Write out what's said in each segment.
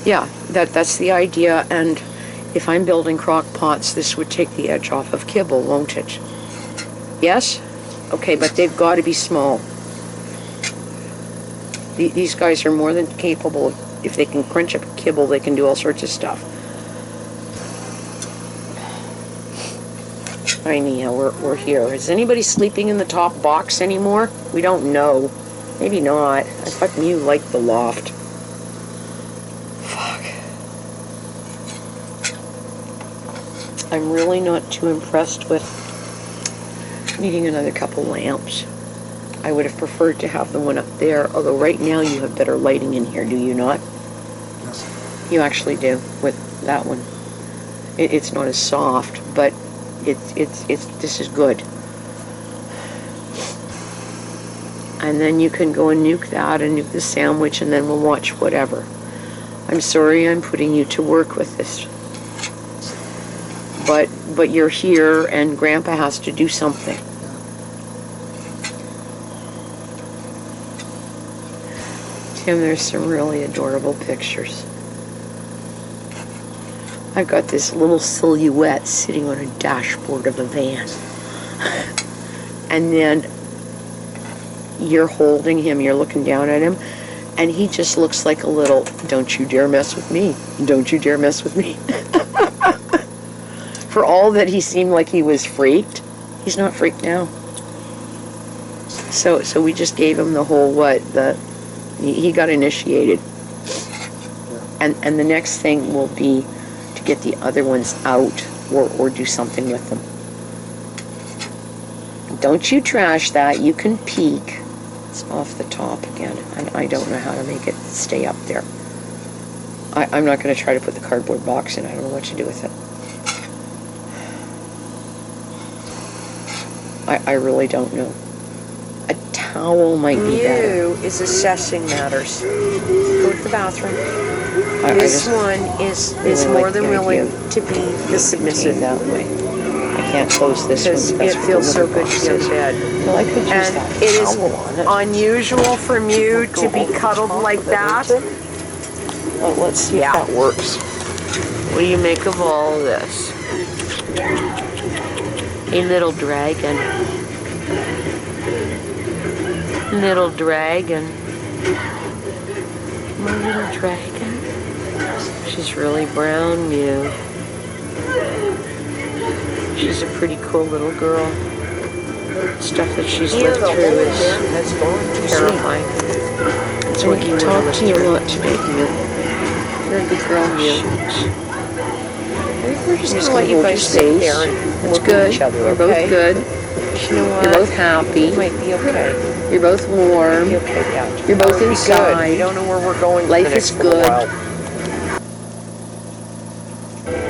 Yeah, that's the idea, and if I'm building crock pots, this would take the edge off of kibble, won't it? Yes? Okay, but they've got to be small. These guys are more than capable of, if they can crunch up kibble, they can do all sorts of stuff. Anyhow, we're here. Is anybody sleeping in the top box anymore? We don't know. Maybe not. I thought Mew liked the loft. Fuck. I'm really not too impressed with needing another couple lamps. I would have preferred to have the one up there, although right now you have better lighting in here, do you not? Yes. You actually do, with that one. It's not as soft, but this is good. And then you can go and nuke that and nuke the sandwich, and then we'll watch whatever. I'm sorry I'm putting you to work with this. But you're here, and Grandpa has to do something. Tim, there's some really adorable pictures. I've got this little silhouette sitting on a dashboard of a van. And then you're holding him, you're looking down at him, and he just looks like a little, don't you dare mess with me. Don't you dare mess with me. For all that he seemed like he was freaked, he's not freaked now. So we just gave him the whole he got initiated. And the next thing will be to get the other ones out or do something with them. Don't you trash that. You can peek. It's off the top again. And I don't know how to make it stay up there. I'm not going to try to put the cardboard box in. I don't know what to do with it. I really don't know. A towel might be better. Mew is assessing matters. Go to the bathroom. This one is really more than willing to be the submissive that way. I can't close this one because it feels so good to go to bed. Well, I could use that. It is unusual for Mew to be cuddled like that. Well, let's see if that works. What do you make of all of this? A little dragon. Little dragon. My little dragon. She's really brown, Mew. She's a pretty cool little girl. Stuff that she's lived through is terrifying. So we can talk to you a lot today, Mew. You're a good girl, Mew. We're just going to let you guys sit there and look at each other, okay? You're both good. You know what? You're both happy. You might be okay. You're both warm. You'll be okay, yeah. You're both inside. We don't know where we're going. Life is good.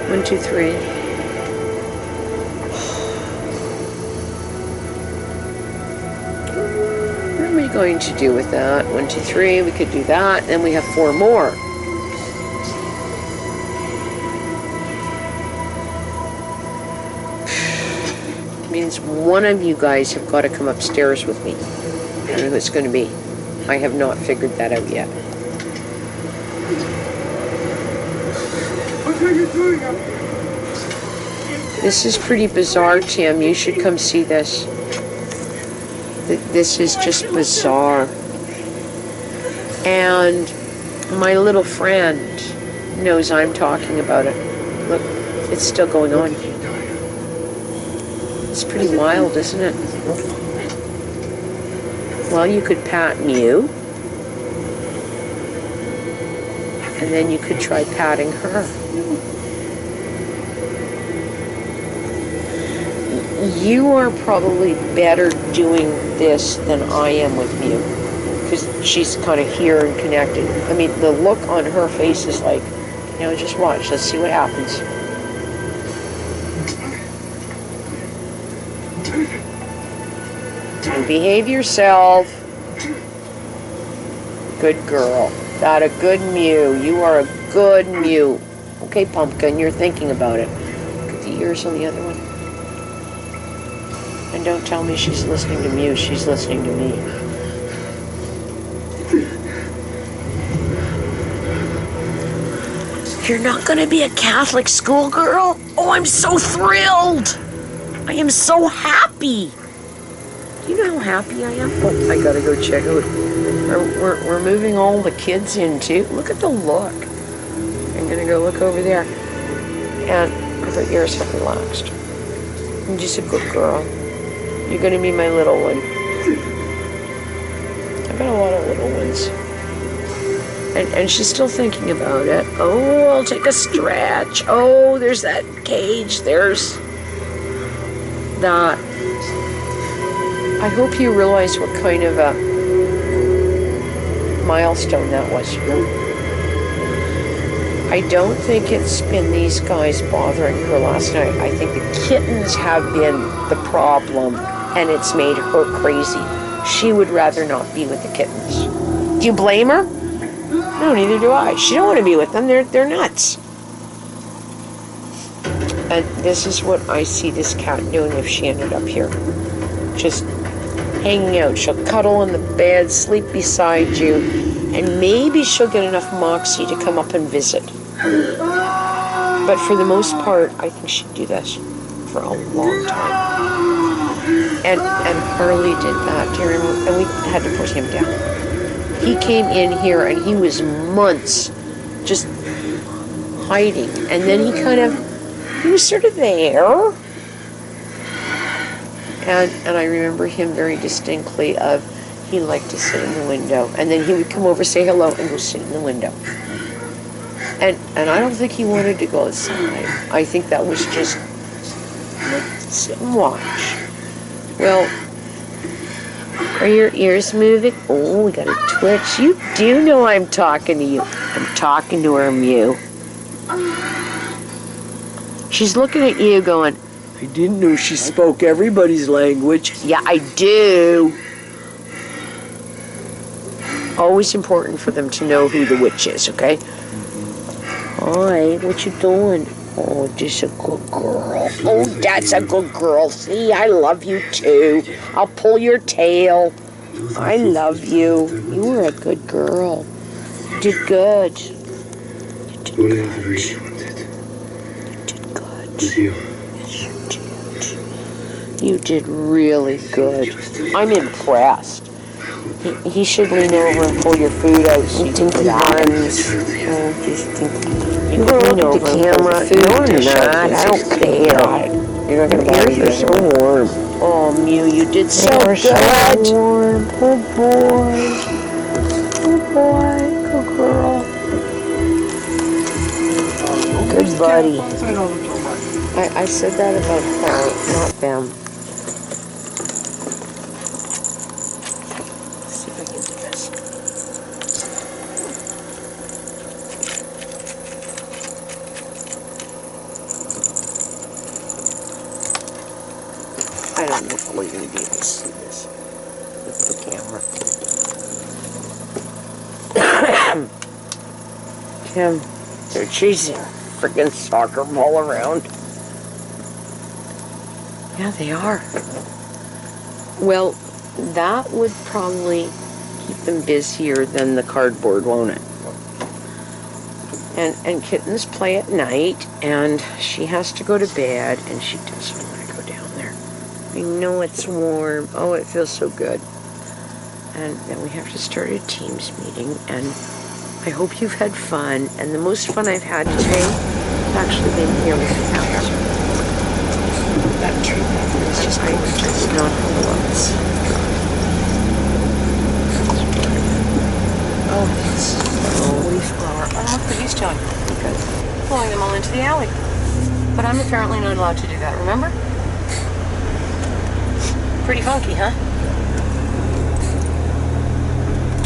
1, 2, 3. What are we going to do with that? 1, 2, 3. We could do that. Then we have 4 more. Means one of you guys have got to come upstairs with me. I don't know who it's going to be. I have not figured that out yet. This is pretty bizarre, Tim. You should come see this. This is just bizarre. And my little friend knows I'm talking about it. Look, it's still going on. It's pretty wild, isn't it? Well, you could pat Mew. And then you could try patting her. You are probably better doing this than I am with Mew. Because she's kind of here and connected. I mean, the look on her face is like, just watch. Let's see what happens. Behave yourself. Good girl. Got a good Mew. You are a good Mew. Okay, Pumpkin, you're thinking about it. Look at the ears on the other one. And don't tell me she's listening to Mew. She's listening to me. You're not going to be a Catholic schoolgirl? Oh, I'm so thrilled. I am so happy. Do you know how happy I am? Oh, I got to go check out. We're moving all the kids in too. Look at the look. I'm going to go look over there. And I thought you're so relaxed. I'm just a good girl. You're going to be my little one. I've got a lot of little ones. And she's still thinking about it. Oh, I'll take a stretch. Oh, there's that cage. There's that. I hope you realize what kind of a milestone that was. I don't think it's been these guys bothering her last night. I think the kittens have been the problem, and it's made her crazy. She would rather not be with the kittens. Do you blame her? No, neither do I. She don't want to be with them. They're nuts. And this is what I see this cat doing if she ended up here. Just hanging out. She'll cuddle in the bed, sleep beside you, and maybe she'll get enough moxie to come up and visit. But for the most part, I think she'd do this for a long time. And Harley did that, do you remember? And we had to put him down. He came in here and he was months just hiding. And then he was sort of there. And I remember him very distinctly he liked to sit in the window. And then he would come over, say hello, and go sit in the window. And I don't think he wanted to go outside. I think that was just, let's sit and watch. Well, are your ears moving? Oh, we got a twitch. You do know I'm talking to you. I'm talking to her, Mew. She's looking at you going, I didn't know she spoke everybody's language. Yeah, I do. Always important for them to know who the witch is, okay? Hi, what you doing? Oh, just a good girl. Oh, that's a good girl. See, I love you too. I'll pull your tail. I love you. You were a good girl. You did good. You did good. You did good. Yes, you did. You did really good. I'm impressed. He should lean over and pull your food out so you can put runs. Oh, just think. You can lean over the camera. No, I'm not. I don't care. You're not going to bother me. You're so warm. Oh, Mew, you did so good. So warm. Oh, boy. Oh, boy. Good girl. Good buddy. I said that about her, not them. I don't know if we're going to be able to see this with the camera. Kim, they're chasing a freaking soccer ball around. Yeah, they are. Well, that would probably keep them busier than the cardboard, won't it? And kittens play at night, and she has to go to bed, and she doesn't want to go down there. I know it's warm. Oh, it feels so good. And then we have to start a Teams meeting, and I hope you've had fun. And the most fun I've had today has actually been here with the cats. That tree is just gorgeous, not close. Oh, it's leaf-blower. Oh, look what he's doing. Good. Pulling them all into the alley. But I'm apparently not allowed to do that, remember? Pretty funky, huh?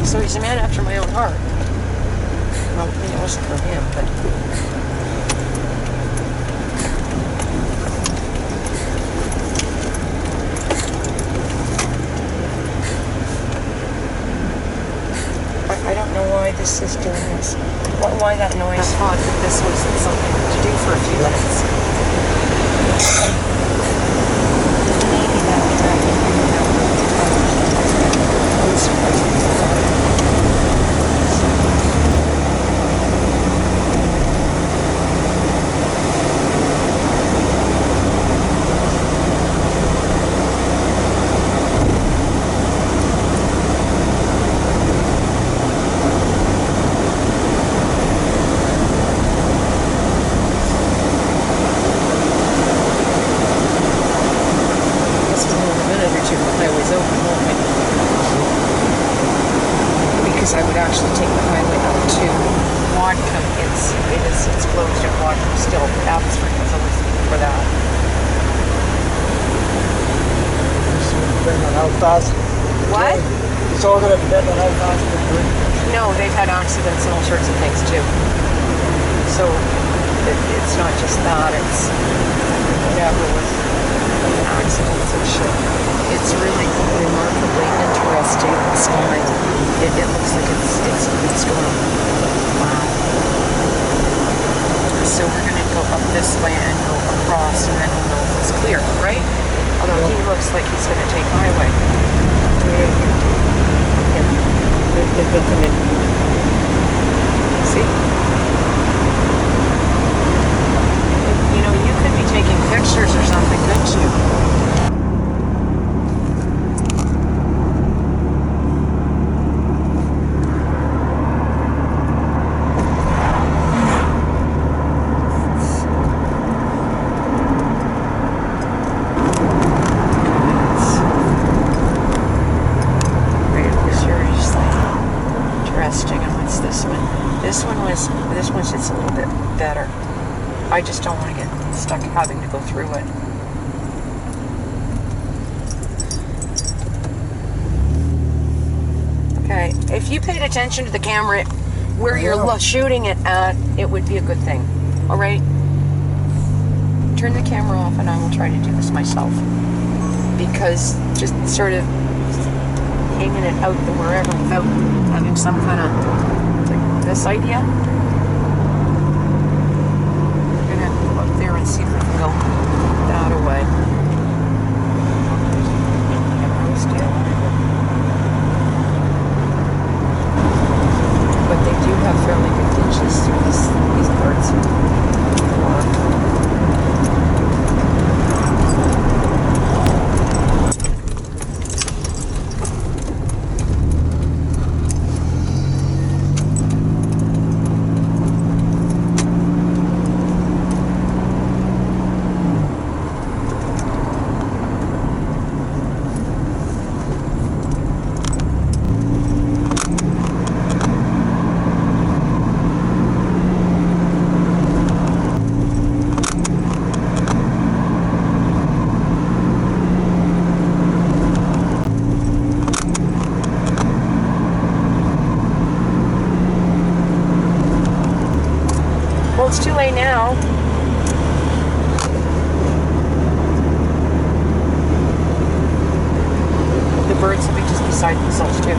So he's a man after my own heart. Well, I mean, it wasn't for him, but... I don't know why this is doing this. Why that noise? I thought that this was something to do for a few minutes. Maybe that would happen. because I would actually take the highway up to Wadcombe. It's closed at Wadcombe still. Abbotsford was always for that. Depending on how fast. What? It's all going to depend on how fast the bridge. No, they've had accidents and all sorts of things too. So it's not just that, it's whatever with accidents and shit. It's really remarkably interesting sky. It looks like it's going. Wow. So we're gonna go up this way and go across, and then we'll know if it's clear, right? Although he looks like he's gonna take highway. They'll come in. See? You know, you could be taking pictures or something, couldn't you? This one's just a little bit better. I just don't want to get stuck having to go through it. Okay, if you paid attention to the camera where you're shooting it at, it would be a good thing. All right? Turn the camera off and I will try to do this myself. Because just sort of hanging it out to wherever without having some kind of like this idea. And see if we can go that away. But they do have fairly good ditches through these birds. It's too late now. The birds will be just beside themselves too.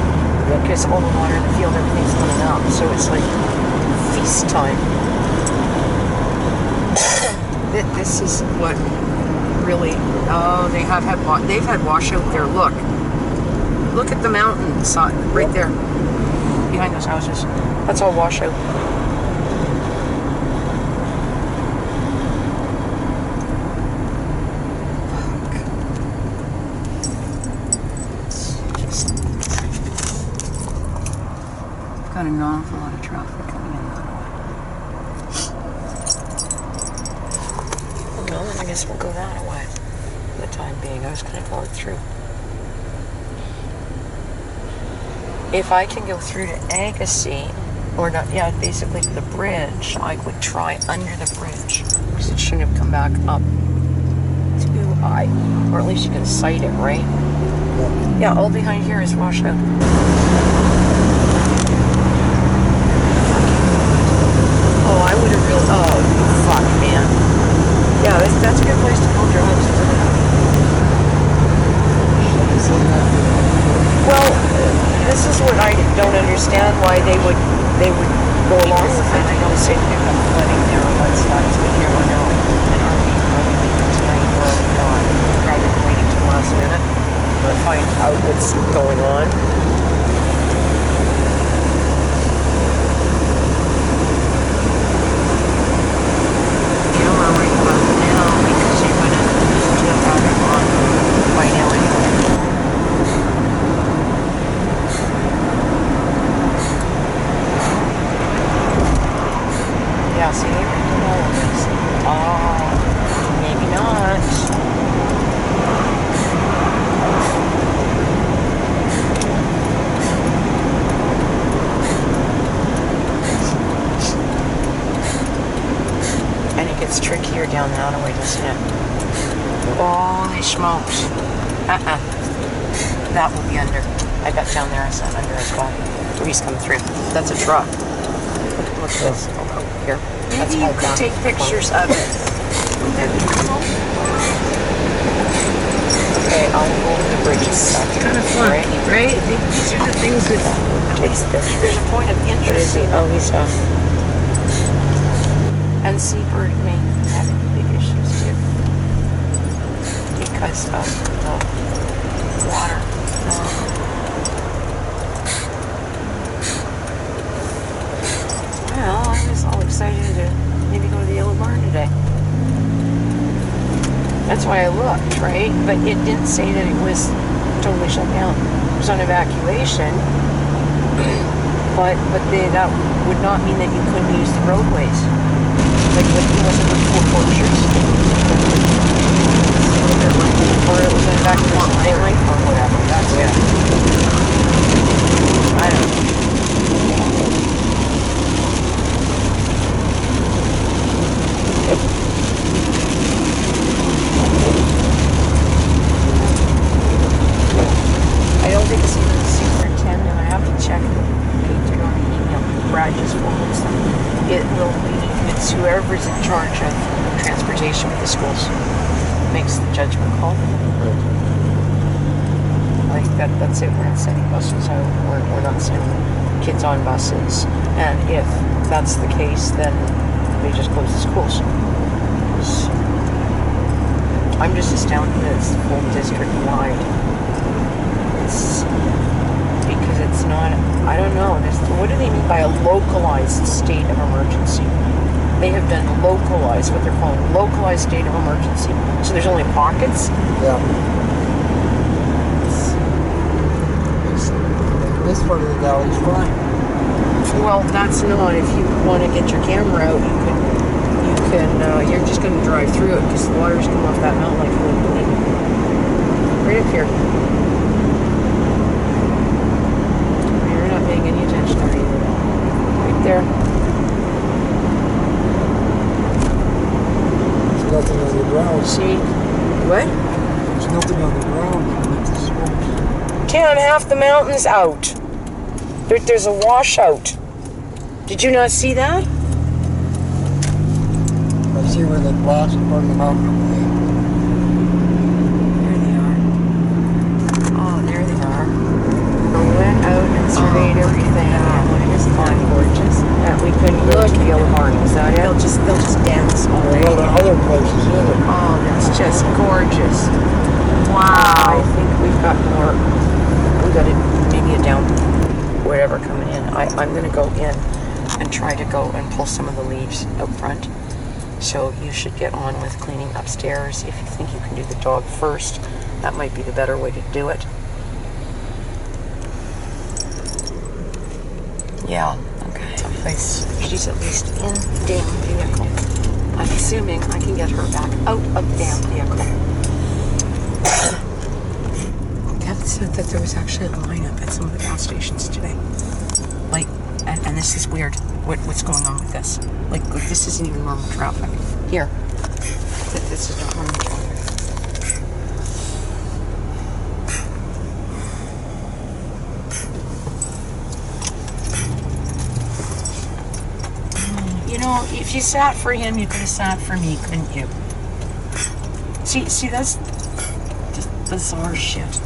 Because all the water in the field, everything's coming up. So it's like feast time. This is what really, they've had washout there. Look at the mountainside right there. Behind those houses. That's all washout. Got an awful lot of traffic coming in that way. Well, then I guess we'll go that way for the time being. I was going to go through. If I can go through to Agassiz, or not, yeah, basically to the bridge, I would try under the bridge, because it shouldn't have come back up too high. Or at least you can sight it, right? Yeah, all behind here is washout. Oh, I would have real. Oh, fuck, man. Yeah, that's a good place to build your house, isn't it? Well, this is what I don't understand. Why they would go along with it. I don't say they've got flooding there or mudslides, but here we know. And are we leaving tonight or not? Rather than waiting till the last minute to find out what's going on. Yeah, see, maybe not. clear down the alleyway, doesn't it? Holy smokes. That will be under. I got down there, I saw under as well. Oh, he's coming through. That's a truck. Look at this. Oh, here. Maybe you could take pictures of it. Okay, I'll go over the bridges. It's kind of fun, right? These are the things that there's a point of interest. Oh, he's and Seabird may have big issues too because of the water. Well, I was all excited to maybe go to the Yellow Barn today. That's why I looked, right? But it didn't say that it was totally shut down. It was on evacuation. But that would not mean that you couldn't use the roadways. Like it wasn't with full closures. Or it was an evacuation anyway, or whatever. That's it. I don't know. I don't think it's even the superintendent. I have to check the page on the email. Brad just forwards them. It will be, it's whoever's in charge of transportation with the schools makes the judgment call. Like that's it. We're not sending buses out. We're not sending kids on buses. And if that's the case, then they just close the schools. I'm just astounded that it's full district wide. Because it's not, I don't know, what do they mean by a localized state of emergency? They have been localized, what they're calling localized state of emergency. So there's only pockets? Yeah. This part of the valley's fine. Well, that's not. If you want to get your camera out, you're just going to drive through it because the water's come off that mountain like you wouldn't believe it. Right up here. Paying any attention to me. Right there. There's nothing on the ground. See? What? There's nothing on the ground. Ken, half the mountain's out. There's a washout. Did you not see that? I see where the blocks in front of the mountain over there. There they are. Oh, there they are. We went out and surveyed everything. Isn't that gorgeous? That we couldn't go to the Yellow Barn. Is that it? They'll just dance all day. Well, there are other places in it. Oh, that's just gorgeous. Wow. I think we've got more. We got maybe a down, whatever coming in. I'm going to go in and try to go and pull some of the leaves out front. So you should get on with cleaning upstairs. If you think you can do the dog first, that might be the better way to do it. Yeah, okay. Someplace. She's at least in damn vehicle. I'm assuming I can get her back out of damn vehicle. Kevin said that there was actually a lineup at some of the gas stations today. Like, and this is weird. What's going on with this? Like this isn't even normal traffic. Here. This is not normal traffic. You know, if you sat for him, you could have sat for me, couldn't you? See, that's just bizarre shit.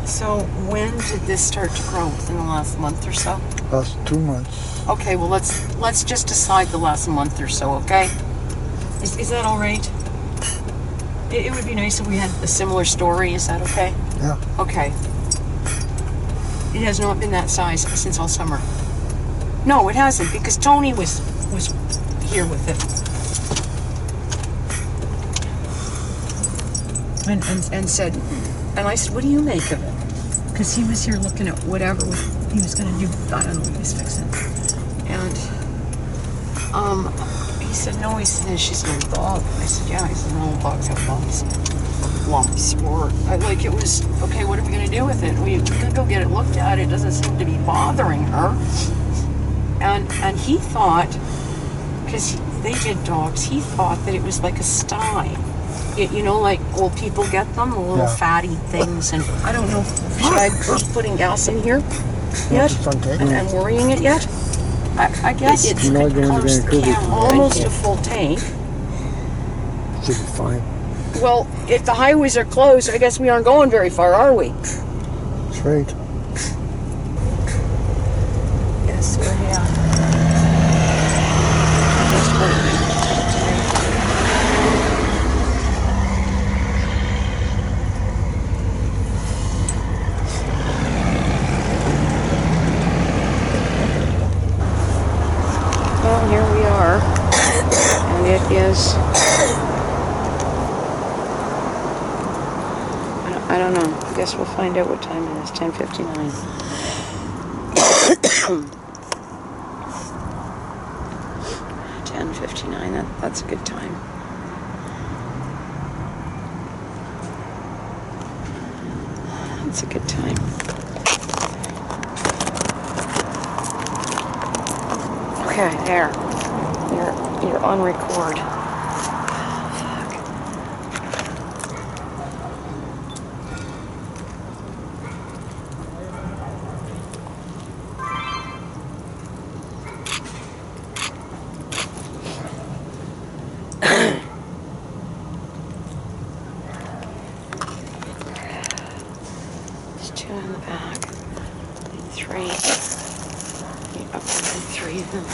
So when did this start to grow? Within the last month or so? Last 2 months. Okay, well let's just decide the last month or so, okay? Is that all right? It would be nice if we had a similar story. Is that okay? Yeah. Okay. It has not been that size since all summer. No, it hasn't, because Tony was here with it. And said, and I said, what do you make of it? Because he was here looking at whatever he was going to do. I don't know what he was fixing. And he said, no, he said, she's no dog. I said, yeah. He said, no, dogs have lumps. Or like it was, okay, what are we going to do with it? We could go get it looked at. It doesn't seem to be bothering her. And he thought, because they did dogs, he thought that it was like a sty. You know, like old people get them, the little fatty things. And I don't know, should I be putting gas in here yet? And worrying it yet? I guess it's almost a full tank. Should be fine. Well, if the highways are closed, I guess we aren't going very far, are we? That's right. Yes, we're here. Well, here we are, and it is, I don't know, I guess we'll find out what time it is, 10:59. 10:59, that's a good time. That's a good time. Okay, there. You're on record. There's two in the back. And three. Up to three of them.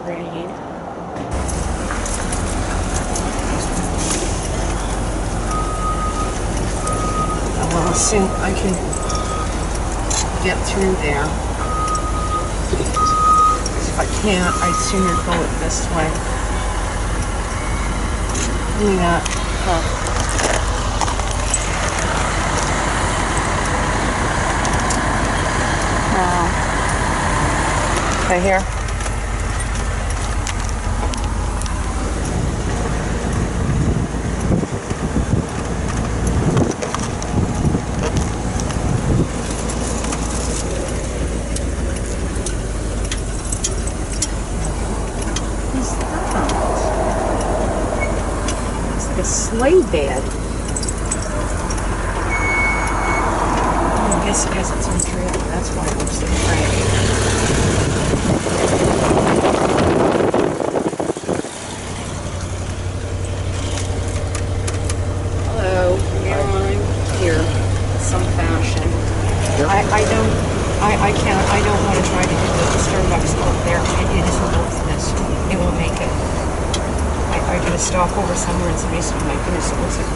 Rain. Well, soon I can get through there. If I can't, I'd sooner go it this way. Yeah. Okay, here. way bad. Oh, I guess because it's on trail, that's why it looks so tragic. Hello, yeah, I'm here in some fashion. Yep. I don't want to try to do the Starbucks up there. It isn't built for this. It won't make it. I did a stopover somewhere and somebody said, oh my goodness, it looks like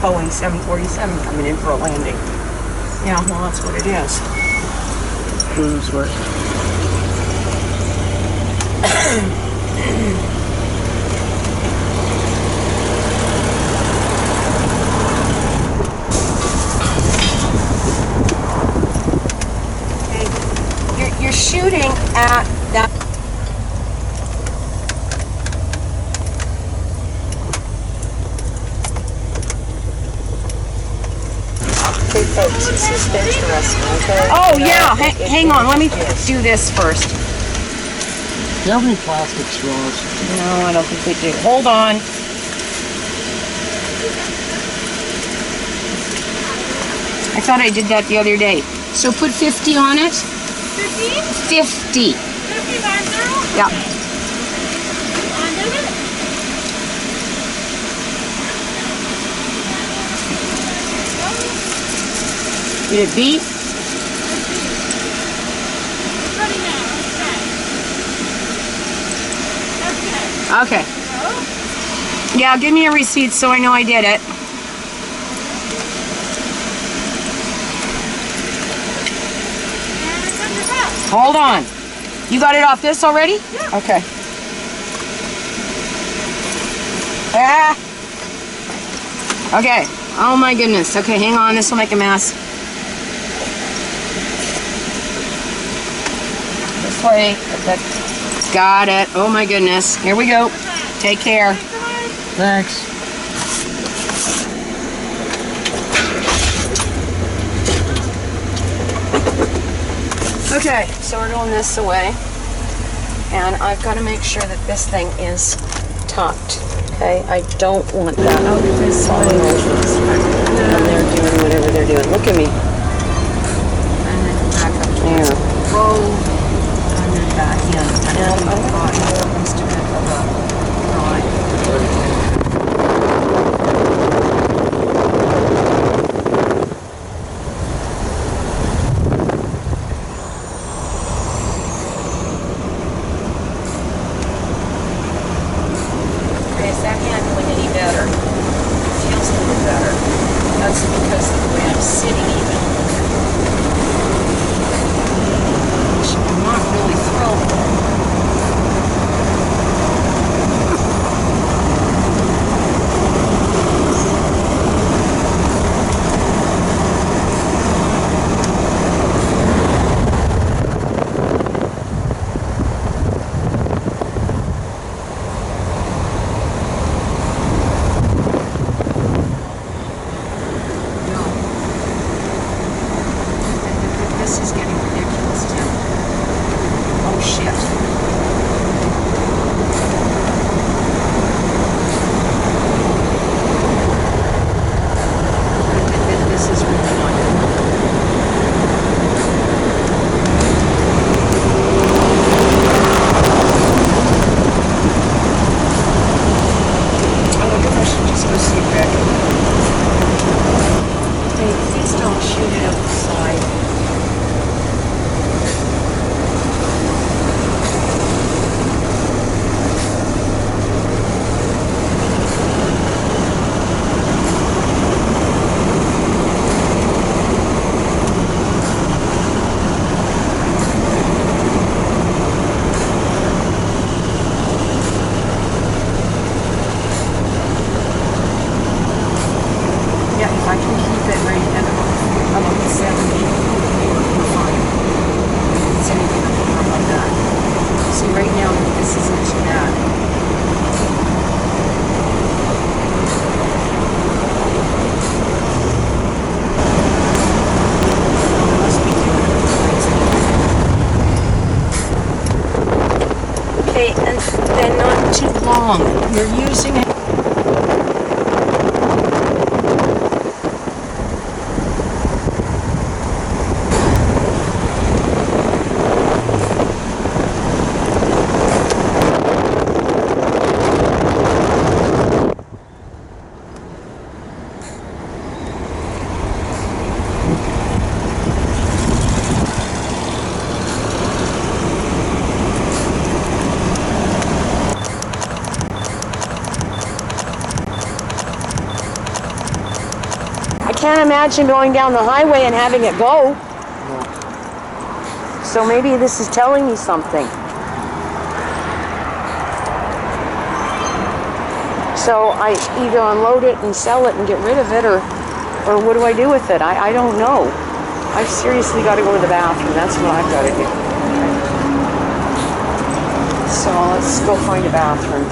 Boeing 747 coming in for a landing. Yeah, well, that's what it is. Who's what? Okay, you're shooting at that. Okay, folks, this is interesting, okay? Oh, yeah. Hang on. Let me do this first. Do you have any plastic straws? No, I don't think we do. Hold on. I thought I did that the other day. So put 50 on it. 50? 50. 50 by 0? Yeah. Did it beep? Running now. Okay. Okay. Yeah, give me a receipt so I know I did it. Hold on. You got it off this already? Yeah. Okay. Ah. Okay. Oh my goodness. Okay, hang on. This will make a mess. This way. Got it. Oh my goodness. Here we go. Take care. Thanks. Okay, so we're going this away. And I've got to make sure that this thing is tucked. Okay, I don't want that out this way. And they're doing whatever they're doing. Look at me. And then back up there. Roll. And then back in. And I'm going to do an estimate of a ride. Is that handling any better? It feels a little better. That's because of the way I'm sitting even. Which I'm not really thrilled with. This is getting ridiculous, Tim. Oh, shit. This is really not good. I wonder if I should just go see Rick. Hey, please don't shoot it up the side. Yeah, if I can keep it right at about 70, we're fine. It's anything above like that. See, right now, this isn't too bad. I must be doing it crazy. Okay, and then not too long. You're using it. imagine going down the highway and having it go. So maybe this is telling me something. So I either unload it and sell it and get rid of it, or what do I do with it? I don't know. I've seriously got to go to the bathroom. That's what I've got to do. So let's go find a bathroom.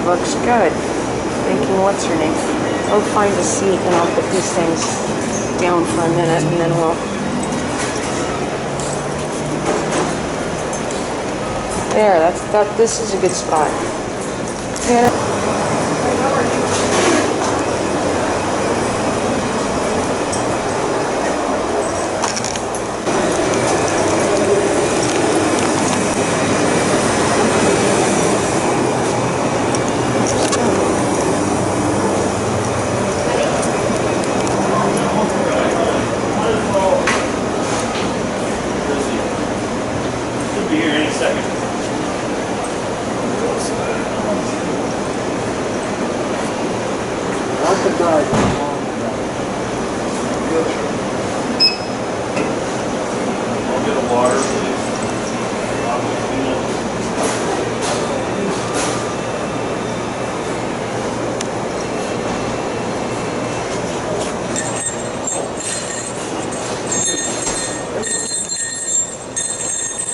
Looks good. Thinking, what's her name? I'll find a seat and I'll put these things down for a minute and then we'll... There, this is a good spot. Yeah.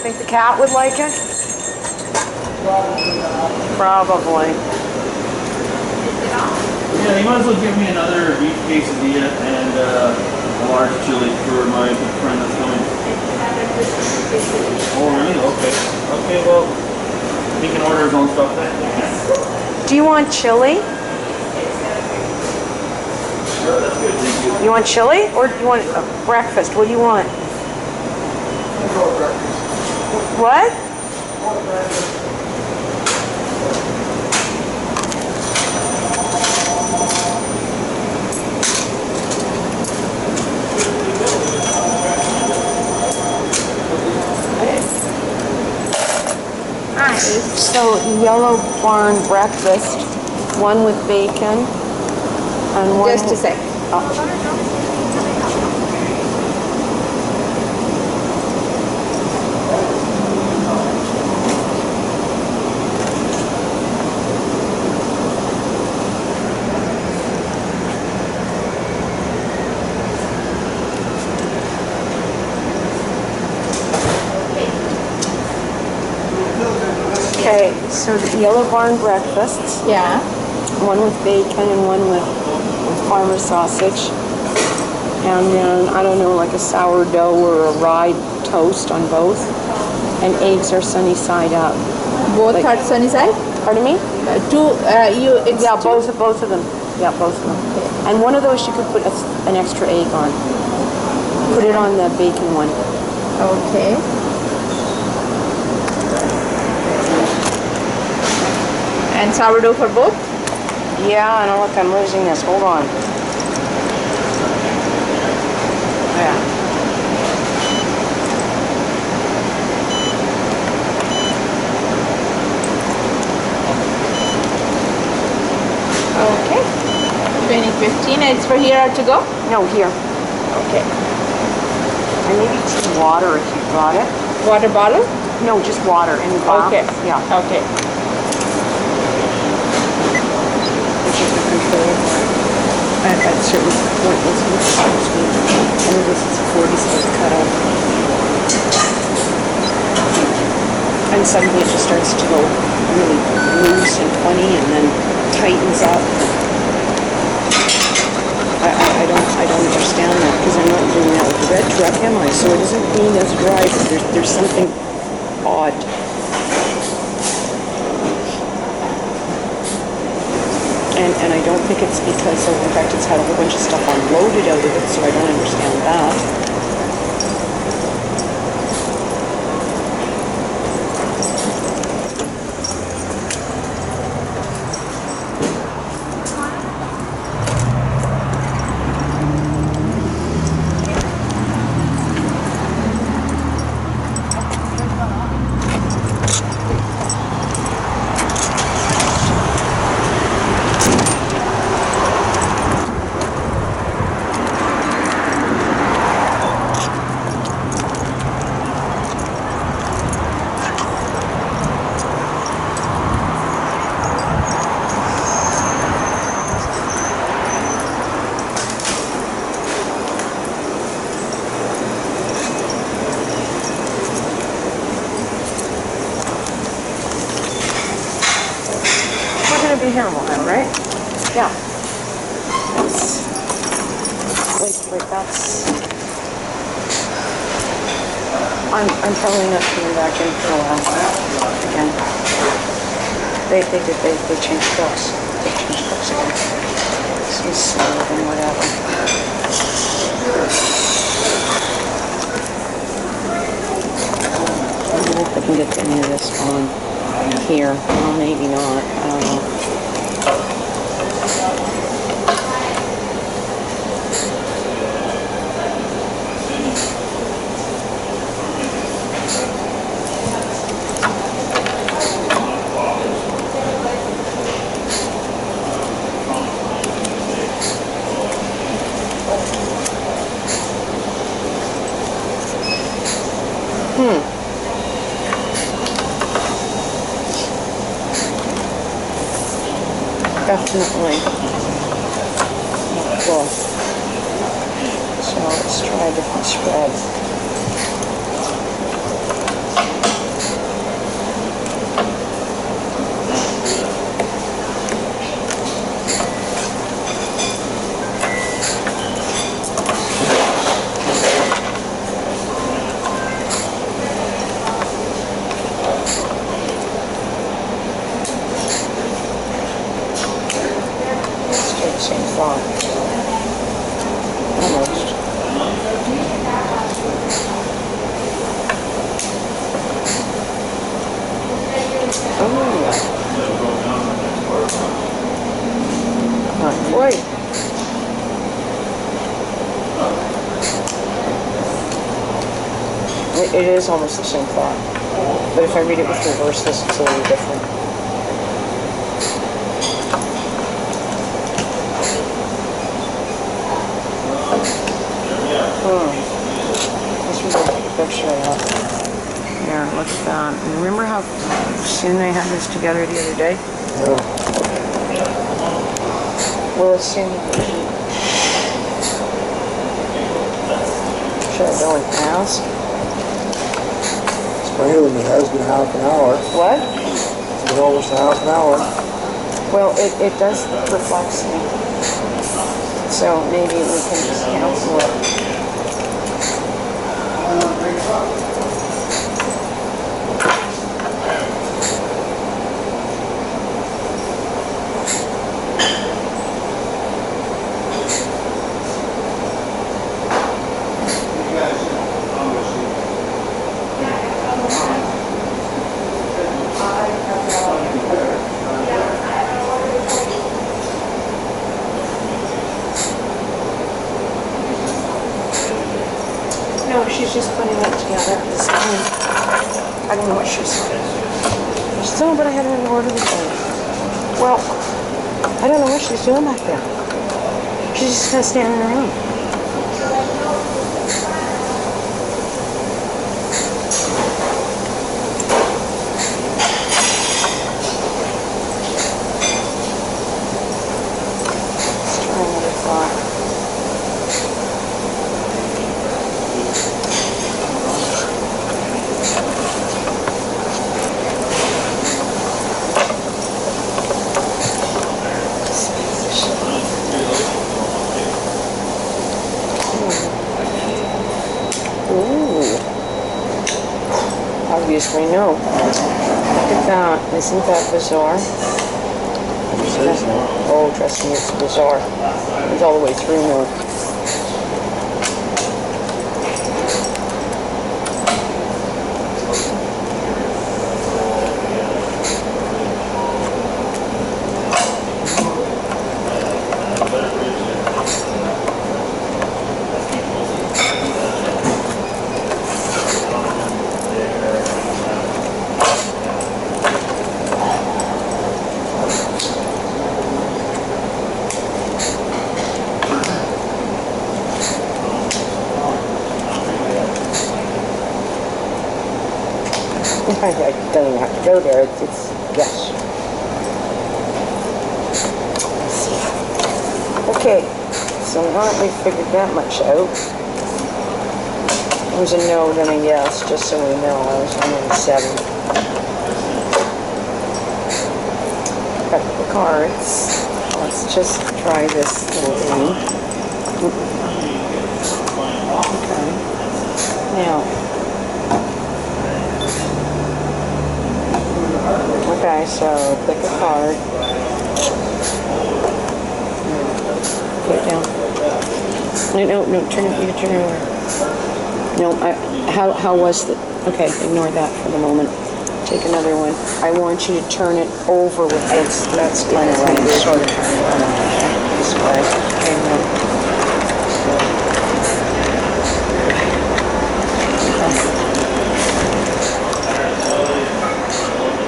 Think the cat would like it? Probably. Yeah, you might as well give me another beef quesadilla and a large chili for my good friend that's coming. Oh, really? Okay. Okay, well, he can order his own stuff then. Do you want chili? Sure, that's good. Thank you. You want chili or do you want breakfast? What do you want? What? So Yellow Barn breakfast, one with bacon and one. Just a sec. Okay, so the Yellow Barn breakfasts, Yeah. one with bacon and one with farmer sausage. And then, I don't know, like a sourdough or a rye toast on both. And eggs are sunny side up. Both are sunny side? Pardon me? It's Yeah, two? both of them. Yeah, both of them. And one of those you could put an extra egg on. Put it on the bacon one. Okay. And sourdough for both? Yeah, and look, I'm losing this. Hold on. Yeah. Okay. 2015. It's for here or to go? No, here. Okay. And maybe some water if you brought it. Water bottle? No, just water in the glass. Okay. Yeah. Okay. Which is the control at certain point was supposed to be. And this is 40, so it's cut off. And suddenly it just starts to go really loose and funny and then tightens up. I don't understand that because I'm not doing that with the red truck, am I? So it doesn't mean as dry, but there's something odd. And I don't think it's because of, in fact, it's had a whole bunch of stuff unloaded out of it, so I don't understand that. gonna be here in a while, right? Yeah. Like that's. I'm probably not coming back in for a while again. They changed books. They changed books again. Some slow and whatever. I don't know if I can get any of this on here. Well, maybe not. I don't know. Definitely not cool. So let's try a different spread. Same font. Almost. Oh. Not quite. It is almost the same font. But if I read it with reverse, this it's a little different. Let's take a picture of that. Here, look at that. Remember how soon they had this together the other day? Yeah. Well, as soon should I go and ask? Apparently it has been half an hour. What? It's been almost a half an hour. Well, it does reflect me. So maybe we can just cancel it. No, she's just putting it together at this time. I don't know what she's saying. She's doing, but I had her in order before. Well, I don't know what she's doing back there. She's just kind of standing around. Let's try another thought. Obviously, no. Look at that. Isn't that bizarre? Oh, trust me, it's bizarre. It's all the way through now. I don't even have to go there. It's yes. Okay, so now that we've figured that much out, it was a no, then a yes, just so we know. I was 107. Got the cards. Let's just try this little thing. Okay. Now. Okay, so pick a card. Put it down. No, turn it, you can turn it over. No, how was the, okay, ignore that for the moment. Take another one. I want you to turn it over with this. That's kind of right. Sort of this way. Okay, no.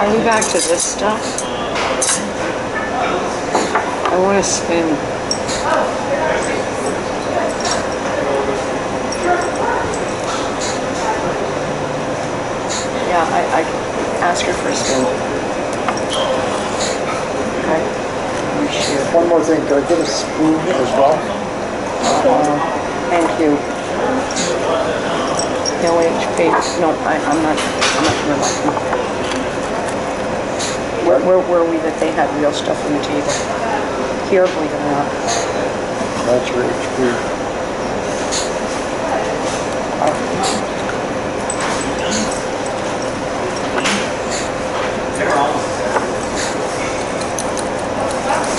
Are we back to this stuff? I want to spin. Yeah, I ask her for a spin. Okay. One more thing, can I get a spoon as well? Thank you. No HP. No, I'm not reluctant. Where were we that they had real stuff on the table? Here, believe it or not. That's your HP.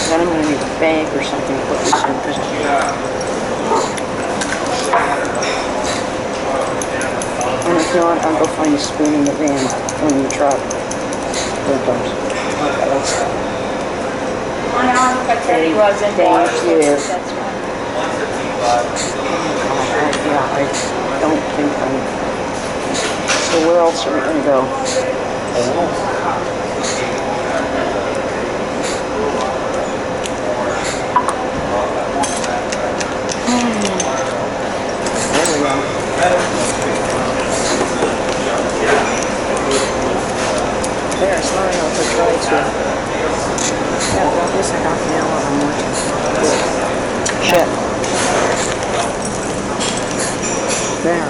Then I'm going to need a bag or something to put this in. And if not, I'll go find a spoon in the van or in the truck. Here it comes. Okay, let's go. Teddy wasn't. Thank you. That's right. Yeah, I don't think I'm... So where else are we going to go? There we go. There's Mario to try to. Yeah, that was a half an hour or more. Shit. There.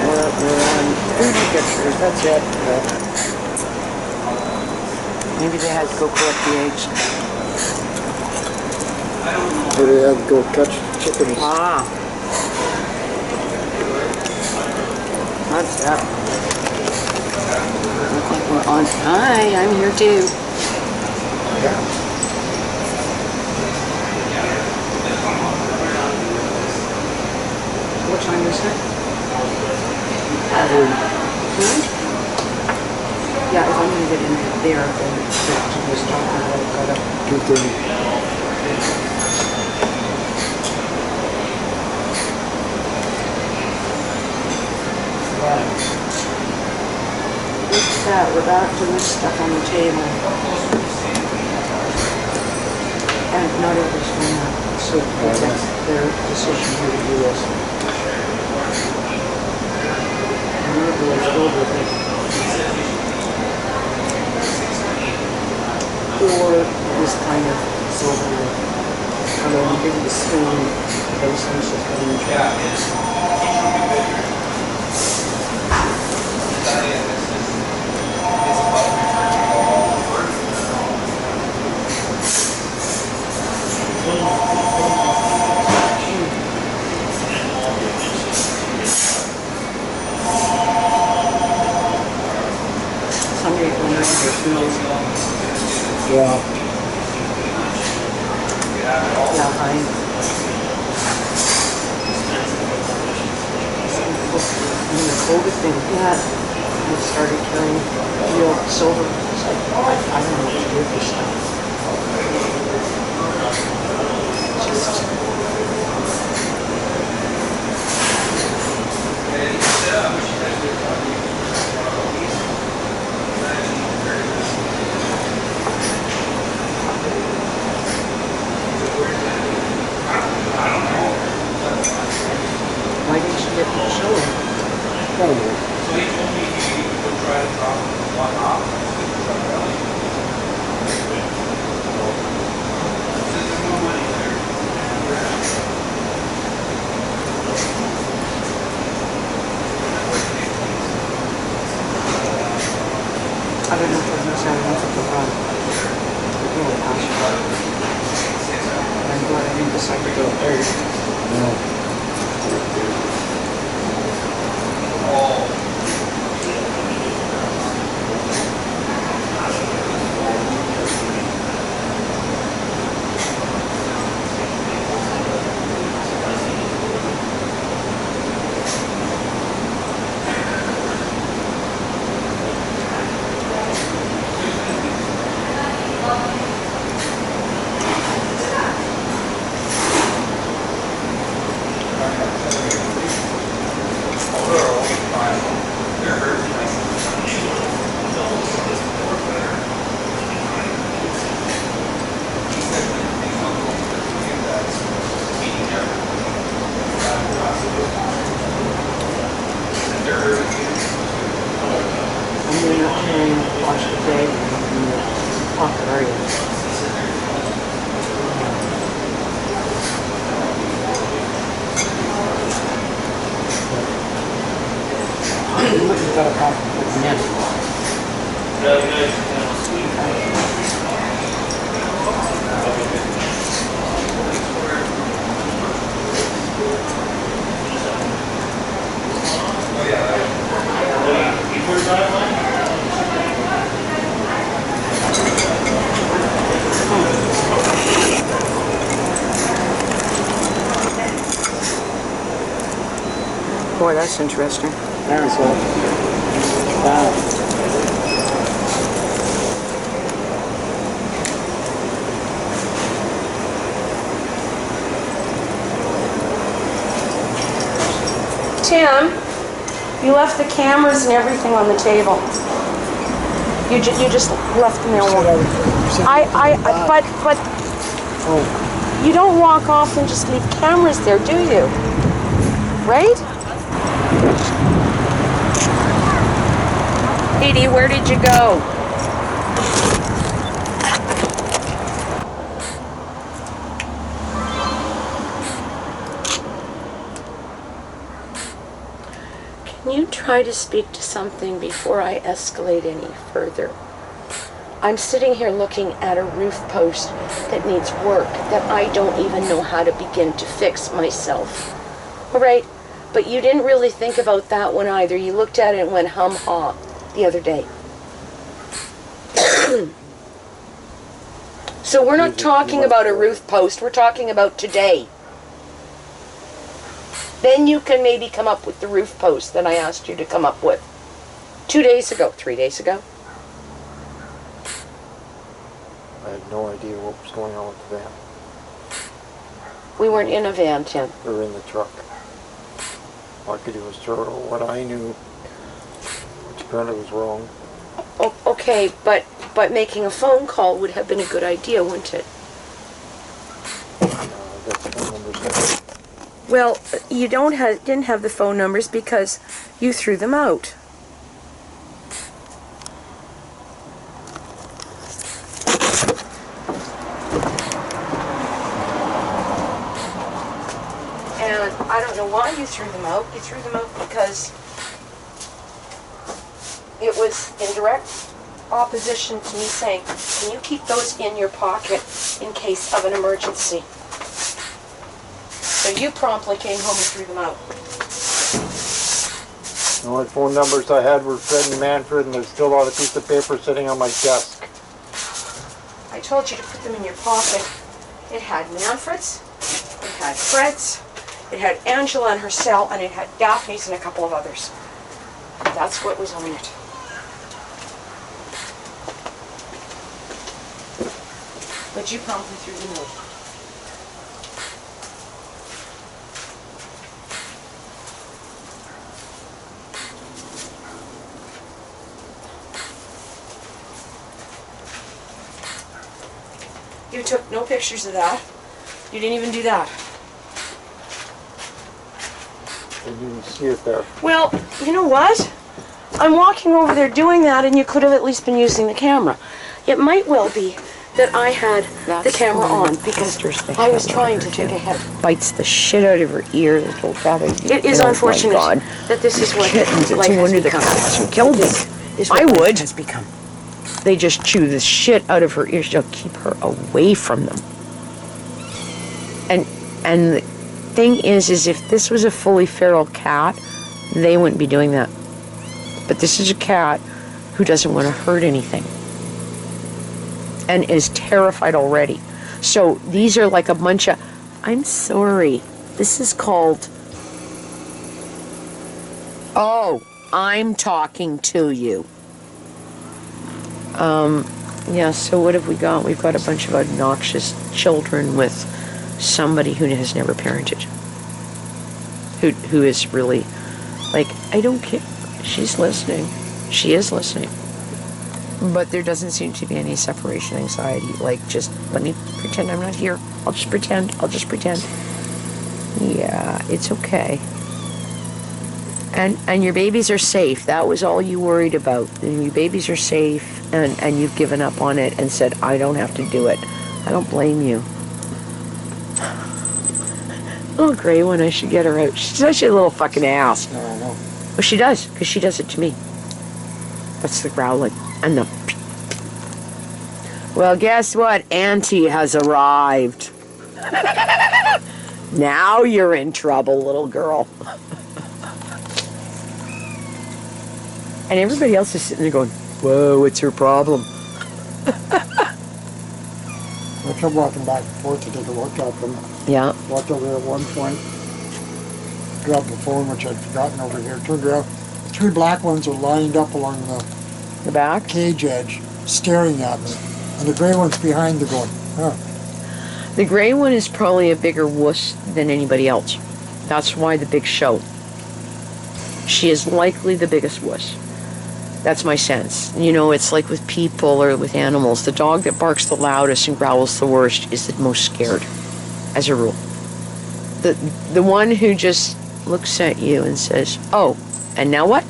We're on 30 pictures, that's it. Maybe they had to go collect the eggs. So they had to go catch chickens. Ah. That's that. Look like we're on. Hi, I'm here too. What time is it? Yeah, if I'm going to get in there, then just talking about it, got up. 2:30. What's that? We're back to this stuff on the table. And not everybody's doing that. So that's their decision here to do this. And everybody's good with it. Or this kind of silver. Although I'm giving the spoon, those things just go in the trash. Somebody wondering if their food is Yeah. I when the COVID thing hit, I started carrying real silver. It's like, I don't know what to do with this stuff. Just why didn't you get the children? Probably. So he told me he would try to drop one off. doesn't sound enough of a run. Really passionate. I'm glad I didn't decide to go third. No. Watch the day in the pocket area. You've got a problem with Boy, that's interesting. There's one. Wow. Tim, you left the cameras and everything on the table. You just left them there. But you don't walk off and just leave cameras there, do you? Right? Edie, where did you go? Can you try to speak to something before I escalate any further? I'm sitting here looking at a roof post that needs work that I don't even know how to begin to fix myself. All right, but you didn't really think about that one either. You looked at it and went hum-ha the other day. So we're not talking about a roof post, we're talking about today. Then you can maybe come up with the roof post that I asked you to come up with 2 days ago, 3 days ago. I had no idea what was going on with the van. We weren't in a van, Tim. We were in the truck. All I could do was throw out what I knew, which apparently was wrong. Okay, but making a phone call would have been a good idea, wouldn't it? That's the phone numbers. Well, you didn't have the phone numbers because you threw them out. And I don't know why you threw them out. You threw them out because it was in direct opposition to me saying, can you keep those in your pocket in case of an emergency? So you promptly came home and threw them out. The only phone numbers I had were Fred and Manfred, and there's still on a piece of paper sitting on my desk. I told you to put them in your pocket. It had Manfred's, it had Fred's, it had Angela and her cell, and it had Daphne's and a couple of others. That's what was on it. But you promptly threw them out. You took no pictures of that. You didn't even do that. I didn't see it there. Well, you know what? I'm walking over there doing that, and you could have at least been using the camera. It might well be that I had the camera on because I was trying to think ahead. Bites the shit out of her ear, little rabbit. It is unfortunate that this is what Kittens, it's life no has wonder the become. cats killed them. Is what I life would. has become. They just chew the shit out of her ears. They'll keep her away from them. And the thing is if this was a fully feral cat, they wouldn't be doing that. But this is a cat who doesn't want to hurt anything and is terrified already. So these are like a bunch of, I'm sorry, this is called, oh, I'm talking to you. Yeah, so what have we got? We've got a bunch of obnoxious children with somebody who has never parented. Who is really like, I don't care. She's listening. She is listening. But there doesn't seem to be any separation anxiety. Like, just let me pretend I'm not here. I'll just pretend. Yeah, it's okay. And your babies are safe. That was all you worried about. And your babies are safe, and you've given up on it and said, I don't have to do it. I don't blame you. Little gray one, I should get her out. She's such a little fucking ass. No, I know. Well, she does, because she does it to me. That's the growling. And the... Well, guess what? Auntie has arrived. Now you're in trouble, little girl. And everybody else is sitting there going, whoa, what's her problem? I kept walking back and forth to take a look at them. Yeah. Walked over there at one point, grabbed the phone, which I'd forgotten over here, turned around. 3 black ones are lined up along The back? cage edge, staring at me. And the gray one's behind the going, huh. The gray one is probably a bigger wuss than anybody else. That's why the big show. She is likely the biggest wuss. That's my sense. You know, it's like with people or with animals. The dog that barks the loudest and growls the worst is the most scared, as a rule. The one who just looks at you and says, oh, and now what?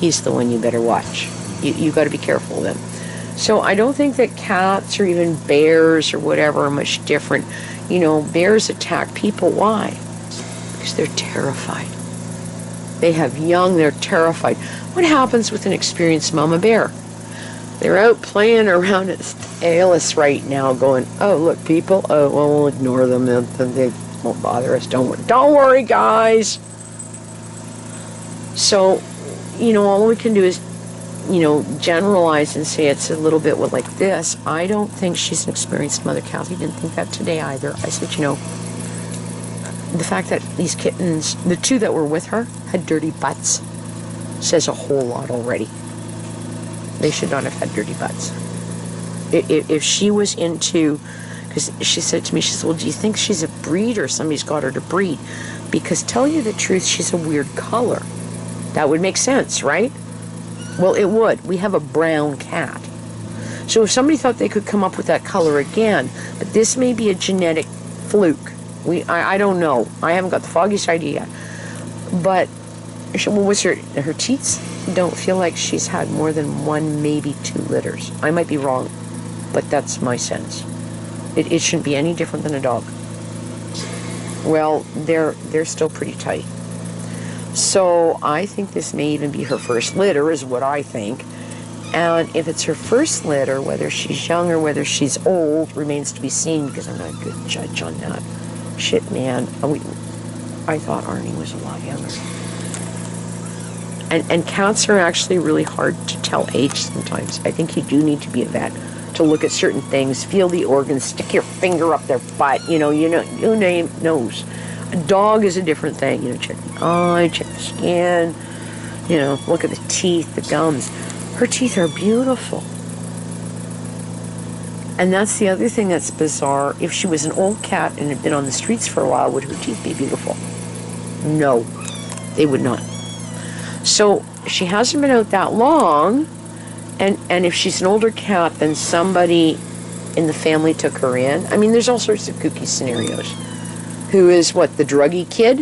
He's the one you better watch. You got to be careful of them. So I don't think that cats or even bears or whatever are much different. You know, bears attack people. Why? Because they're terrified. They have young, they're terrified. What happens with an experienced mama bear? They're out playing around at Alice right now going, oh, look, people, oh, well, we'll ignore them. They won't bother us. Don't worry, guys. So, you know, all we can do is, you know, generalize and say it's a little bit like this. I don't think she's an experienced mother. Kathy didn't think that today either. I said, you know, the fact that these kittens, the 2 that were with her, had dirty butts, says a whole lot already. They should not have had dirty butts. If she was into, because she said to me, she said, well, do you think she's a breed or somebody's got her to breed? Because tell you the truth, she's a weird color. That would make sense, right? Well, it would. We have a brown cat. So if somebody thought they could come up with that color again, but this may be a genetic fluke. I don't know. I haven't got the foggiest idea. But, well, what's her teats don't feel like she's had more than 1, maybe 2 litters. I might be wrong, but that's my sense. It shouldn't be any different than a dog. Well, they're still pretty tight. So I think this may even be her first litter, is what I think. And if it's her first litter, whether she's young or whether she's old remains to be seen, because I'm not a good judge on that. Shit, man. I thought Arnie was a lot younger. And cats are actually really hard to tell age sometimes. I think you do need to be a vet to look at certain things, feel the organs, stick your finger up their butt. You know, your name knows. A dog is a different thing. You know, check the eye, check the skin. You know, look at the teeth, the gums. Her teeth are beautiful. And that's the other thing that's bizarre. If she was an old cat and had been on the streets for a while, would her teeth be beautiful? No, they would not. So she hasn't been out that long, and if she's an older cat, then somebody in the family took her in. I mean, there's all sorts of kooky scenarios. Who is, what, the druggy kid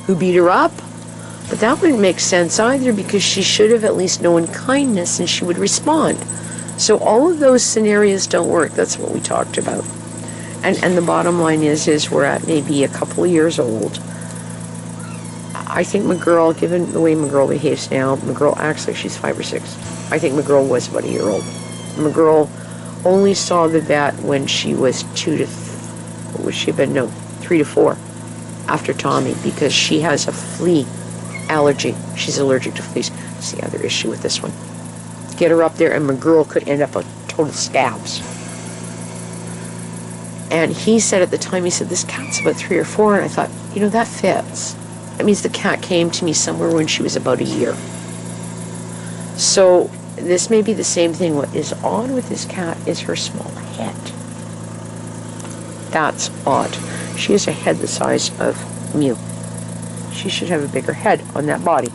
who beat her up? But that wouldn't make sense either, because she should have at least known kindness and she would respond. So all of those scenarios don't work. That's what we talked about. And the bottom line is we're at maybe a couple of years old. I think McGirl, given the way McGirl behaves now, McGirl acts like she's 5 or 6. I think McGirl was about a year old. McGirl only saw the vet when she was 3 to 4 after Tommy, because she has a flea allergy. She's allergic to fleas. That's the other issue with this one. Get her up there and McGirl could end up with total scabs. And he said at the time, he said, this cat's about 3 or 4, and I thought, you know, that fits. That means the cat came to me somewhere when she was about a year. So this may be the same thing. What is odd with this cat is her small head. That's odd. She has a head the size of Mew. She should have a bigger head on that body.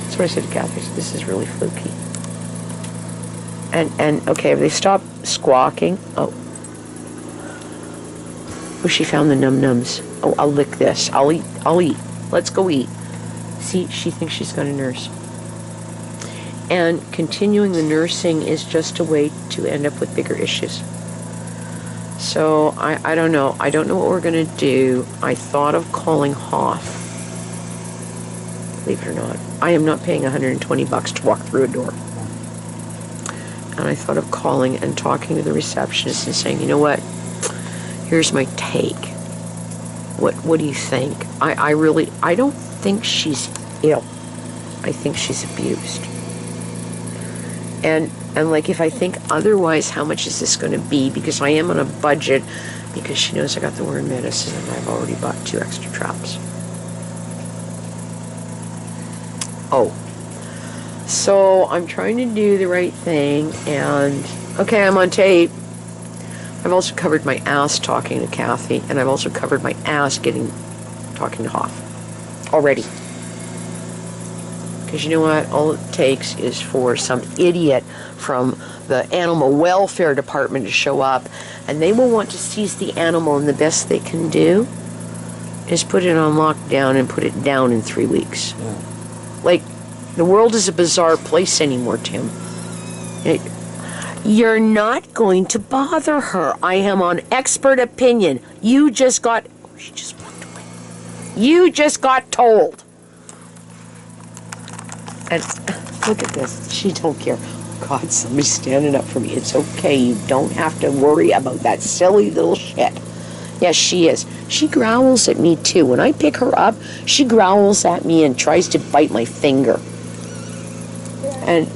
That's what I said to Kathy. This is really fluky. And okay, if they stop squawking. Oh, she found the num-nums. Oh, I'll lick this. I'll eat. Let's go eat. See, she thinks she's going to nurse. And continuing the nursing is just a way to end up with bigger issues. So, I don't know. I don't know what we're going to do. I thought of calling Hoff. Believe it or not. I am not paying $120 to walk through a door. And I thought of calling and talking to the receptionist and saying, you know what? Here's my take. What do you think? I don't think she's ill. I think she's abused. And like, if I think otherwise, how much is this going to be? Because I am on a budget, because she knows I got the worm medicine and I've already bought 2 extra traps. Oh. So I'm trying to do the right thing, and okay, I'm on tape. I've also covered my ass talking to Kathy, and I've also covered my ass talking to Hoff already. Because you know what? All it takes is for some idiot from the animal welfare department to show up, and they will want to seize the animal, and the best they can do is put it on lockdown and put it down in 3 weeks. Yeah. Like, the world is a bizarre place anymore, Tim. You're not going to bother her. I am on expert opinion. You just got... Oh, she just walked away. You just got told. And look at this. She don't care. Oh, God, somebody's standing up for me. It's okay. You don't have to worry about that silly little shit. Yes, she is. She growls at me, too. When I pick her up, she growls at me and tries to bite my finger. And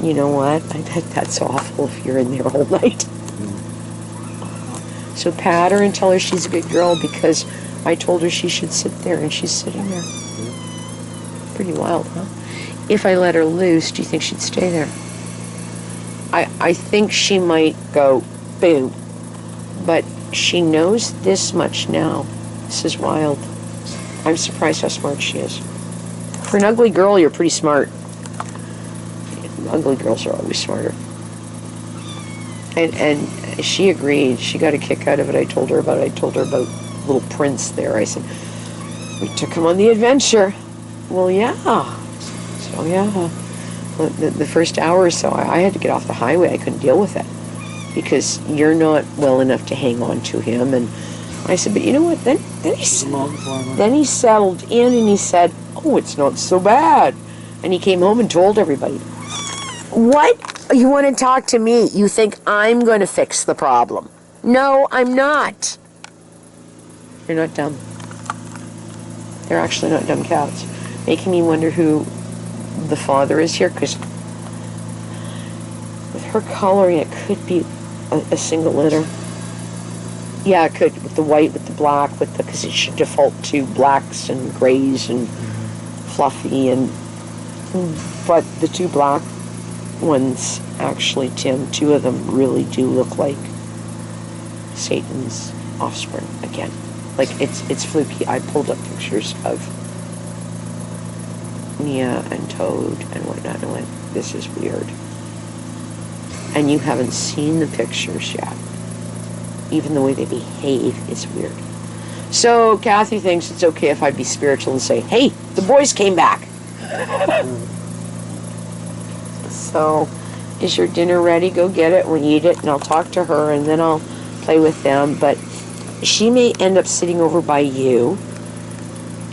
you know what? I bet that's awful if you're in there all night. So pat her and tell her she's a good girl, because I told her she should sit there, and she's sitting there. Pretty wild, huh? If I let her loose, do you think she'd stay there? I think she might go boom. But she knows this much now. This is wild. I'm surprised how smart she is. For an ugly girl, you're pretty smart. Ugly girls are always smarter. And she agreed. She got a kick out of it. I told her about little Prince there. I said, we took him on the adventure. Well, yeah. So, yeah. Well, the first hour or so, I had to get off the highway. I couldn't deal with it, because you're not well enough to hang on to him. And I said, but you know what? Then he settled in, and he said, oh, it's not so bad. And he came home and told everybody. What? You want to talk to me? You think I'm going to fix the problem? No, I'm not. They're not dumb. They're actually not dumb cats. Making me wonder who the father is here, because with her coloring, it could be a single litter. Yeah, it could, with the white, with the black, because it should default to blacks and grays and fluffy, but the 2 black ones, actually, Tim, 2 of them really do look like Satan's offspring again. Like, it's fluky. I pulled up pictures of Mia and Toad and whatnot, and went, this is weird. And you haven't seen the pictures yet. Even the way they behave is weird. So Kathy thinks it's okay if I be spiritual and say, hey, the boys came back. So, is your dinner ready? Go get it. We'll eat it, and I'll talk to her, and then I'll play with them. But she may end up sitting over by you,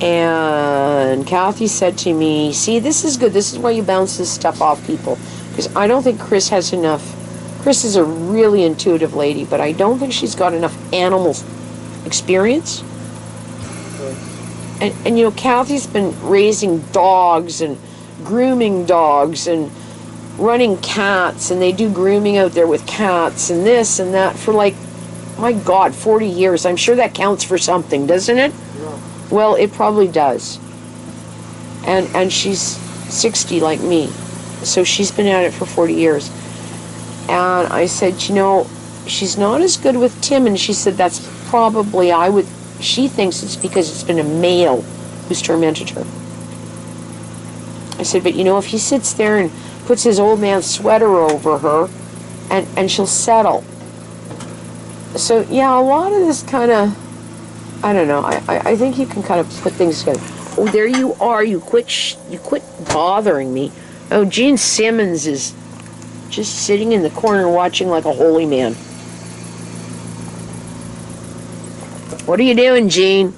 And Kathy said to me, see, this is good. This is why you bounce this stuff off people. Because I don't think Chris has enough. Chris is a really intuitive lady, but I don't think she's got enough animal experience. And you know, Kathy's been raising dogs and grooming dogs and running cats, and they do grooming out there with cats and this and that for like, my God, 40 years. I'm sure that counts for something, doesn't it? Yeah. Well, it probably does. And she's 60 like me. So she's been at it for 40 years. And I said, you know, she's not as good with Tim. And she said, that's probably, she thinks it's because it's been a male who's tormented her. I said, but you know, if he sits there and puts his old man sweater over her, and she'll settle. So, yeah, a lot of this kind of, I don't know, I think you can kind of put things together. Oh, there you are. You quit bothering me. Oh, Gene Simmons is just sitting in the corner watching like a holy man. What are you doing, Gene?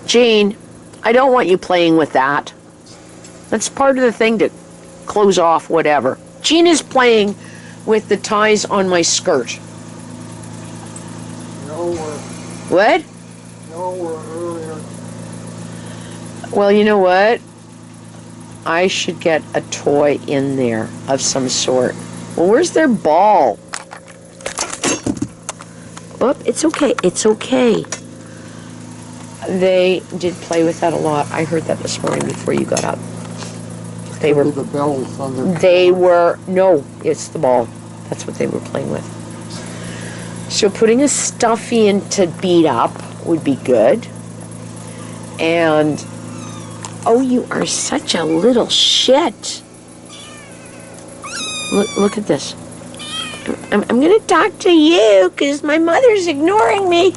Gene, I don't want you playing with that. That's part of the thing to close off whatever. Gene is playing with the ties on my skirt. No, What? we're earlier. Well, you know what? I should get a toy in there of some sort. Well, where's their ball? Oh, it's okay. It's okay. They did play with that a lot. I heard that this morning before you got up. They were. The bells on their. They were. No, it's the ball. That's what they were playing with. So putting a stuffy in to beat up would be good. And oh, you are such a little shit. Look at this. I'm going to talk to you because my mother's ignoring me.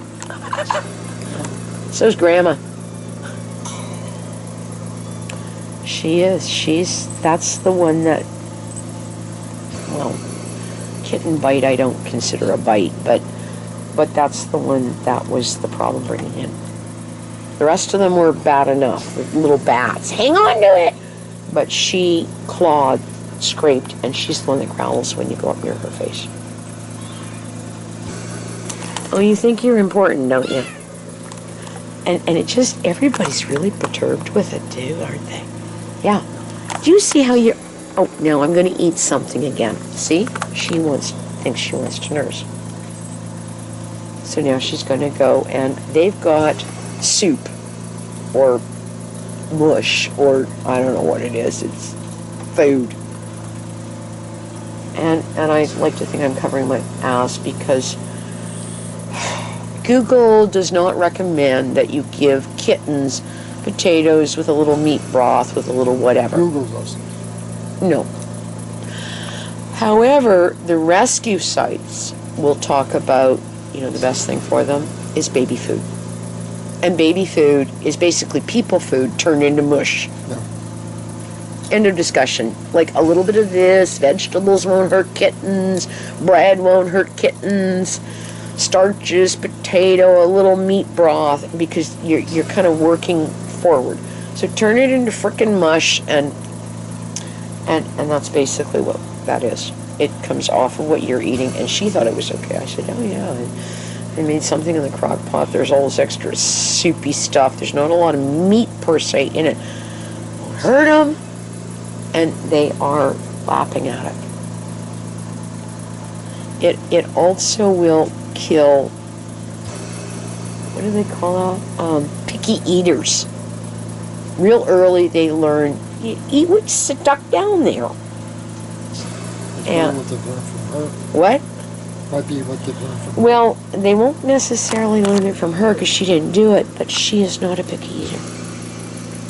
So's Grandma. She is. That's the one that, well, kitten bite I don't consider a bite, but that's the one that was the problem bringing in. The rest of them were bad enough, with little bats. Hang on to it! But she clawed, scraped, and she's the one that growls when you go up near her face. Oh, you think you're important, don't you? And it just, everybody's really perturbed with it too, aren't they? Yeah. Do you see how you're... Oh, now I'm going to eat something again. See? She thinks she wants to nurse. So now she's going to go, and they've got soup or mush or I don't know what it is. It's food. And I like to think I'm covering my ass because Google does not recommend that you give kittens potatoes with a little meat broth with a little whatever. Google doesn't. No. However, the rescue sites will talk about, you know, the best thing for them is baby food. And baby food is basically people food turned into mush. Yeah. End of discussion. Like a little bit of this, vegetables won't hurt kittens, bread won't hurt kittens, starches, potato, a little meat broth, because you're kind of working forward. So turn it into frickin' mush, and that's basically what that is. It comes off of what you're eating, and she thought it was okay. I said, oh yeah, I made something in the crock pot. There's all this extra soupy stuff. There's not a lot of meat per se in it. Won't hurt them, and they are lapping at it. It also will kill, what do they call that? Picky eaters. Real early they learn, you eat what's stuck down there. And What they learn from her. what? Might be what they learn from her. Well, they won't necessarily learn it from her because she didn't do it, but she is not a picky eater.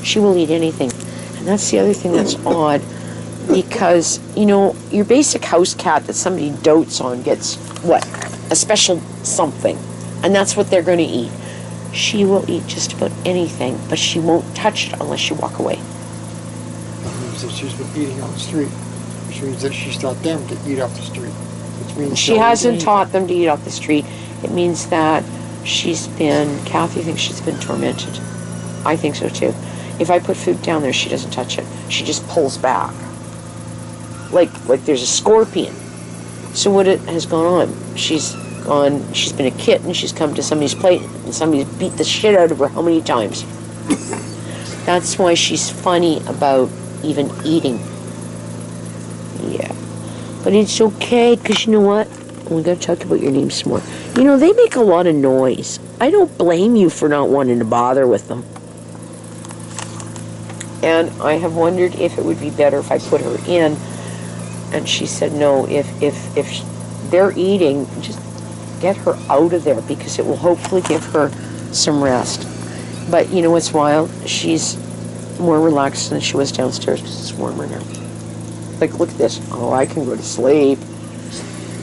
She will eat anything. And that's the other thing that's odd, because, you know, your basic house cat that somebody dotes on gets, what? A special something. And that's what they're going to eat. She will eat just about anything, but she won't touch it unless you walk away. That means that she's been eating on the street, which means that she's taught them to eat off the street. Which means She hasn't taught them to eat off the street. It means that Kathy thinks she's been tormented. I think so too. If I put food down there, she doesn't touch it. She just pulls back. Like there's a scorpion. So what has gone on? She's been a kitten, she's come to somebody's plate, and somebody's beat the shit out of her how many times? That's why she's funny about even eating. Yeah. But it's okay, because you know what? We gotta talk about your name some more. You know, they make a lot of noise. I don't blame you for not wanting to bother with them. And I have wondered if it would be better if I put her in. And she said no, if they're eating, just get her out of there, because it will hopefully give her some rest. But you know what's wild? She's more relaxed than she was downstairs because it's warmer now. Like, look at this. Oh, I can go to sleep.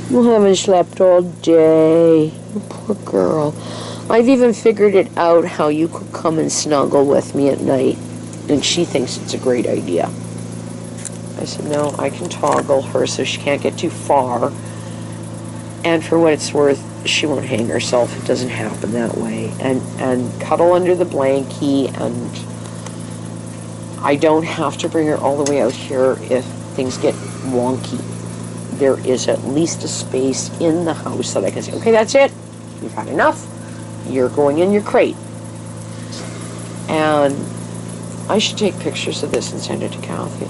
You haven't slept all day. Poor girl. I've even figured it out how you could come and snuggle with me at night. And she thinks it's a great idea. I said, no, I can toggle her so she can't get too far. And for what it's worth, she won't hang herself. It doesn't happen that way. And cuddle under the blankie, and I don't have to bring her all the way out here if things get wonky. There is at least a space in the house that I can say, okay, that's it. You've had enough. You're going in your crate. And I should take pictures of this and send it to Kathy.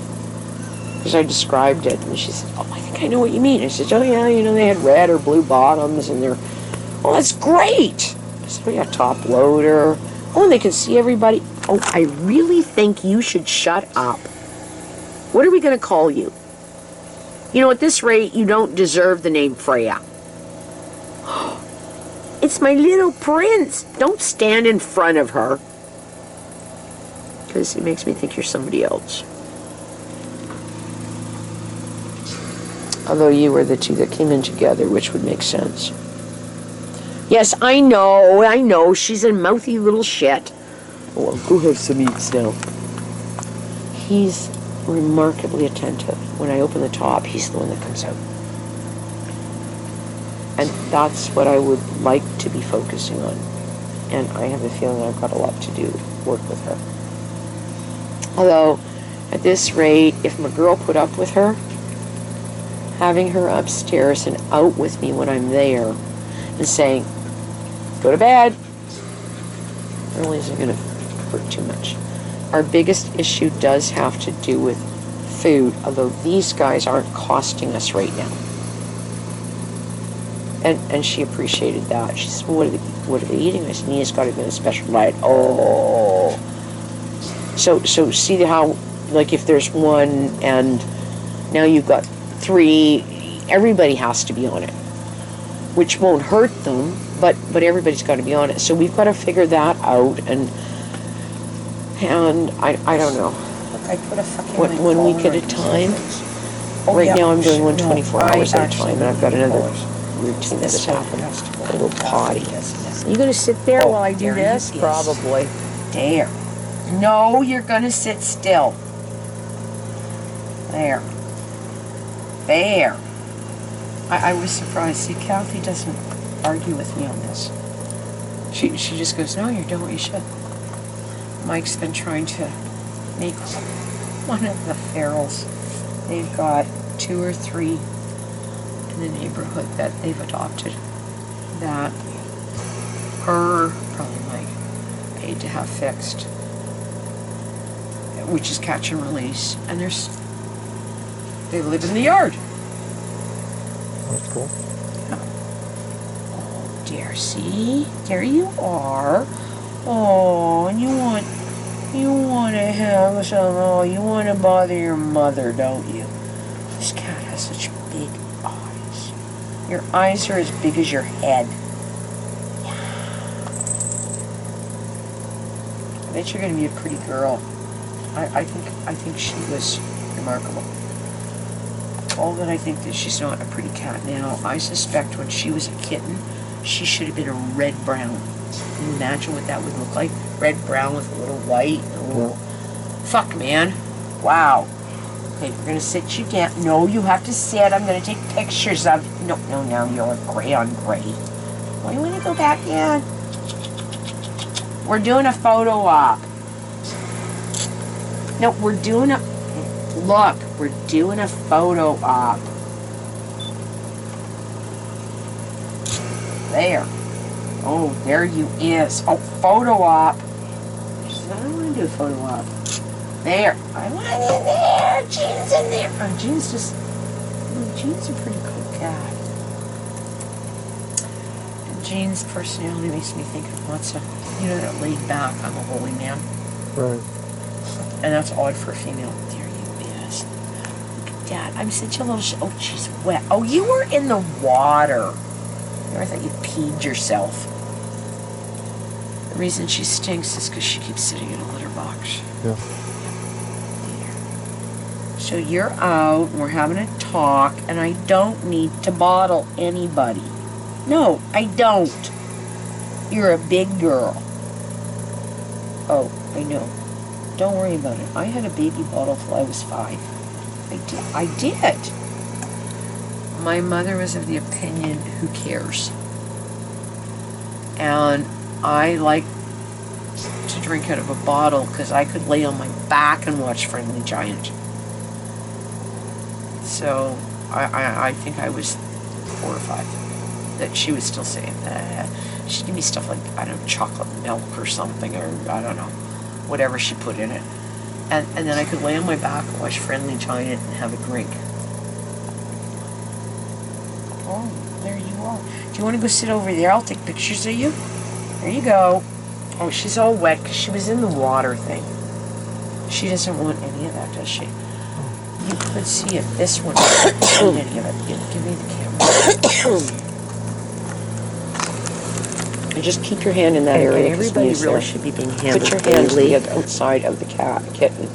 Because I described it, and she said, oh, I think I know what you mean. I said, oh yeah, you know, they had red or blue bottoms, and they're, oh, that's great. I said, oh yeah, top loader. Oh, and they can see everybody. Oh, I really think you should shut up. What are we going to call you? You know, at this rate, you don't deserve the name Freya. It's my little prince. Don't stand in front of her. Because it makes me think you're somebody else. Although you were the two that came in together, which would make sense. Yes, I know. She's a mouthy little shit. Well, go have some eats now. He's remarkably attentive. When I open the top, he's the one that comes out. And that's what I would like to be focusing on. And I have a feeling I've got a lot to do, work with her. Although, at this rate, if my girl put up with her, having her upstairs and out with me when I'm there and saying, go to bed, really isn't going to hurt too much. Our biggest issue does have to do with food, although these guys aren't costing us right now. And she appreciated that. She said, well, what are they eating? I said, Nia's got to be on a special diet. Oh. So see how, like, if there's one and now you've got 3, everybody has to be on it, which won't hurt them, but everybody's got to be on it. So we've got to figure that out, and I don't know. Look, I put a fucking one week at a time. Oh, Right yeah. now I'm doing one 24 hours at a actually time, and I've got another routine that's happening. A little potty. You gonna sit there while I do this? Probably. There. No, you're gonna sit still. There. There. I was surprised. See, Kathy doesn't argue with me on this. She just goes, no, you don't, you should. Mike's been trying to make one of the ferals. They've got 2 or 3 in the neighborhood that they've adopted that her, probably Mike, paid to have fixed, which is catch and release. And they live in the yard. That's cool. Yeah. Oh dear, see? There you are. Oh, and you want to have some, oh, you want to bother your mother, don't you? This cat has such big eyes. Your eyes are as big as your head. I bet you're going to be a pretty girl. I think she was remarkable. All that I think that she's not a pretty cat now. I suspect when she was a kitten, she should have been a red-brown. Can you imagine what that would look like? Red-brown with a little white and a little... Fuck, man. Wow. Okay, we're going to sit you down. No, you have to sit. I'm going to take pictures of... No, you're gray on gray. Why do you want to go back in? We're doing a photo op. No, we're doing a, look, we're doing a photo op. There. Oh, there you is. Oh, photo op. She said, I don't want to do a photo op. There. I want it in there. Jean's in there. Oh, Jean's just, Jean's a pretty cool cat. Jean's personality makes me think of lots of, that laid back, I'm a holy man. Right. And that's odd for a female. There you is. Look at that. I'm such a little oh, she's wet. Oh, you were in the water. I thought you peed yourself. The reason she stinks is because she keeps sitting in a litter box. Yeah. So you're out, and we're having a talk, and I don't need to bottle anybody. No, I don't. You're a big girl. Oh, I know. Don't worry about it. I had a baby bottle till I was 5. I did. My mother was of the opinion, who cares? And I like to drink out of a bottle because I could lay on my back and watch Friendly Giant. So I think I was 4 or 5 that she was still saying that. She'd give me stuff like, I don't know, chocolate milk or something, or I don't know, whatever she put in it. And then I could lay on my back and watch Friendly Giant and have a drink. Oh, there you are. Do you want to go sit over there? I'll take pictures of you. There you go. Oh, she's all wet because she was in the water thing. She doesn't want any of that, does she? You could see if this one doesn't want any of it. Give me the camera. And just keep your hand in that area. Everybody really should be being handled. Put your hand to the outside of the kitten.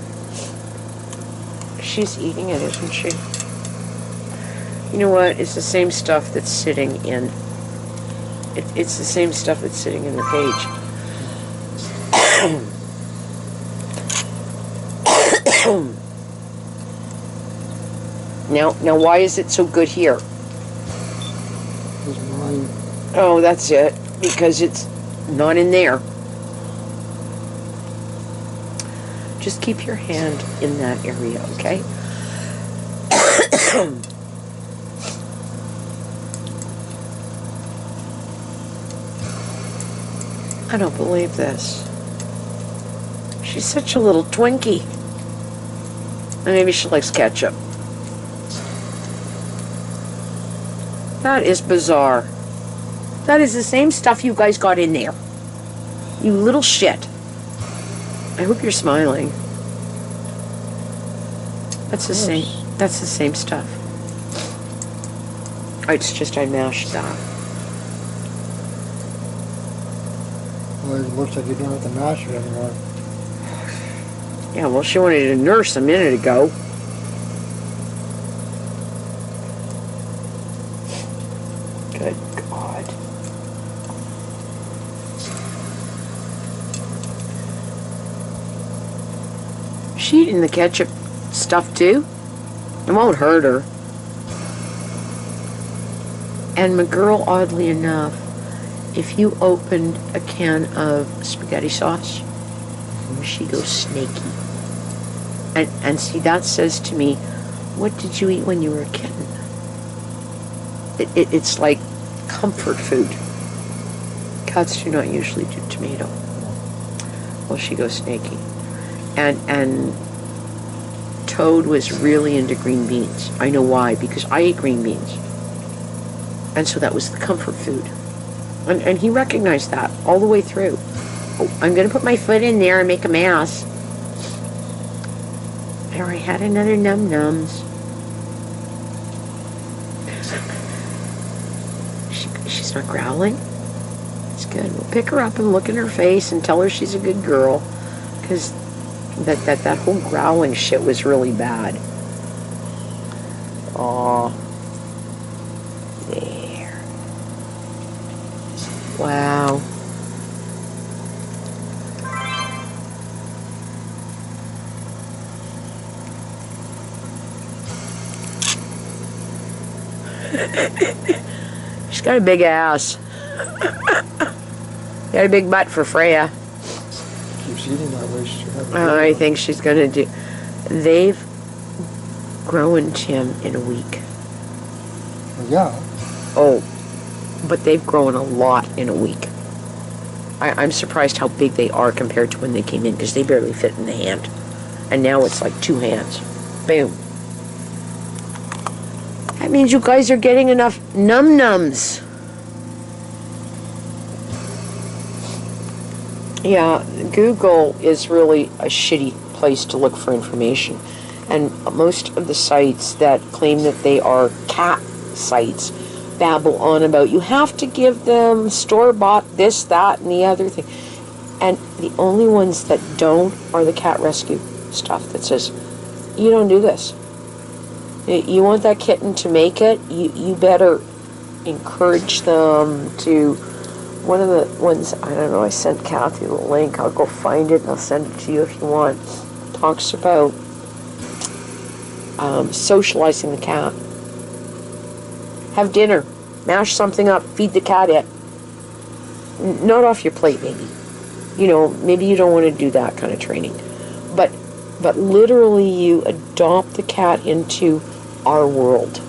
She's eating it, isn't she? You know what? It's the same stuff that's sitting in. It's the same stuff that's sitting in the cage. Now, why is it so good here? It's mine. Oh, that's it. Because it's not in there. Just keep your hand in that area, okay? I don't believe this. She's such a little Twinkie. And maybe she likes ketchup. That is bizarre. That is the same stuff you guys got in there. You little shit. I hope you're smiling. That's the same. That's the same stuff. It's just I mashed that. Well, it looks like you don't have to mash it anymore. Yeah, well, she wanted a nurse a minute ago. Good God. She eating the ketchup stuff too? It won't hurt her. And my girl, oddly enough, if you opened a can of spaghetti sauce, she goes snaky. And see, that says to me, what did you eat when you were a kitten? It's like comfort food. Cats do not usually do tomato. Well, she goes snaky. And Toad was really into green beans. I know why, because I ate green beans. And so that was the comfort food. And he recognized that all the way through. Oh, I'm going to put my foot in there and make a mess. There, I had another num-nums. She's not growling? It's good. We'll pick her up and look in her face and tell her she's a good girl. Because that whole growling shit was really bad. Aw. There. Wow. She's got a big ass. Got a big butt for Freya. Keeps eating that way. I think she's gonna do. They've grown, Tim, in a week. Well, yeah. Oh, but they've grown a lot in a week. I'm surprised how big they are compared to when they came in, because they barely fit in the hand. And now it's like 2 hands. Boom. That means you guys are getting enough num-nums. Yeah, Google is really a shitty place to look for information. And most of the sites that claim that they are cat sites babble on about you have to give them store-bought this, that, and the other thing. And the only ones that don't are the cat rescue stuff that says, you don't do this. You want that kitten to make it, you better encourage them to. One of the ones, I don't know, I sent Kathy the link. I'll go find it and I'll send it to you if you want. Talks about socializing the cat. Have dinner, mash something up, feed the cat it. Not off your plate, maybe. Maybe you don't want to do that kind of training. But literally you adopt the cat into our world.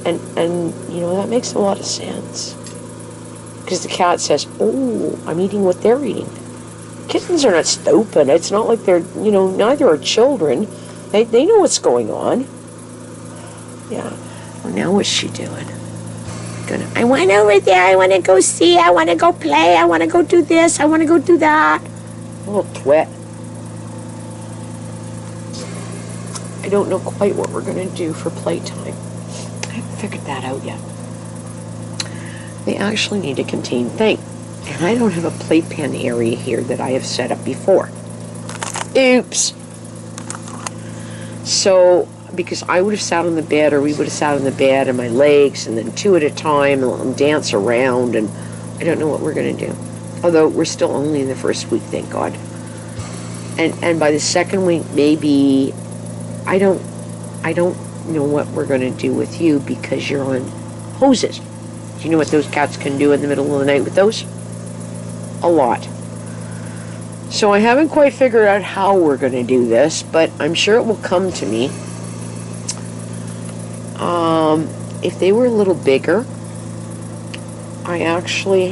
And that makes a lot of sense. Because the cat says, oh, I'm eating what they're eating. Kittens are not stupid. It's not like they're, neither are children. They know what's going on. Yeah. Well, now what's she doing? I went over there. I want to go see. I want to go play. I want to go do this. I want to go do that. Little twit. I don't know quite what we're going to do for playtime. I haven't figured that out yet. They actually need a contained thing. And I don't have a playpen area here that I have set up before. Oops. So, because I would have sat on the bed, or we would have sat on the bed and my legs, and then 2 at a time, and let them dance around, and I don't know what we're going to do. Although we're still only in the first week, thank God. And by the second week, maybe, I don't know what we're going to do with you because you're on hoses. Do you know what those cats can do in the middle of the night with those? A lot. So I haven't quite figured out how we're going to do this, but I'm sure it will come to me. If they were a little bigger, I actually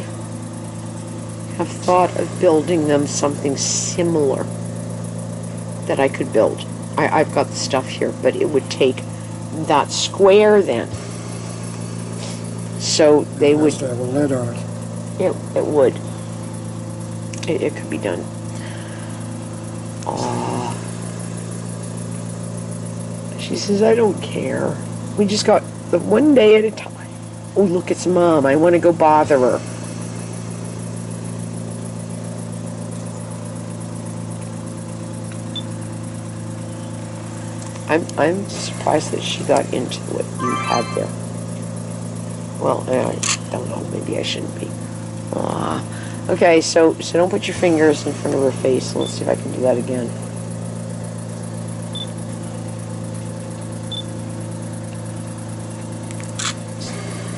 have thought of building them something similar that I could build. I've got the stuff here, but it would take that square then. So they would have a lid on it. It would. It could be done. She says, I don't care. We just got the one day at a time. Oh, look, it's Mom. I want to go bother her. I'm surprised that she got into what you had there. Well, I don't know. Maybe I shouldn't be. Okay, so don't put your fingers in front of her face. Let's see if I can do that again.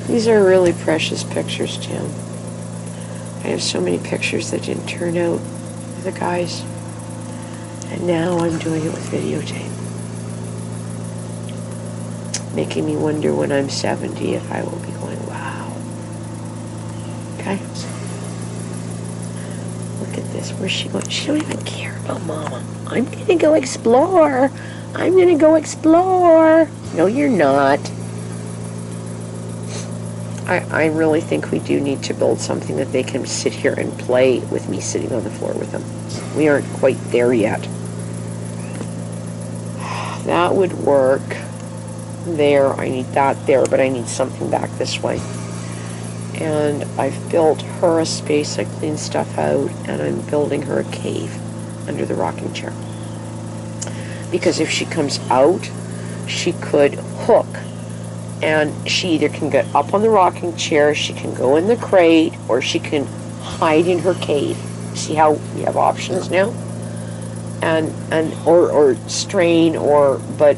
These are really precious pictures, Tim. I have so many pictures that didn't turn out with the guys. And now I'm doing it with videotape. Making me wonder when I'm 70 if I will be going, wow. Okay? Look at this. Where's she going? She don't even care about Mama. I'm going to go explore. I'm going to go explore. No, you're not. I really think we do need to build something that they can sit here and play with me sitting on the floor with them. We aren't quite there yet. That would work. There, I need that there, but I need something back this way. And I've built her a space. I cleaned stuff out, and I'm building her a cave under the rocking chair. Because if she comes out, she could hook. And she either can get up on the rocking chair, she can go in the crate, or she can hide in her cave. See how we have options now? Or strain, but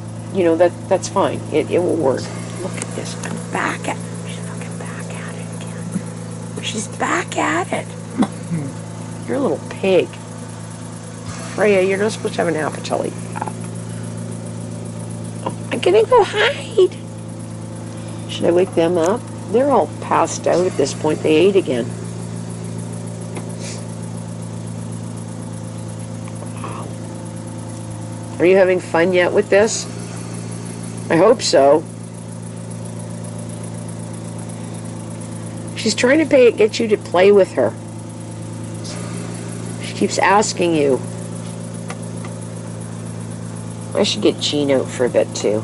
that's fine. It will work. Look at this. I'm back at it. She's fucking back at it again. She's back at it. You're a little pig. Freya, you're not supposed to have an appetite like that. Oh, I'm gonna go hide. Should I wake them up? They're all passed out at this point. They ate again. Wow. Are you having fun yet with this? I hope so. She's trying to get you to play with her. She keeps asking you. I should get Jean out for a bit too.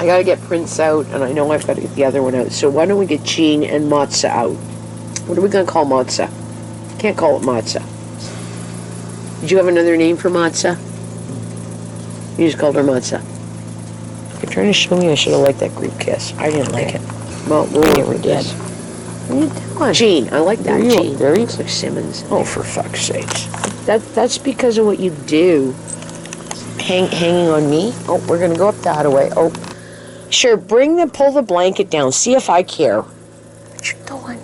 I gotta get Prince out, and I know I've got to get the other one out. So why don't we get Jean and Matza out? What are we gonna call Matza? Can't call it Matza. Did you have another name for Matza? You just called her Matza. You're trying to show me I should have liked that group kiss. I didn't like it. Well, we never did. What are you doing? Jean, I like that, Jean. There you looks like Simmons. Oh, for fuck's sakes. That's because of what you do. Hanging on me? Oh, we're gonna go up that way. Oh. Sure, pull the blanket down. See if I care. What you doing?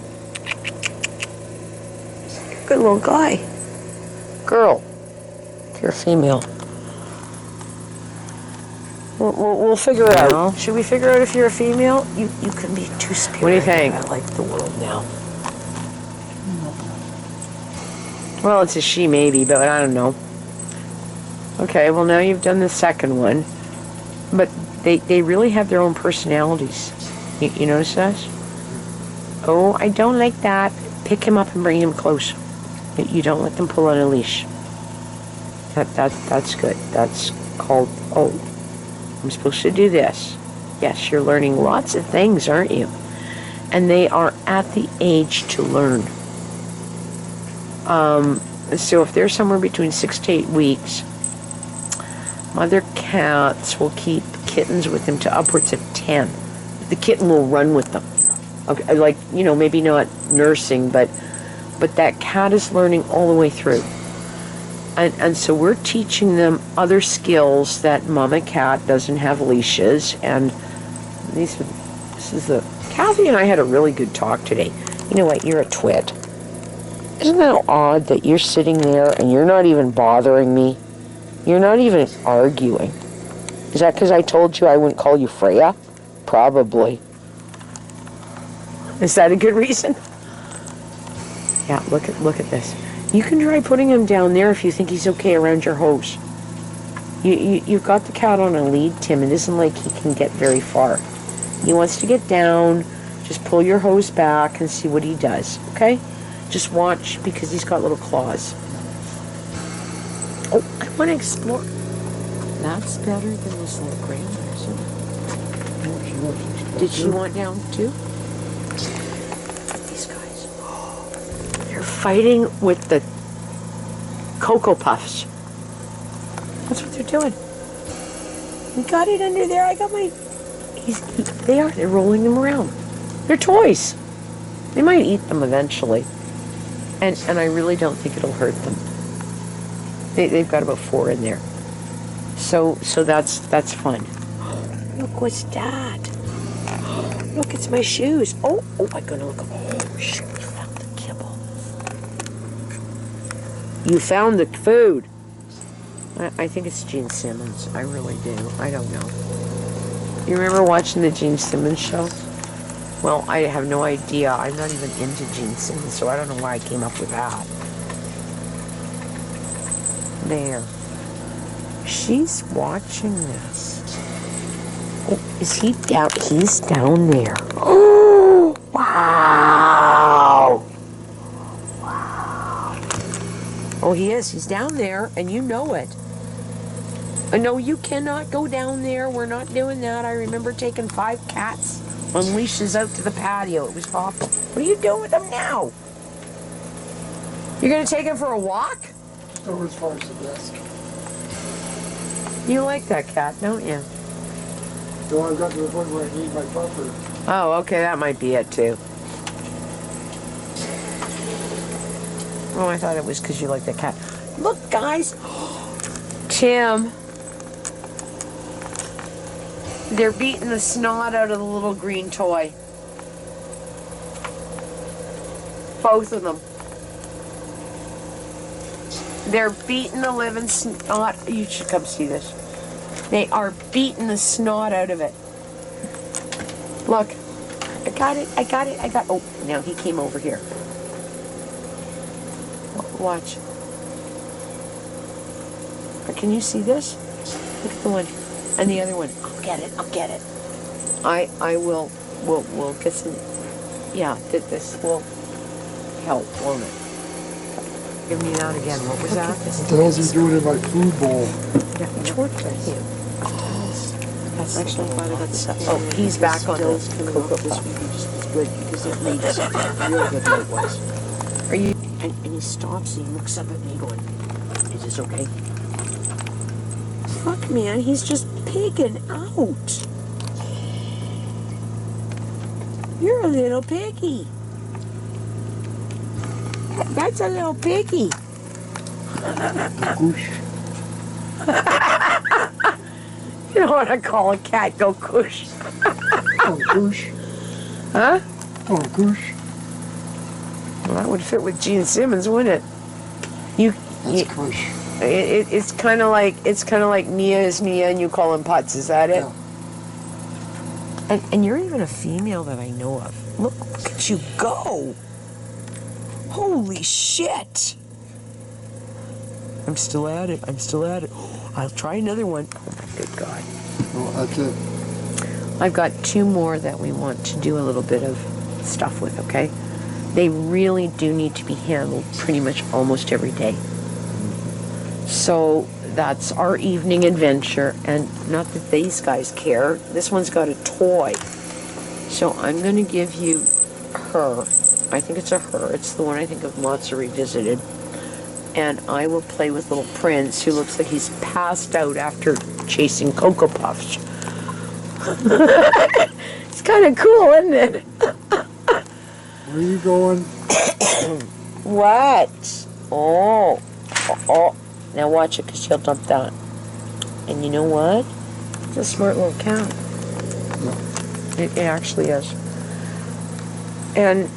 Good little guy. Girl. You're a female. We'll figure it out. Should we figure out if you're a female? You can be two spirited. What do you think? I like the world now. Well, it's a she maybe, but I don't know. Okay, well now you've done the second one. But they really have their own personalities. You notice that? Oh, I don't like that. Pick him up and bring him close. You don't let them pull on a leash. That's good. That's called, oh, I'm supposed to do this. Yes, you're learning lots of things, aren't you? And they are at the age to learn. So if they're somewhere between 6 to 8 weeks, mother cats will keep kittens with them to upwards of 10. The kitten will run with them. Okay, like, maybe not nursing, but that cat is learning all the way through. And so we're teaching them other skills that mama cat doesn't have leashes. And Kathy and I had a really good talk today. You know what? You're a twit. Isn't that odd that you're sitting there and you're not even bothering me? You're not even arguing. Is that because I told you I wouldn't call you Freya? Probably. Is that a good reason? Yeah, look at this. You can try putting him down there if you think he's okay around your hose. You've got the cat on a lead, Tim. It isn't like he can get very far. He wants to get down. Just pull your hose back and see what he does, okay? Just watch because he's got little claws. Oh, I want to explore. That's better than this little grandma, isn't it? Did she want down too? These guys. They're fighting with the Cocoa Puffs. That's what they're doing. We got it under there. I got my... They're rolling them around. They're toys. They might eat them eventually. And I really don't think it'll hurt them. They've got about 4 in there. So that's fun. Look, what's that? Look, it's my shoes. Oh, I'm gonna look. Oh, shit, we found the kibble. You found the food. I think it's Gene Simmons. I really do. I don't know. You remember watching the Gene Simmons show? Well, I have no idea. I'm not even into Gene Simmons, so I don't know why I came up with that. There. She's watching this. Oh, is he down? He's down there. Oh, wow. Wow. Oh, he is. He's down there, and you know it. No, you cannot go down there. We're not doing that. I remember taking 5 cats on leashes out to the patio. It was awful. What are you doing with them now? You're going to take him for a walk? Just over as far as the desk. You like that cat, don't you? So I've got to the point where I need my buffer. Oh, okay, that might be it too. Oh, I thought it was because you like the cat. Look, guys. Tim. They're beating the snot out of the little green toy. Both of them. They're beating the living snot. You should come see this. They are beating the snot out of it. Look. I got it. Oh, now he came over here. Watch. Can you see this? Look at the one. And the other one. I'll get it. I will, we'll get some, yeah, this will help, won't it? Give me that again. What was that? What the hell's he doing in my food bowl? Which one is he? That's actually part of that stuff. Oh, he's back on the Cocoa Puff. It's good because it makes real good likewise. Are you? And he stops and he looks up at me going, "Is this okay?" Fuck, man, he's just pigging out. You're a little piggy. That's a little piggy. Goosh. You don't want to call a cat go kush. Oh, goosh. Huh? Oh, goosh. Well, that would fit with Gene Simmons, wouldn't it? That's kush. It's kind of like Mia is Mia and you call him Putz. Is that it? Yeah. And you're even a female that I know of. Look at you go! Holy shit! I'm still at it. I'll try another one. Oh my good God. Well, that's it. I've got two more that we want to do a little bit of stuff with, okay? They really do need to be handled pretty much almost every day. So that's our evening adventure, and not that these guys care. This one's got a toy. So I'm going to give you her. I think it's a her. It's the one I think of Matza Revisited. And I will play with little Prince, who looks like he's passed out after chasing Cocoa Puffs. It's kind of cool, isn't it? Where are you going? What? Oh. Now watch it, because she'll dump that. And you know what? It's a smart little cat. Yeah. It actually is. And,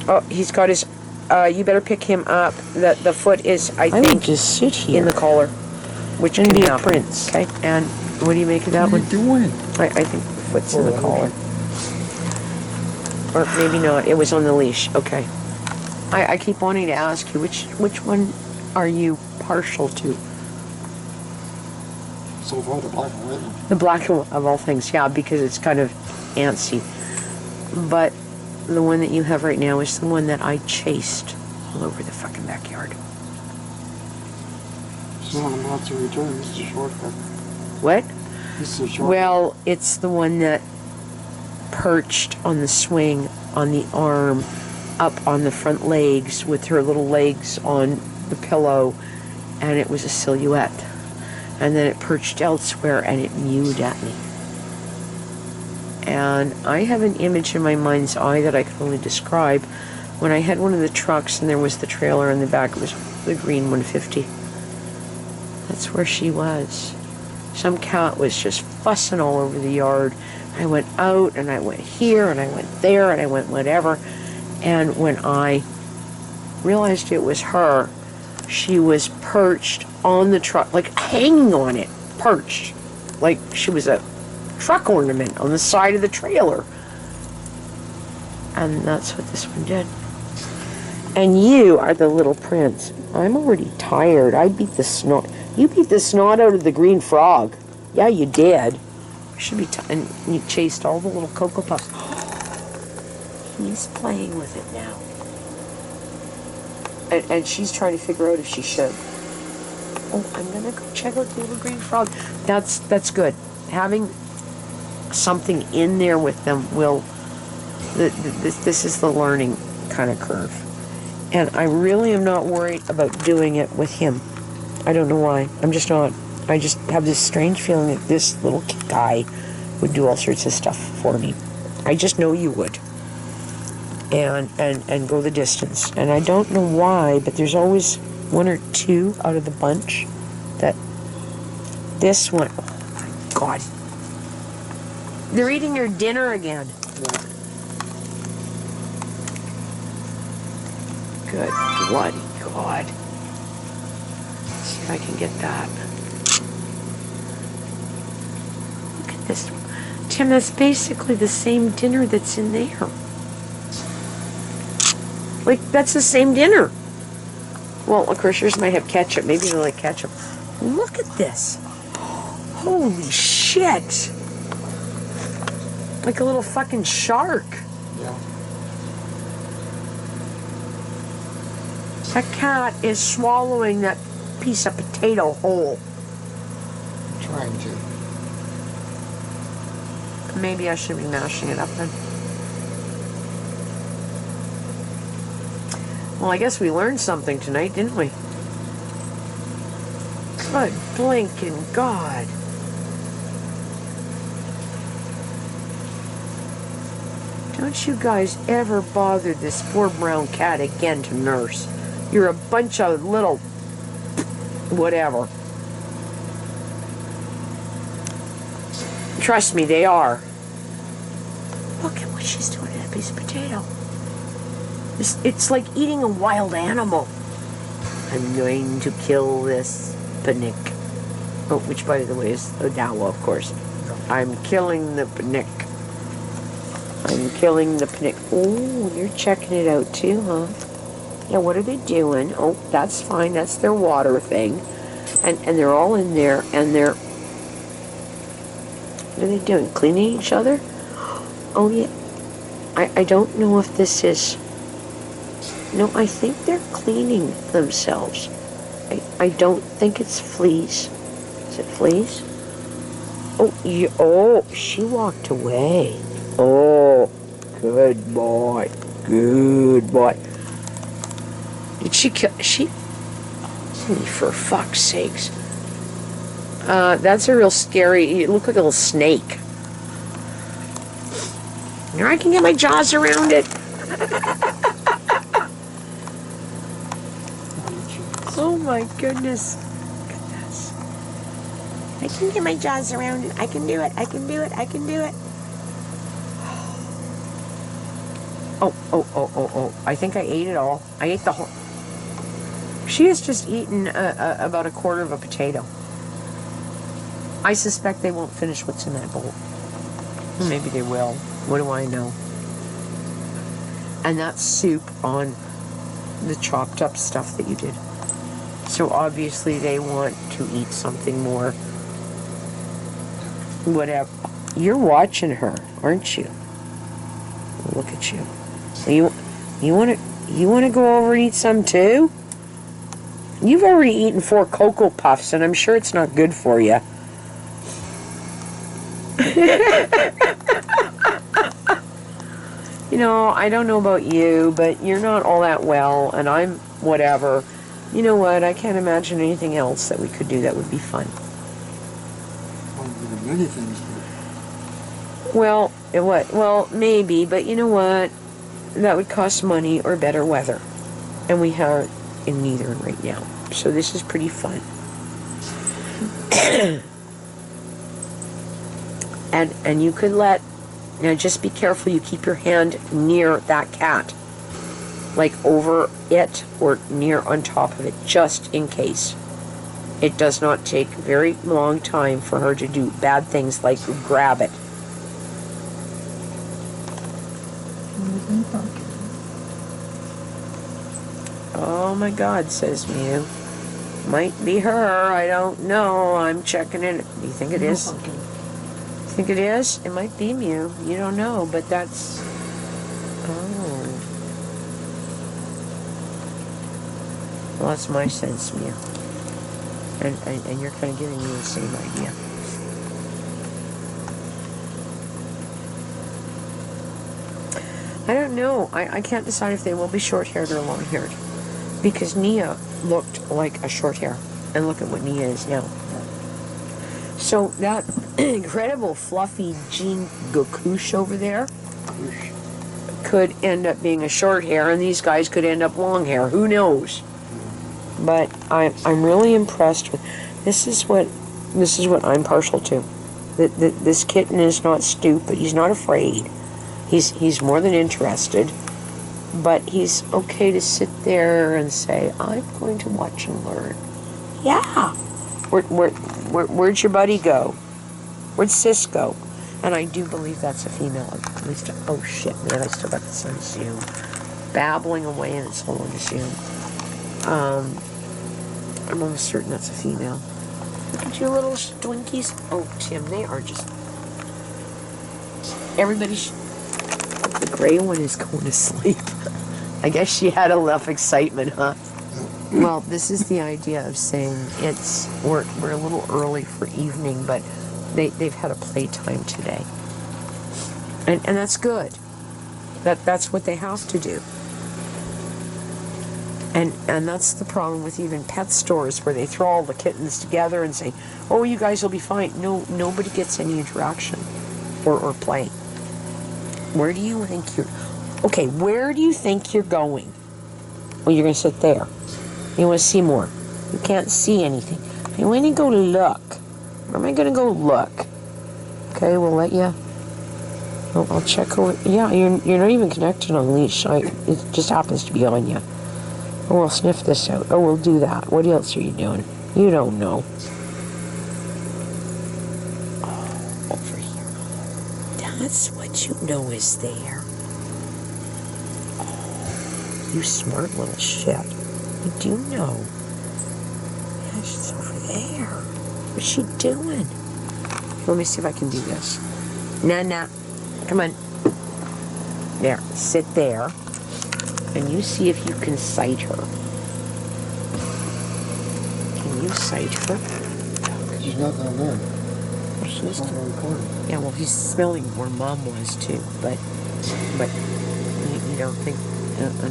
oh, he's got his, you better pick him up. The foot is, I think, would just sit here. in the collar, which And can be a happen. prince. Okay, and what do you make of that What are one? you doing? I think the foot's in the Oh, collar. Or maybe not. It was on the leash. Okay. I keep wanting to ask you, which one are you partial to? So far, the black and white one. The black one, of all things, yeah, because it's kind of antsy. But the one that you have right now is the one that I chased all over the fucking backyard. It's not a Matza return. This is a shortcut. What? This is a shortcut. Well, it's the one that perched on the swing on the arm, up on the front legs with her little legs on the pillow, and it was a silhouette. And then it perched elsewhere and it mewed at me. And I have an image in my mind's eye that I can only describe. When I had one of the trucks and there was the trailer in the back, it was the green 150. That's where she was. Some cat was just fussing all over the yard. I went out and I went here and I went there and I went whatever. And when I realized it was her, she was perched on the truck, like hanging on it, perched. Like she was a truck ornament on the side of the trailer. And that's what this one did. And you are the little prince. I'm already tired. I beat the snot. You beat the snot out of the green frog. Yeah, you did. Should be. And you chased all the little Cocoa Puffs. He's playing with it now. And she's trying to figure out if she should. Oh, I'm gonna go check out the little green frog. That's good. Having something in there with them will. This is the learning kind of curve. And I really am not worried about doing it with him. I don't know why. I'm just not. I just have this strange feeling that this little guy would do all sorts of stuff for me. I just know you would. And go the distance. And I don't know why, but there's always one or two out of the bunch that this one, oh my God. They're eating your dinner again. Good bloody God. if I can get that. Look at this. Tim, that's basically the same dinner that's in there. Like, that's the same dinner. Well, of course, yours might have ketchup. Maybe they like ketchup. Look at this. Holy shit. Like a little fucking shark. Yeah. That cat is swallowing that piece of potato whole. Trying to. Maybe I should be mashing it up then. Well, I guess we learned something tonight, didn't we? Good blinking God. Don't you guys ever bother this poor brown cat again to nurse. You're a bunch of little whatever. Trust me, they are. Look at what she's doing to that piece of potato. It's like eating a wild animal. I'm going to kill this panic. Oh, which, by the way, is Odawa, of course. I'm killing the panic. I'm killing the panic. Oh, you're checking it out too, huh? Yeah, what are they doing? Oh, that's fine. That's their water thing. And they're all in there, and they're... What are they doing? Cleaning each other? Oh, yeah. I don't know if this is... No, I think they're cleaning themselves. I don't think it's fleas. Is it fleas? Oh, she walked away. Oh, good boy. Good boy. Did she kill... For fuck's sakes. That's a real scary... It looked like a little snake. Now I can get my jaws around it. Oh my goodness. Look at this. I can get my jaws around it. I can do it. I can do it. I can do it. Oh. I think I ate it all. I ate the whole... She has just eaten about a quarter of a potato. I suspect they won't finish what's in that bowl. Maybe they will. What do I know? And that's soup on the chopped up stuff that you did. So obviously they want to eat something more. Whatever. You're watching her, aren't you? Look at you. You want to go over and eat some too? You've already eaten 4 Cocoa Puffs, and I'm sure it's not good for you. You know, I don't know about you, but you're not all that well, and I'm whatever. You know what? I can't imagine anything else that we could do that would be fun. Well, there are many things. Well, well, maybe, but you know what? That would cost money or better weather. And we have in neither right now. So this is pretty fun. and you could now just be careful you keep your hand near that cat. Like over it or near on top of it, just in case. It does not take very long time for her to do bad things like grab it. Oh my God, says Mew. Might be her, I don't know. I'm checking it. Do you think it is? Think it is? It might be Mew. You don't know, but that's... Oh. Well, that's my sense, Mew. And you're kind of giving me the same idea. I don't know. I can't decide if they will be short-haired or long-haired. Because Nia looked like a short hair. And look at what Nia is now. So that incredible fluffy Jean Gokush over there could end up being a short hair, and these guys could end up long hair. Who knows? But I'm really impressed with this is what I'm partial to. This kitten is not stupid. He's not afraid. He's more than interested. But he's okay to sit there and say, I'm going to watch and learn. Yeah. Where'd your buddy go? Where'd Sis go? And I do believe that's a female. At least, oh shit, man, I still got this on Zoom. Babbling away and it's all on Zoom. I'm almost certain that's a female. Look at your little twinkies. Oh, Tim, they are just... The gray one is going to sleep. I guess she had enough excitement, huh? Well, this is the idea of saying we're a little early for evening, but they've had a playtime today. And that's good. That's what they have to do. And that's the problem with even pet stores where they throw all the kittens together and say, oh, you guys will be fine. No, nobody gets any interaction or play. Where do you think where do you think you're going? Well, you're going to sit there. You want to see more. You can't see anything. You want to go look. Where am I going to go look? Okay, we'll let you. I'll check over. Yeah, you're not even connected on leash. It just happens to be on you. Oh, we'll sniff this out. Oh, we'll do that. What else are you doing? You don't know. Oh, over here. That's what you know is there. Oh, you smart little shit. You do know. Yeah, she's over there. What's she doing? Let me see if I can do this. Nah. Come on. There. Sit there. And you see if you can sight her. Can you sight her? She's not down there. Well, she's not recording. Yeah, well, he's smelling where Mom was too, but you don't think?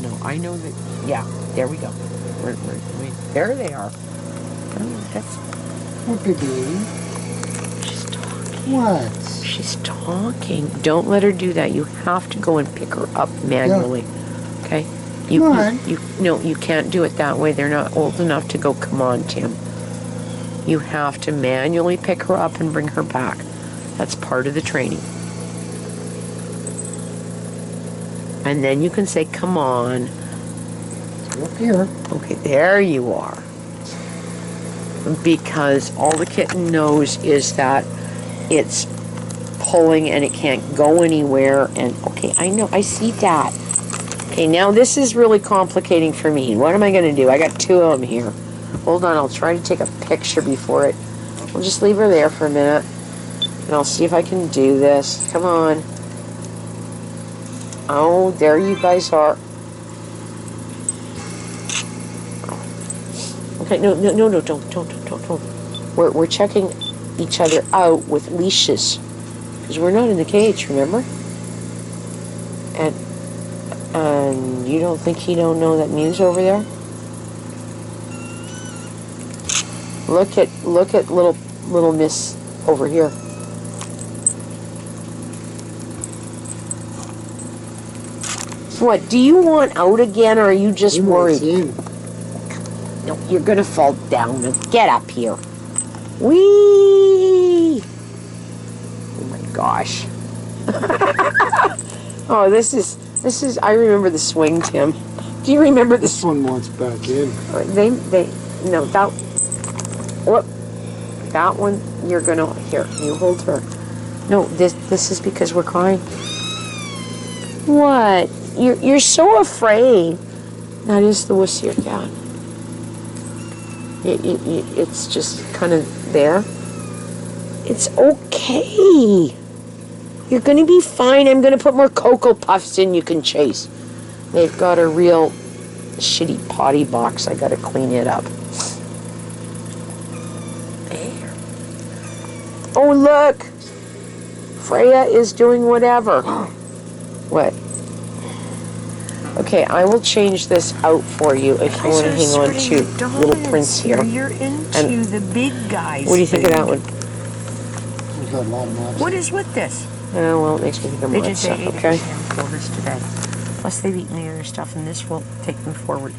No, I know that. Yeah, there we go. There they are. Oh, that's. What they doing? She's talking. What? She's talking. Don't let her do that. You have to go and pick her up manually. Yeah. Okay? You can't do it that way. They're not old enough to go, come on, Tim. You have to manually pick her up and bring her back. That's part of the training. And then you can say, come on. Up here. Okay, there you are. Because all the kitten knows is that it's pulling and it can't go anywhere. And, okay, I know, I see that. Okay, now this is really complicating for me. What am I going to do? I got two of them here. Hold on, I'll try to take a picture before it. We'll just leave her there for a minute. And I'll see if I can do this. Come on. Oh, there you guys are. Okay, no, don't. We're checking each other out with leashes. Because we're not in the cage, remember? And you don't think he don't know that Mew's over there? Look at little Miss over here. What, do you want out again, or are you just worried? No, you're gonna fall down. Get up here. Whee! Oh my gosh. Oh, this is, I remember the swing, Tim. Do you remember this one wants back in? No, that one, you're gonna, here, you hold her. No, this is because we're crying. What? You're so afraid. That is the wussier cat. It's just kind of there. It's okay. You're going to be fine. I'm going to put more Cocoa Puffs in you can chase. They've got a real shitty potty box. I got to clean it up. There. Oh, look. Freya is doing whatever. What? Okay, I will change this out for you if you want to hang on to Little Prince here. You're into the big guys. What do you think of that one? We've got a lot of mobs. What is with this? Oh, well, it makes me think of more stuff, okay? This today. Plus, they've eaten the other stuff, and this will take them forward.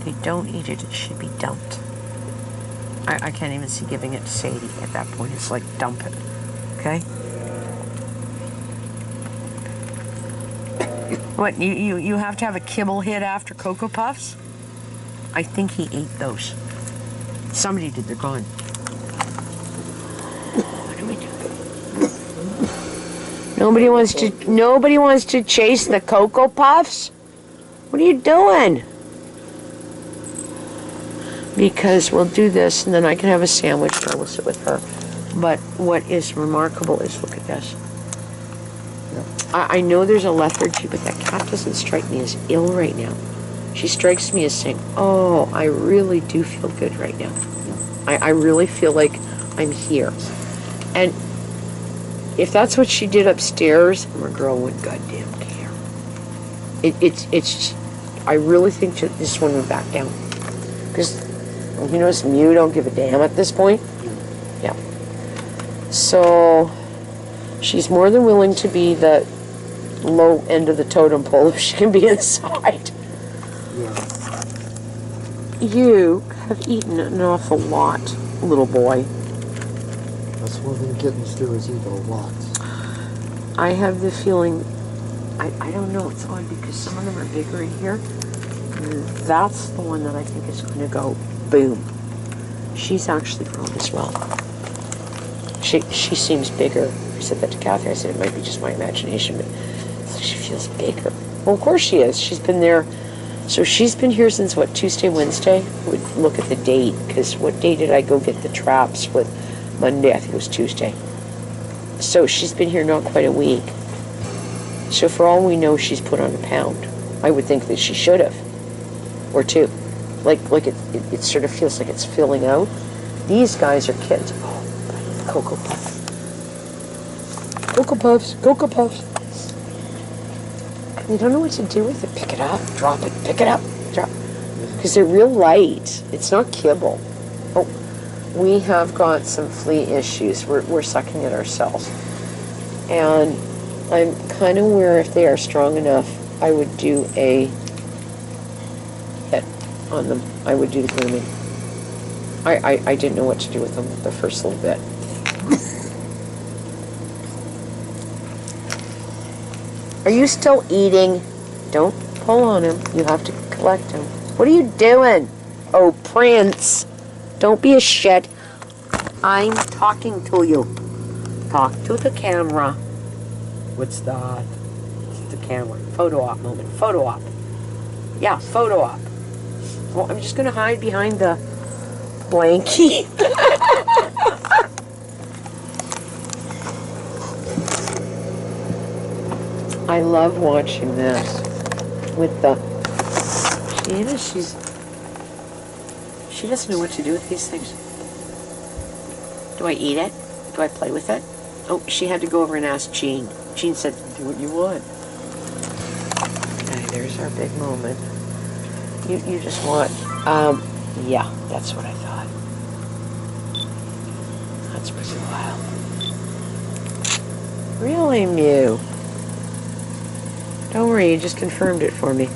They don't eat it. It should be dumped. I can't even see giving it to Sadie at that point. It's like, dump it. Okay? What, you have to have a kibble hit after Cocoa Puffs? I think he ate those. Somebody did. They're gone. What am I doing? Nobody wants to chase the Cocoa Puffs? What are you doing? Because we'll do this and then I can have a sandwich and I will sit with her. But what is remarkable is, look at this. I know there's a lethargy, but that cat doesn't strike me as ill right now. She strikes me as saying, oh, I really do feel good right now. I really feel like I'm here. And if that's what she did upstairs, my girl would goddamn care. I really think that this one would back down. Because, you notice Mew don't give a damn at this point? Yeah. So, she's more than willing to be the low end of the totem pole if she can be inside. Yeah. You have eaten an awful lot, little boy. That's one thing kittens do is eat a lot. I have the feeling, I don't know, it's odd because some of them are bigger in here. That's the one that I think is going to go boom. She's actually grown as well. She seems bigger. I said that to Kathy. I said it might be just my imagination, but she feels bigger. Well, of course she is. She's been there. So she's been here since, what, Tuesday, Wednesday? Would look at the date, because what day did I go get the traps with? Monday, I think it was Tuesday. So she's been here not quite a week. So for all we know, she's put on a pound. I would think that she should have. Or 2. Like it sort of feels like it's filling out. These guys are kids. Oh, Cocoa Puffs. Cocoa Puffs, Cocoa Puffs. You don't know what to do with it. Pick it up, drop it, pick it up, drop. Because they're real light. It's not kibble. Oh, we have got some flea issues. We're sucking it ourselves. And I'm kind of aware if they are strong enough, I would do a hit on them. I would do the grooming. I didn't know what to do with them the first little bit. Are you still eating? Don't pull on him. You have to collect him. What are you doing? Oh, Prince. Don't be a shit. I'm talking to you. Talk to the camera. What's that? It's the camera. Photo op moment. Photo op. Yeah, photo op. Well, I'm just going to hide behind the blankie. I love watching this with the, she doesn't know what to do with these things. Do I eat it? Do I play with it? Oh, she had to go over and ask Jean. Jean said, do what you want. Okay, there's our big moment. You just want, yeah, that's what I thought. That's pretty wild. Really, Mew? Don't worry, you just confirmed it for me.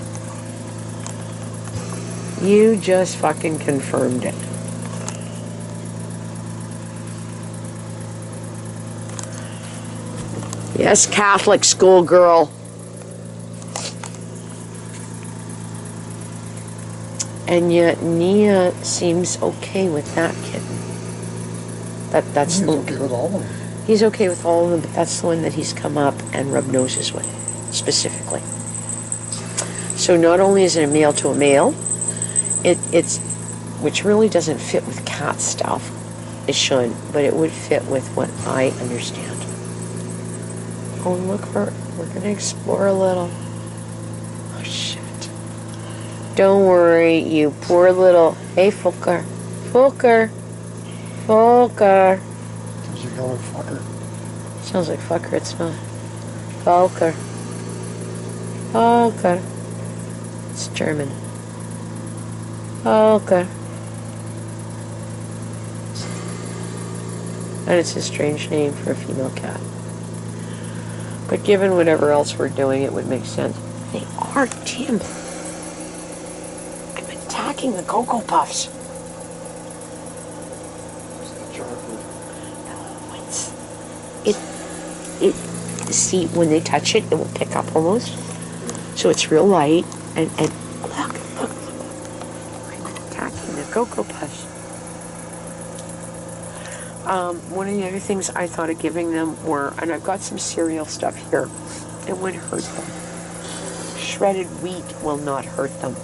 You just fucking confirmed it. Yes, Catholic schoolgirl. And yet Nia seems okay with that kitten. That's He's okay with all of them. He's okay with all of them, but that's the one that he's come up and rubbed noses with, specifically. So not only is it a male to a male, it's which really doesn't fit with cat stuff. It shouldn't, but it would fit with what I understand. Oh, look, we're gonna explore a little. Oh shit! Don't worry, you poor little. Hey, Fucker, Fucker, Fucker. Does you call her fucker? Sounds like fucker. It's not. Fucker. Fucker. It's German. Fucker. And it's a strange name for a female cat. But given whatever else we're doing, it would make sense. They are, Tim. I'm attacking the Cocoa Puffs. No, see, when they touch it, it will pick up almost. So it's real light. And look. I'm attacking the Cocoa Puffs. One of the other things I thought of giving them were, and I've got some cereal stuff here, it wouldn't hurt them. Shredded wheat will not hurt them.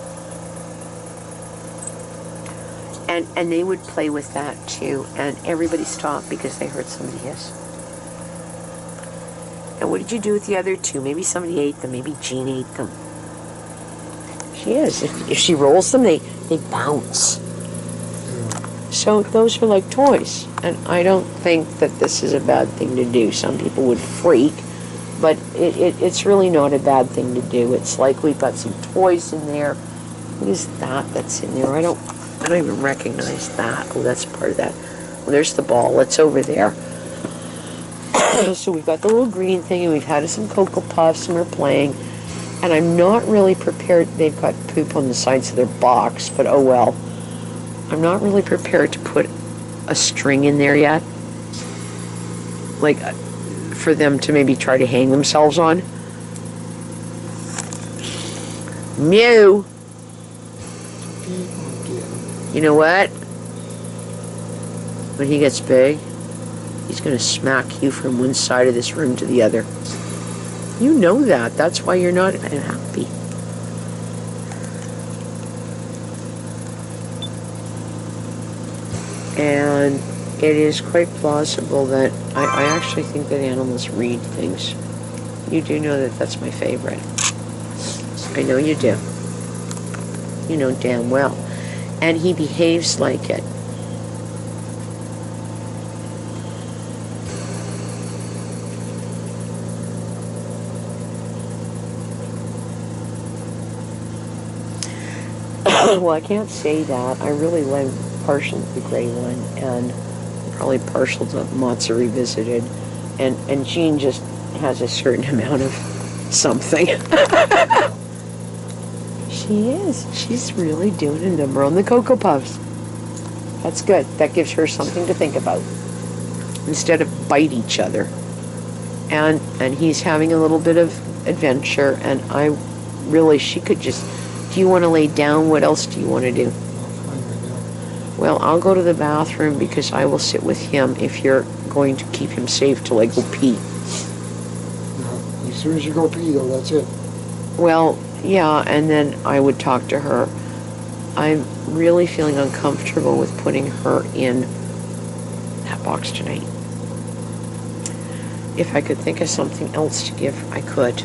And they would play with that too, and everybody stopped because they heard somebody hiss. And what did you do with the other two? Maybe somebody ate them, maybe Jean ate them. She is. If she rolls them, they bounce. So those are like toys, and I don't think that this is a bad thing to do. Some people would freak, but it's really not a bad thing to do. It's like we've got some toys in there. What is that's in there? I don't even recognize that. Oh, that's part of that. Well, there's the ball. It's over there. So we've got the little green thing, and we've had some Cocoa Puffs, and we're playing. And I'm not really prepared. They've got poop on the sides of their box, but oh well. I'm not really prepared to put a string in there yet. Like, for them to maybe try to hang themselves on. Mew! You know what? When he gets big, he's going to smack you from one side of this room to the other. You know that. That's why you're not happy. And it is quite plausible that I actually think that animals read things. You do know that that's my favorite. I know you do. You know damn well. And he behaves like it. Well, I can't say that. I really like partial to the gray one, and probably partial to Matzo Revisited. And Jean just has a certain amount of something. She is. She's really doing a number on the Cocoa Puffs. That's good. That gives her something to think about. Instead of bite each other. And he's having a little bit of adventure, and she could just... Do you want to lay down? What else do you want to do? Well, I'll go to the bathroom because I will sit with him if you're going to keep him safe till I go pee. No, as soon as you go pee, though, that's it. Well, yeah, and then I would talk to her. I'm really feeling uncomfortable with putting her in that box tonight. If I could think of something else to give, I could.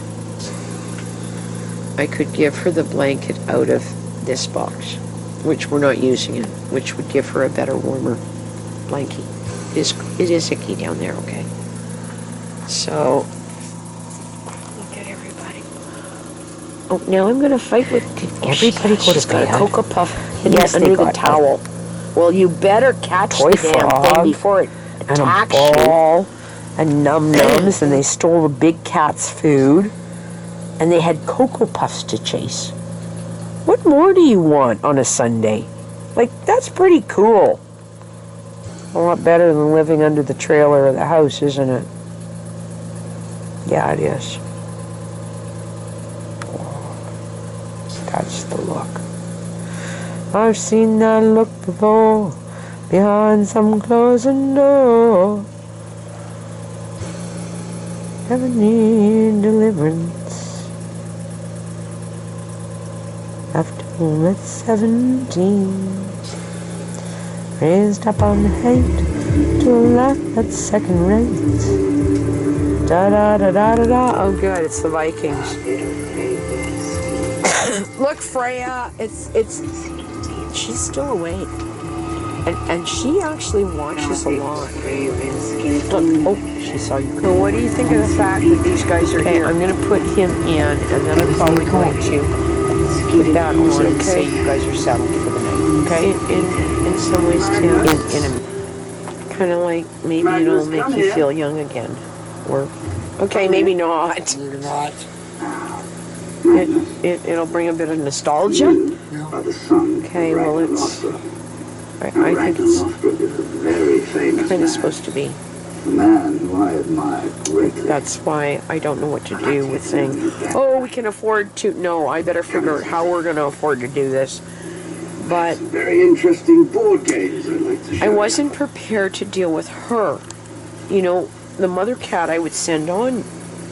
I could give her the blanket out of this box, which we're not using it, which would give her a better, warmer blankie. It is icky down there, okay? So, look at everybody. Oh, now I'm going to fight with... Everybody go to She's got bed. a Cocoa Puff Yes, under they the got towel. Well, you better catch Toy the damn frog thing before it and a attacks you. ball and num-nums, and they stole the big cat's food, and they had Cocoa Puffs to chase. What more do you want on a Sunday? Like, that's pretty cool. A lot better than living under the trailer of the house, isn't it? Yeah, it is. That's the look. I've seen that look before, behind some closing door. Ever need deliverance? After home at 17, raised up on hate to a life that's second rate. Da da da da da da. Oh, good, it's the Vikings. Look, Freya, she's still awake, and she actually watches a lot. Look, oh, she saw you. So what do you think of the fact that these guys are here? I'm going to put him in, and then I'm probably going to put that on and say you guys are settled for the night. Okay? In some ways, too. In a kind of like, maybe it'll make you feel young again. Or, okay, maybe not. Maybe not. It'll bring a bit of nostalgia. Yeah. Okay, well, I think it's kind of supposed to be. Man who I admire greatly. That's why I don't know what to do with saying, oh, we can afford to. No, I better figure out how we're going to afford to do this. But Very interesting board games I'd like to show I you. wasn't prepared to deal with her. You know, the mother cat I would send on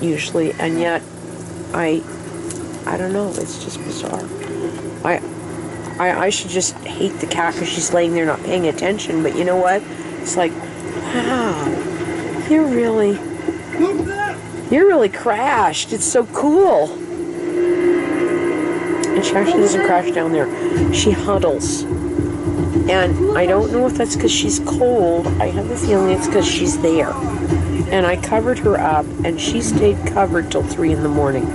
usually, and yet I don't know, it's just bizarre. I should just hate the cat because she's laying there not paying attention, but you know what? It's like, wow, you're really crashed. It's so cool. And she actually doesn't crash down there. She huddles. And I don't know if that's because she's cold. I have the feeling it's because she's there. And I covered her up, and she stayed covered till 3 in the morning.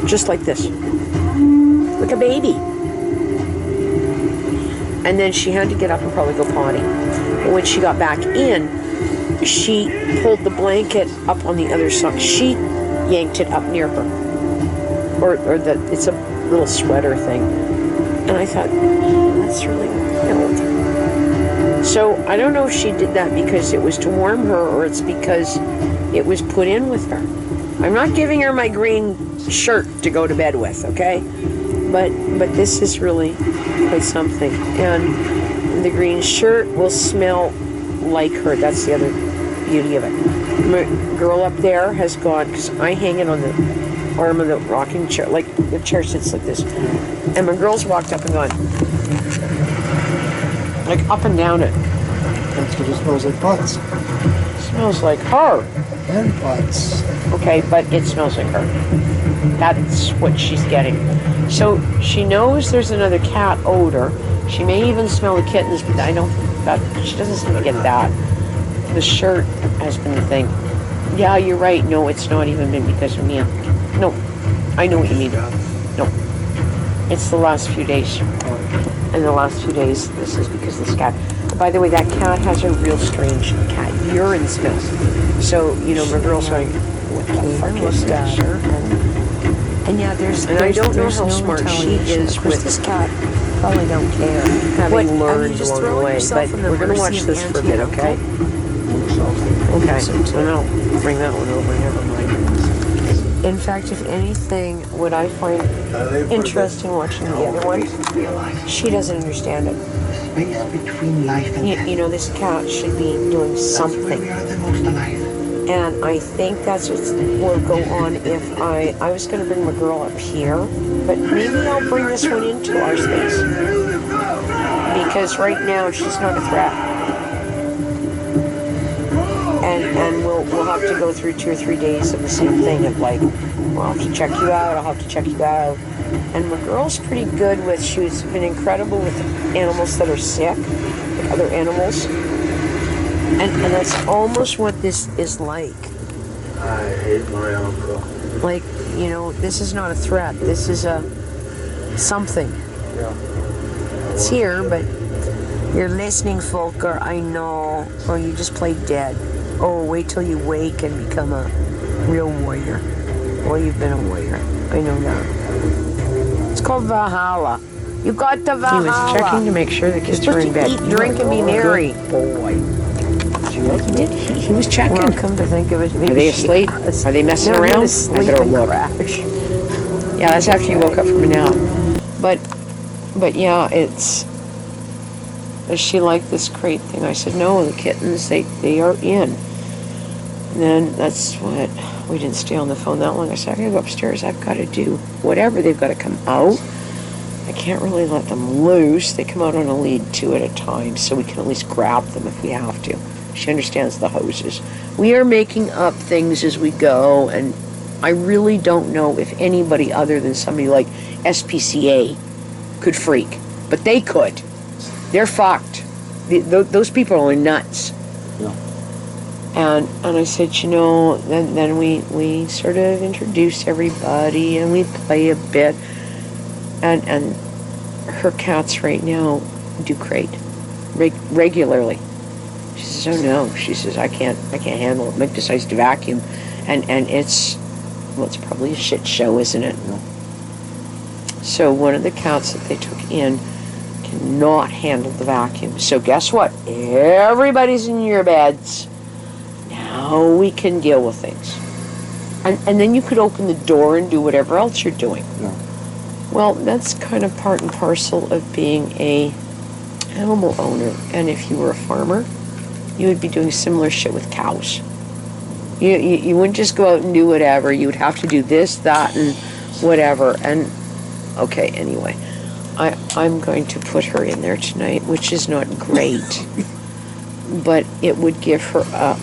Just like this. Like a baby. And then she had to get up and probably go potty. But when she got back in, she pulled the blanket up on the other side. She yanked it up near her. It's a little sweater thing. And I thought, that's really wild. So I don't know if she did that because it was to warm her or it's because it was put in with her. I'm not giving her my green shirt to go to bed with, okay? But this is really quite something. And the green shirt will smell like her. That's the other beauty of it. My girl up there has gone, because I hang it on the arm of the rocking chair, like the chair sits like this. And my girl's walked up and gone, like up and down it. That's what it smells like, butts. Smells like her. And butts. Okay, but it smells like her. That's what she's getting. So she knows there's another cat odor. She may even smell the kittens, but I don't think that, she doesn't seem to get that. The shirt has been the thing. Yeah, you're right. No, it's not even been because of me. No, I know what you mean. No. It's the last few days. And the last 2 days, this is because of this cat. By the way, that cat has a real strange cat urine smell. So, you know, my girl's going, what the fuck is that? And yeah, I don't know how smart she is with this cat. Probably don't care. having learned along the way. But we're going to watch this for a bit, okay? Okay, so now bring that one over, never mind. In fact, if anything, what I find interesting watching the other one, she doesn't understand it. Space between life and You know, this cat should be doing something. we are the most alive. And I think that's what will go on if I was going to bring my girl up here, but maybe I'll bring this one into our space. Because right now she's not a threat. And we'll have to go through 2 or 3 days of the same thing of like, well, I'll have to check you out, I'll have to check you out. And my girl's pretty good with, she's been incredible with animals that are sick, like other animals. And that's almost what this is like. I hate my uncle. Like, you know, this is not a threat. This is a something. Yeah. It's here, but you're listening, Folker, I know. Or you just play dead. Oh, wait till you wake and become a real warrior. Well, you've been a warrior. I know that. It's called Valhalla. You got the Valhalla. He was checking to make sure the kids were in bed. Eat, drink, and be merry. Boy. He was checking. Well, come to think of it, maybe Are they asleep? Are they messing around? I better look. Crash. Yeah, that's after you woke up from a nap. But yeah, it's. She liked this crate thing. I said, no, the kittens, they are in. And then that's what, we didn't stay on the phone that long. I said, I gotta go upstairs. I've got to do whatever. They've got to come out. I can't really let them loose. They come out on a lead 2 at a time, so we can at least grab them if we have to. She understands the hoses. We are making up things as we go, and I really don't know if anybody other than somebody like SPCA could freak. But they could. They're fucked. Those people are nuts. Yeah. And I said, you know, then we sort of introduce everybody and we play a bit. And her cats right now do crate regularly. She says, oh no. She says, I can't handle it. Mick decides to vacuum, and it's probably a shit show, isn't it? Yeah. So one of the cats that they took in cannot handle the vacuum. So guess what? Everybody's in your beds. Now we can deal with things. And then you could open the door and do whatever else you're doing. Yeah. Well, that's kind of part and parcel of being a animal owner. And if you were a farmer, you would be doing similar shit with cows. You wouldn't just go out and do whatever. You would have to do this, that, and whatever. And okay, anyway, I'm going to put her in there tonight, which is not great, but it would give her a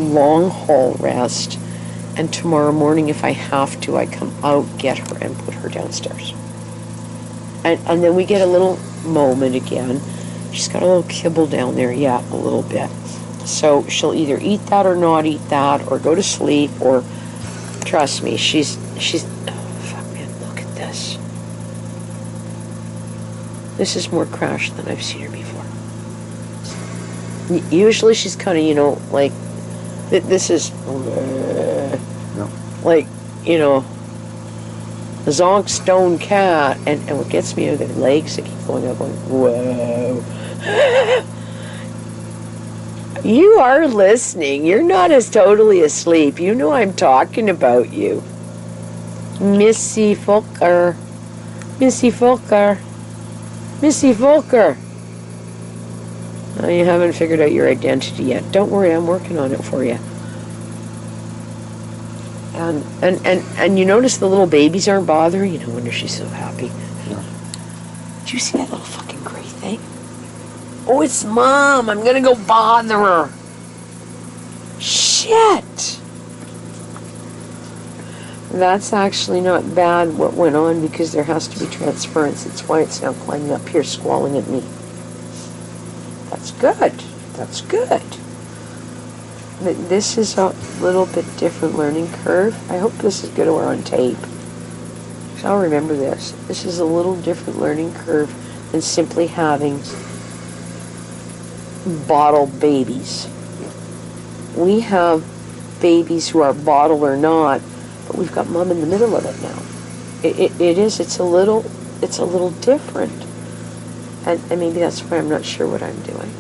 long haul rest. And tomorrow morning, if I have to, I come out, get her, and put her downstairs. And then we get a little moment again. She's got a little kibble down there, yeah, a little bit. So she'll either eat that or not eat that, or go to sleep, or trust me, she's. Oh fuck, man! Look at this. This is more Crash than I've seen her before. Usually she's kind of, like, this is like, a zonk stone cat, and what gets me are the legs that keep going up, going, whoa. You are listening. You're not as totally asleep. You know I'm talking about you. Missy Volker. Missy Volker. Missy Volker. Oh, you haven't figured out your identity yet. Don't worry, I'm working on it for you. And you notice the little babies aren't bothering you. No wonder she's so happy. Yeah. Did you see that little fucking gray thing? Oh, it's Mom. I'm gonna go bother her. Shit. That's actually not bad what went on, because there has to be transference. It's why it's now climbing up here squalling at me. That's good. That's good. This is a little bit different learning curve. I hope this is good or on tape. So I'll remember this. This is a little different learning curve than simply having bottle babies. We have babies who are bottle or not, but we've got Mom in the middle of it now. It's a little different. And maybe that's why I'm not sure what I'm doing.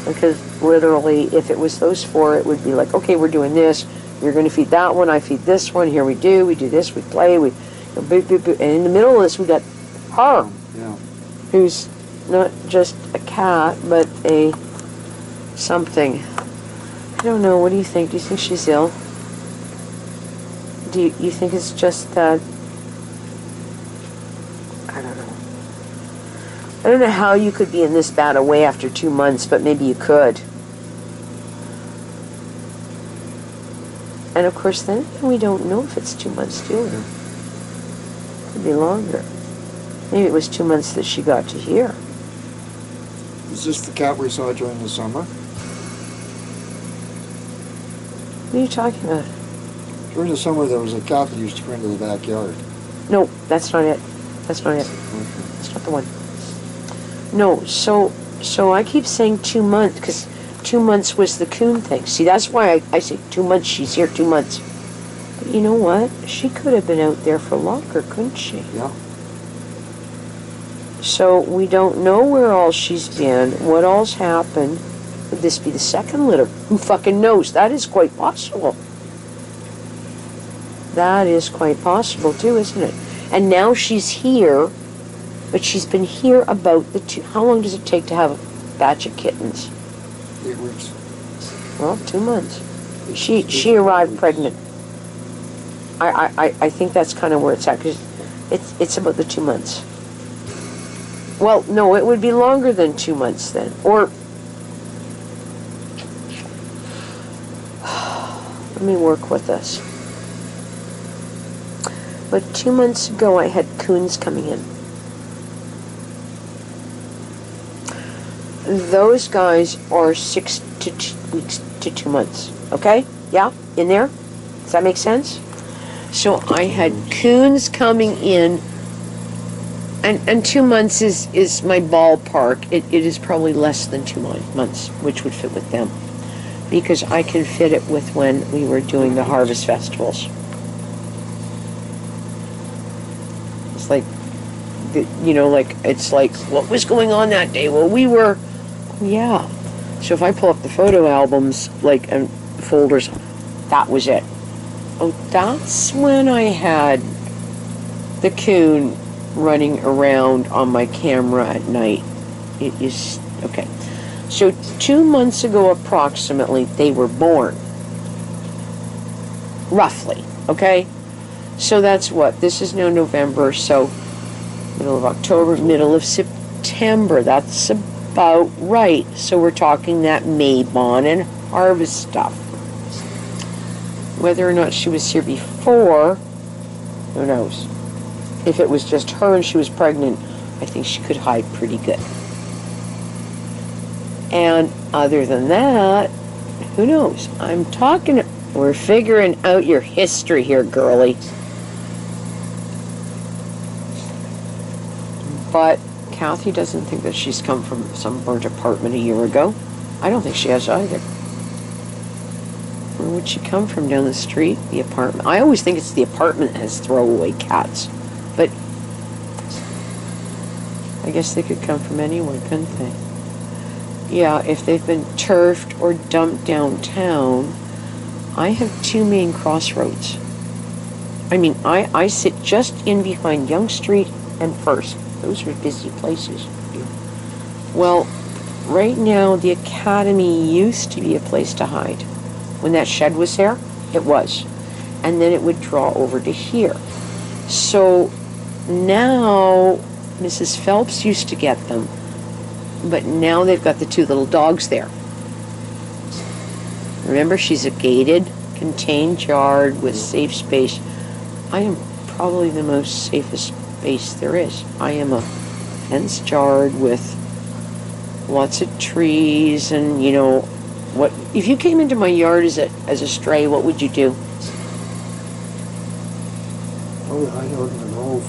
Because literally, if it was those four, it would be like, okay, we're doing this. You're going to feed that one. I feed this one. Here we do this. We play. We, boop, boop, boop. And in the middle of this, we got her, who's not just a cat, but a something. I don't know. What do you think? Do you think she's ill? Do you think it's just that? I don't know. I don't know how you could be in this bad a way after 2 months, but maybe you could. And of course, then we don't know if it's 2 months, do we? It could be longer. Maybe it was 2 months that she got to here. Is this the cat we saw during the summer? What are you talking about? During the summer, there was a cat that used to come into the backyard. No, that's not it. That's not it. That's not the one. No, so I keep saying 2 months, because 2 months was the coon thing. See, that's why I say 2 months, she's here 2 months. But you know what? She could have been out there for longer, couldn't she? Yeah. So we don't know where all she's been, what all's happened. Would this be the second litter? Who fucking knows? That is quite possible. That is quite possible too, isn't it? And now she's here, but she's been here about how long does it take to have a batch of kittens? 8 weeks. Well, 2 months. She arrived pregnant. I think that's kind of where it's at, because it's about the 2 months. Well, no, it would be longer than 2 months then. Or, let me work with this. But 2 months ago, I had coons coming in. Those guys are 6 weeks to 2 months. Okay? Yeah? In there? Does that make sense? So I had coons coming in, and 2 months is my ballpark. It is probably less than 2 months, which would fit with them, because I can fit it with when we were doing the harvest festivals. It's like, it's like, what was going on that day? Well, we were, yeah. So if I pull up the photo albums, and folders, that was it. Oh, that's when I had the coon running around on my camera at night. It is, okay. So 2 months ago approximately, they were born. Roughly, okay? So that's what? This is now November, so middle of October, middle of September. That's about right. So we're talking that Maybon and harvest stuff. Whether or not she was here before, who knows? If it was just her and she was pregnant, I think she could hide pretty good. And other than that, who knows? We're figuring out your history here, girlie. But Kathy doesn't think that she's come from some burnt apartment a year ago. I don't think she has either. Where would she come from? Down the street? The apartment? I always think it's the apartment that has throwaway cats. But I guess they could come from anywhere, couldn't they? Yeah, if they've been turfed or dumped downtown, I have 2 main crossroads. I mean, I sit just in behind Yonge Street and First. Those are busy places. Well, right now, the Academy used to be a place to hide. When that shed was there, it was. And then it would draw over to here. So now, Mrs. Phelps used to get them, but now they've got the 2 little dogs there. Remember, she's a gated, contained yard with safe space. I am probably the most safest space there is. I am a fenced yard with lots of trees and, you know, what if you came into my yard as a stray, what would you do? Oh, I know in the grove.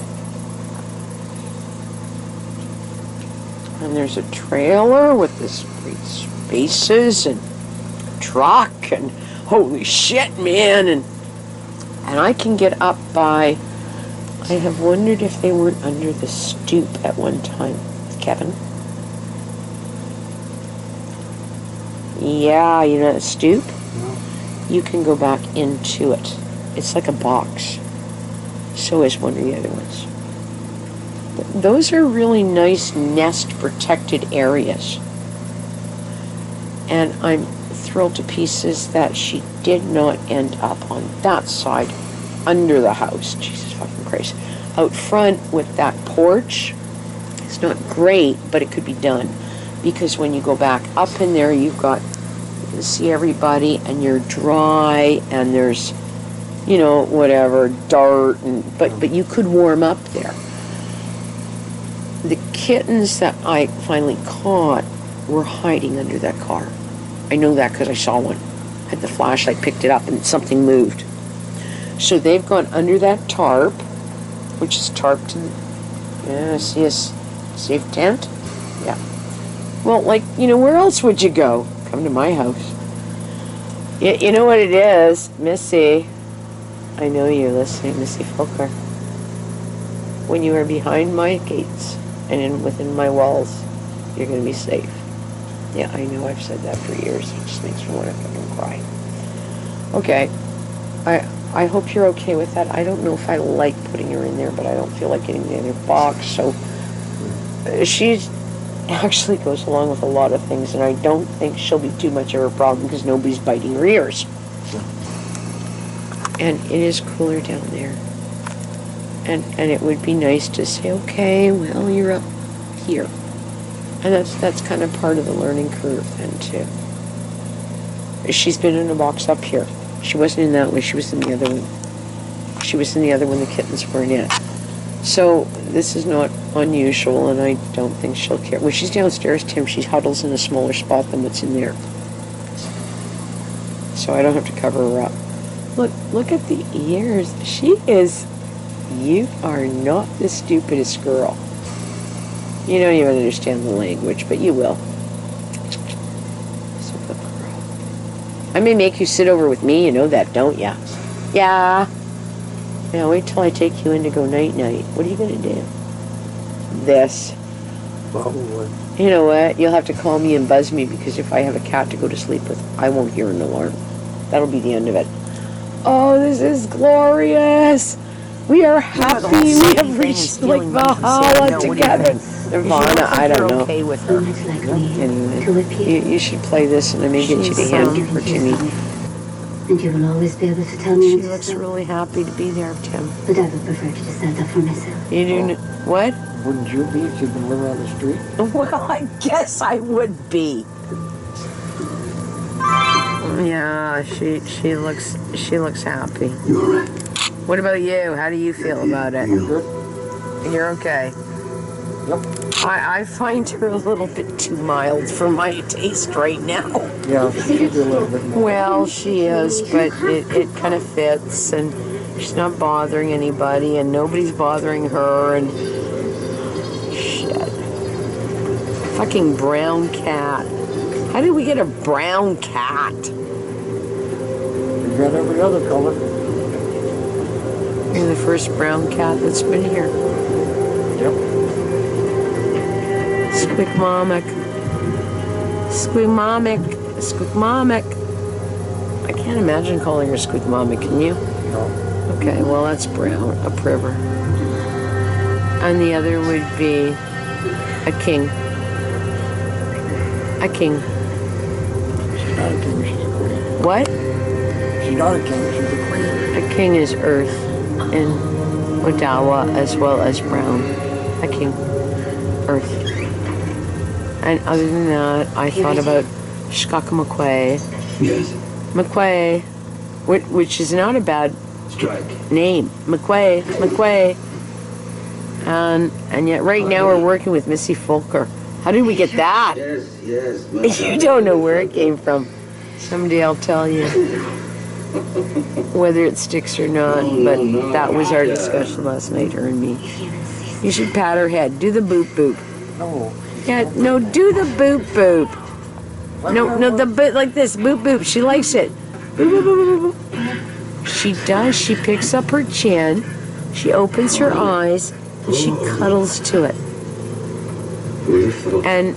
And there's a trailer with this great spaces and truck and holy shit, man, and I can get up by, I have wondered if they weren't under the stoop at one time, Kevin. Yeah, you know that stoop? No. You can go back into it. It's like a box. So is one of the other ones. Those are really nice nest protected areas. And I'm thrilled to pieces that she did not end up on that side under the house. Jesus fucking Christ. Out front with that porch, it's not great, but it could be done. Because when you go back up in there, you can see everybody and you're dry and there's, you know, whatever, dirt, but you could warm up there. The kittens that I finally caught were hiding under that car. I know that because I saw one. I had the flashlight, picked it up, and something moved. So they've gone under that tarp, which is tarped to, yeah, see a safe tent? Yeah. Well, like, you know, where else would you go? Come to my house. You know what it is, Missy. I know you're listening, Missy Folker. When you are behind my gates and within my walls, you're going to be safe. Yeah, I know I've said that for years. It just makes me want to fucking cry. Okay. I hope you're okay with that. I don't know if I like putting her in there, but I don't feel like getting the other box. So she actually goes along with a lot of things, and I don't think she'll be too much of a problem because nobody's biting her ears. And it is cooler down there. And it would be nice to say, okay, well, you're up here. And that's kind of part of the learning curve then, too. She's been in a box up here. She wasn't in that one. She was in the other one. She was in the other one the kittens weren't in. So this is not unusual, and I don't think she'll care. When she's downstairs, Tim, she huddles in a smaller spot than what's in there. So I don't have to cover her up. Look at the ears. You are not the stupidest girl. You don't even understand the language, but you will. So good girl. I may make you sit over with me, you know that, don't ya? Yeah. Now wait till I take you in to go night-night. What are you going to do? This. Probably. You know what? You'll have to call me and buzz me, because if I have a cat to go to sleep with, I won't hear an alarm. That'll be the end of it. Oh, this is glorious. We are happy. We have reached like Valhalla together. Nirvana, I don't know. Okay with her. Most likely Anyway, to appear. you should play this and I may get you to hand her to me. And you will always be able to tell me She it's looks so. really happy to be there, Tim. But I would prefer to decide that for myself. You do what? Wouldn't you be if you'd been living on the street? Well, I guess I would be. Yeah, she looks happy. You all right? What about you? How do you feel about it? Good? You're okay. Yep. I find her a little bit too mild for my taste right now. Yeah, she could be a little bit more. Well, she is, but it kind of fits, and she's not bothering anybody, and nobody's bothering her, and shit. Fucking brown cat. How did we get a brown cat? We've got every other color. You're the first brown cat that's been here. Yep. Squeak-momic. Squeak-momic. Squeak-momic. I can't imagine calling her Squeak-momic, can you? No. Okay, well that's brown, a priver. And the other would be a king. A king. She's not a king, she's a queen. What? She's not a king, she's a queen. A king is earth in Wadawa as well as brown. A king. Earth. And other than that, I thought about Shkakamakwe. Yes. McQuay, which is not a bad Strike. name. McQuay. And yet right now we're working with Missy Folker. How did we get that? Yes. You don't know where it came from. Someday I'll tell you whether it sticks or not, but that was our discussion last night, her and me. You should pat her head. Do the boop boop. No. Yeah, no, do the boop boop. No, the boop like this. Boop boop. She likes it. Boop boop boop boop boop. She does. She picks up her chin. She opens her eyes and she cuddles to it. And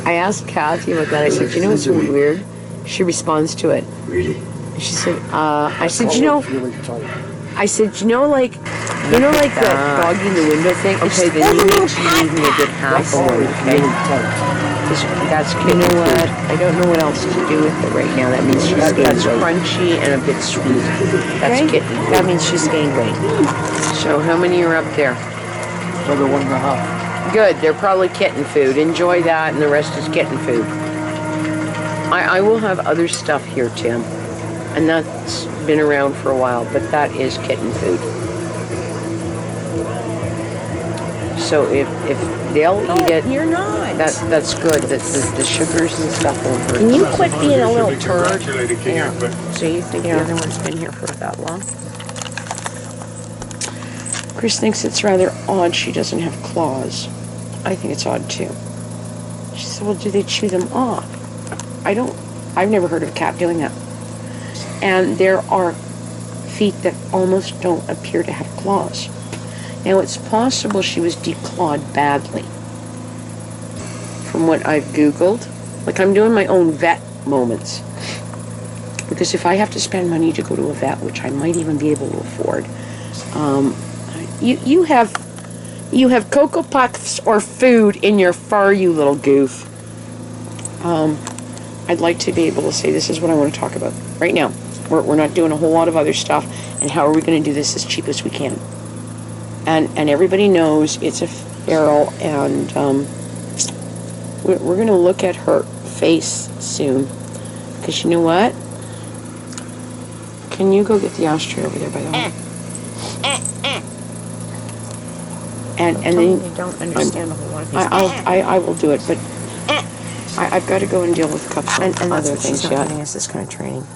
I asked Kathy about that. I said, you know what's really weird? She responds to it. Really? She said, I said, you know, Really tight. I said, you know, like the dog in the window thing? Okay, then you need to leave me a good half a one, okay? Really tight. That's, you know what? I don't know what else to do with it right now. That means she's gained weight. That's crunchy and a bit sweet. That's kitten. That means she's gained weight. So how many are up there? Another 1.5. Good, they're probably kitten food. Enjoy that, and the rest is kitten food. I will have other stuff here, Tim, and that's been around for a while, but that is kitten food. So if they'll eat it, You're not. that's good. The sugars and stuff won't hurt. Can you quit being a little turd? Yeah. So you think the other one's been here for that long? Chris thinks it's rather odd she doesn't have claws. I think it's odd too. She said, well, do they chew them off? I've never heard of a cat doing that. And there are feet that almost don't appear to have claws. Now it's possible she was declawed badly. From what I've Googled, like I'm doing my own vet moments. Because if I have to spend money to go to a vet, which I might even be able to afford, you have Cocoa Puffs or food in your fur, you little goof. I'd like to be able to say this is what I want to talk about right now. We're not doing a whole lot of other stuff, and how are we going to do this as cheap as we can? And everybody knows it's a feral, and we're going to look at her face soon. Because you know what? Can you go get the ashtray over there, by the way? And then I don't understand a whole lot of things. I will do it, but I've got to go and deal with a couple And of that's other what she's things not yet. giving us, this kind of training.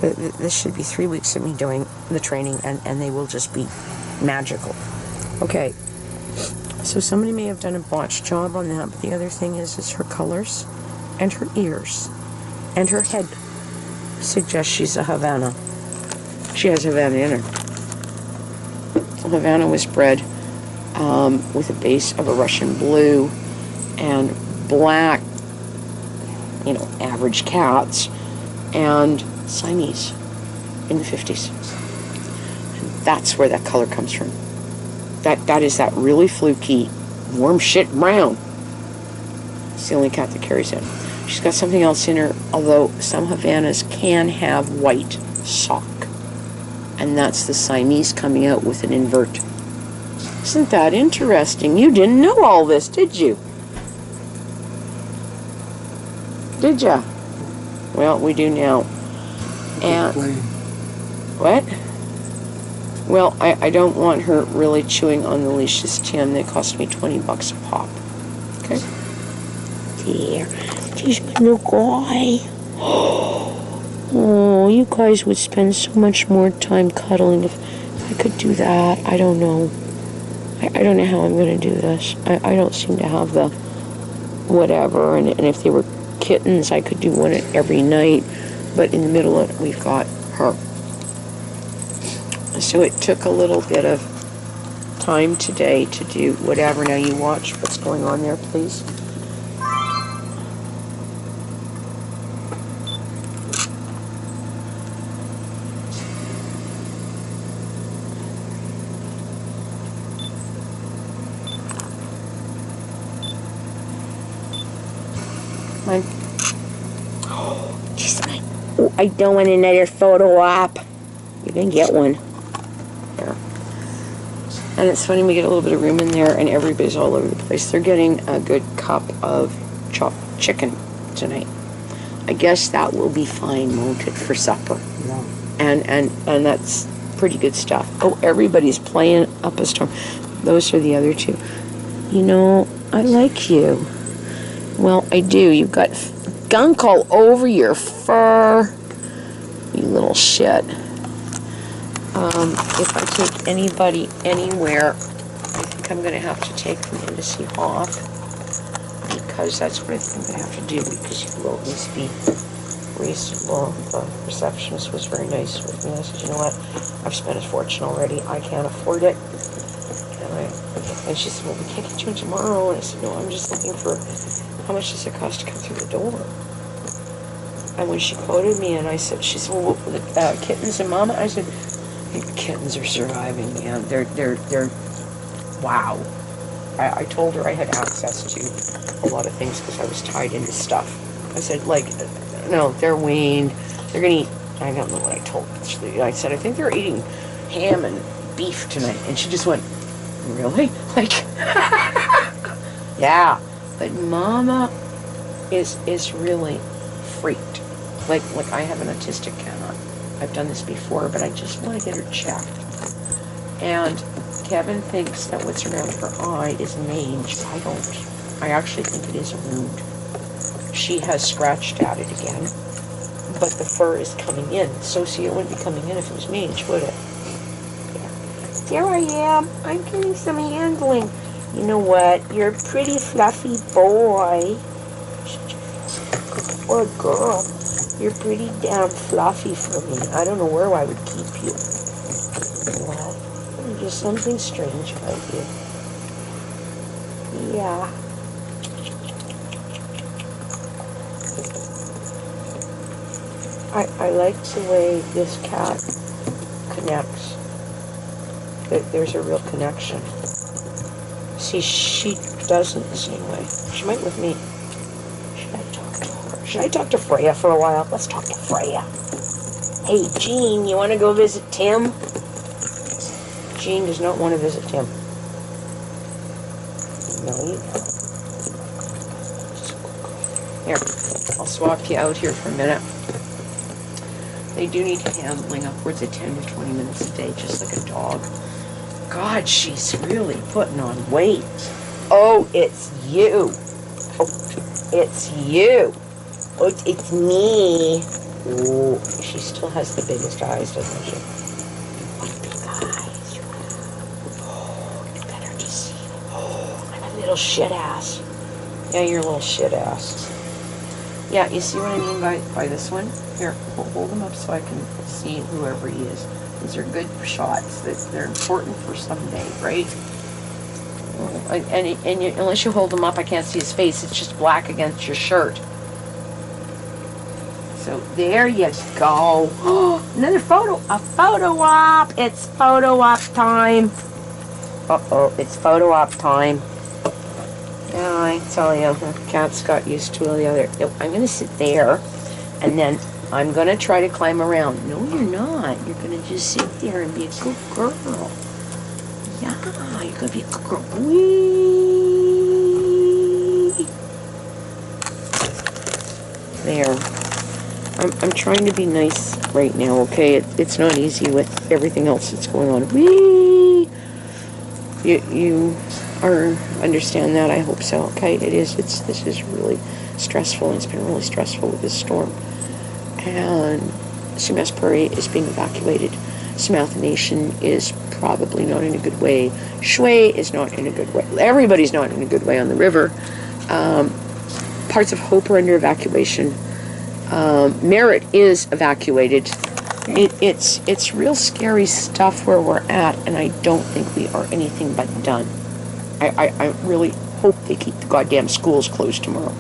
This should be 3 weeks of me doing the training, and they will just be magical. Okay, so somebody may have done a botched job on that, but the other thing is her colors, and her ears, and her head suggests she's a Havana. She has Havana in her. So Havana was bred with a base of a Russian blue and black, average cats, and Siamese in the 50s. And That's where that color comes from. That is that really fluky, warm shit brown. It's the only cat that carries it. She's got something else in her, although some Havanas can have white sock. And that's the Siamese coming out with an invert. Isn't that interesting? You didn't know all this, did you? Did ya? Well, we do now. And Plain. what? Well, I don't want her really chewing on the leashes, Tim. They cost me $20 a pop. Okay? There. She's my new guy. Oh, you guys would spend so much more time cuddling if I could do that. I don't know. I don't know how I'm going to do this. I don't seem to have the whatever. And if they were kittens, I could do one every night. But in the middle of it, we've got her. So it took a little bit of time today to do whatever. Now you watch what's going on there, please. Oh, I don't want another photo op. You can get one. There. And it's funny, we get a little bit of room in there and everybody's all over the place. They're getting a good cup of chopped chicken tonight. I guess that will be fine, won't it, for supper? Yeah. And that's pretty good stuff. Oh, everybody's playing up a storm. Those are the other two. You know, I like you. Well, I do. You've got gunk all over your fur. You little shit. If I take anybody anywhere, I think I'm going to have to take them in to see Hawk. Because that's what I think I'm going to have to do. Because you will at least be reasonable. The receptionist was very nice with me. I said, you know what? I've spent a fortune already. I can't afford it. And she said, well, we can't get you in tomorrow. And I said, no, I'm just looking for how much does it cost to come through the door. And when she quoted me, and I said, she said, well, the kittens and mama, I said, the kittens are surviving, man. They're wow. I told her I had access to a lot of things because I was tied into stuff. I said, like, no, they're weaned. They're going to eat, I don't know what I told her. I said, I think they're eating ham and beef tonight. And she just went, really? Like, yeah. But mama is really freaked. Like I have an autistic cat on. I've done this before, but I just want to get her checked. And Kevin thinks that what's around her eye is mange. I don't. I actually think it is a wound. She has scratched at it again, but the fur is coming in. So see, it wouldn't be coming in if it was mange, would it? Yeah. There I am. I'm getting some handling. You know what? You're a pretty fluffy boy. Or girl. You're pretty damn fluffy for me. I don't know where I would keep you. Well, there's just something strange about you. Yeah. I like the way this cat connects. There's a real connection. See, she doesn't the same way. She might with me. Should I talk to Freya for a while? Let's talk to Freya. Hey, Jean, you want to go visit Tim? Jean does not want to visit Tim. No, you don't. Here, I'll swap you out here for a minute. They do need handling upwards of 10 to 20 minutes a day, just like a dog. God, she's really putting on weight. Oh, it's you. Oh, it's you. Oh, it's me. Oh, she still has the biggest eyes, doesn't she? What big eyes. Oh, you better just see. Oh, I'm a little shit ass. Yeah, you're a little shit ass. Yeah, you see what I mean by this one? Here, hold them up so I can see whoever he is. These are good shots. They're important for someday, right? And unless you hold them up, I can't see his face. It's just black against your shirt. So there you go. Another photo. A photo op. It's photo op time. Uh-oh, it's photo op time. Yeah, I tell you, the cat's got used to the other. Nope, I'm going to sit there, and then I'm going to try to climb around. No, you're not. You're going to just sit there and be a good girl. Yeah, you're going to be a good girl. Whee! There. I'm trying to be nice right now, okay? It's not easy with everything else that's going on. Whee! You are understand that, I hope so, okay? This is really stressful, and it's been really stressful with this storm. And Sumas Prairie is being evacuated. Sumatha Nation is probably not in a good way. Shui is not in a good way. Everybody's not in a good way on the river. Parts of Hope are under evacuation. Merritt is evacuated. It's real scary stuff where we're at, and I don't think we are anything but done. I really hope they keep the goddamn schools closed tomorrow.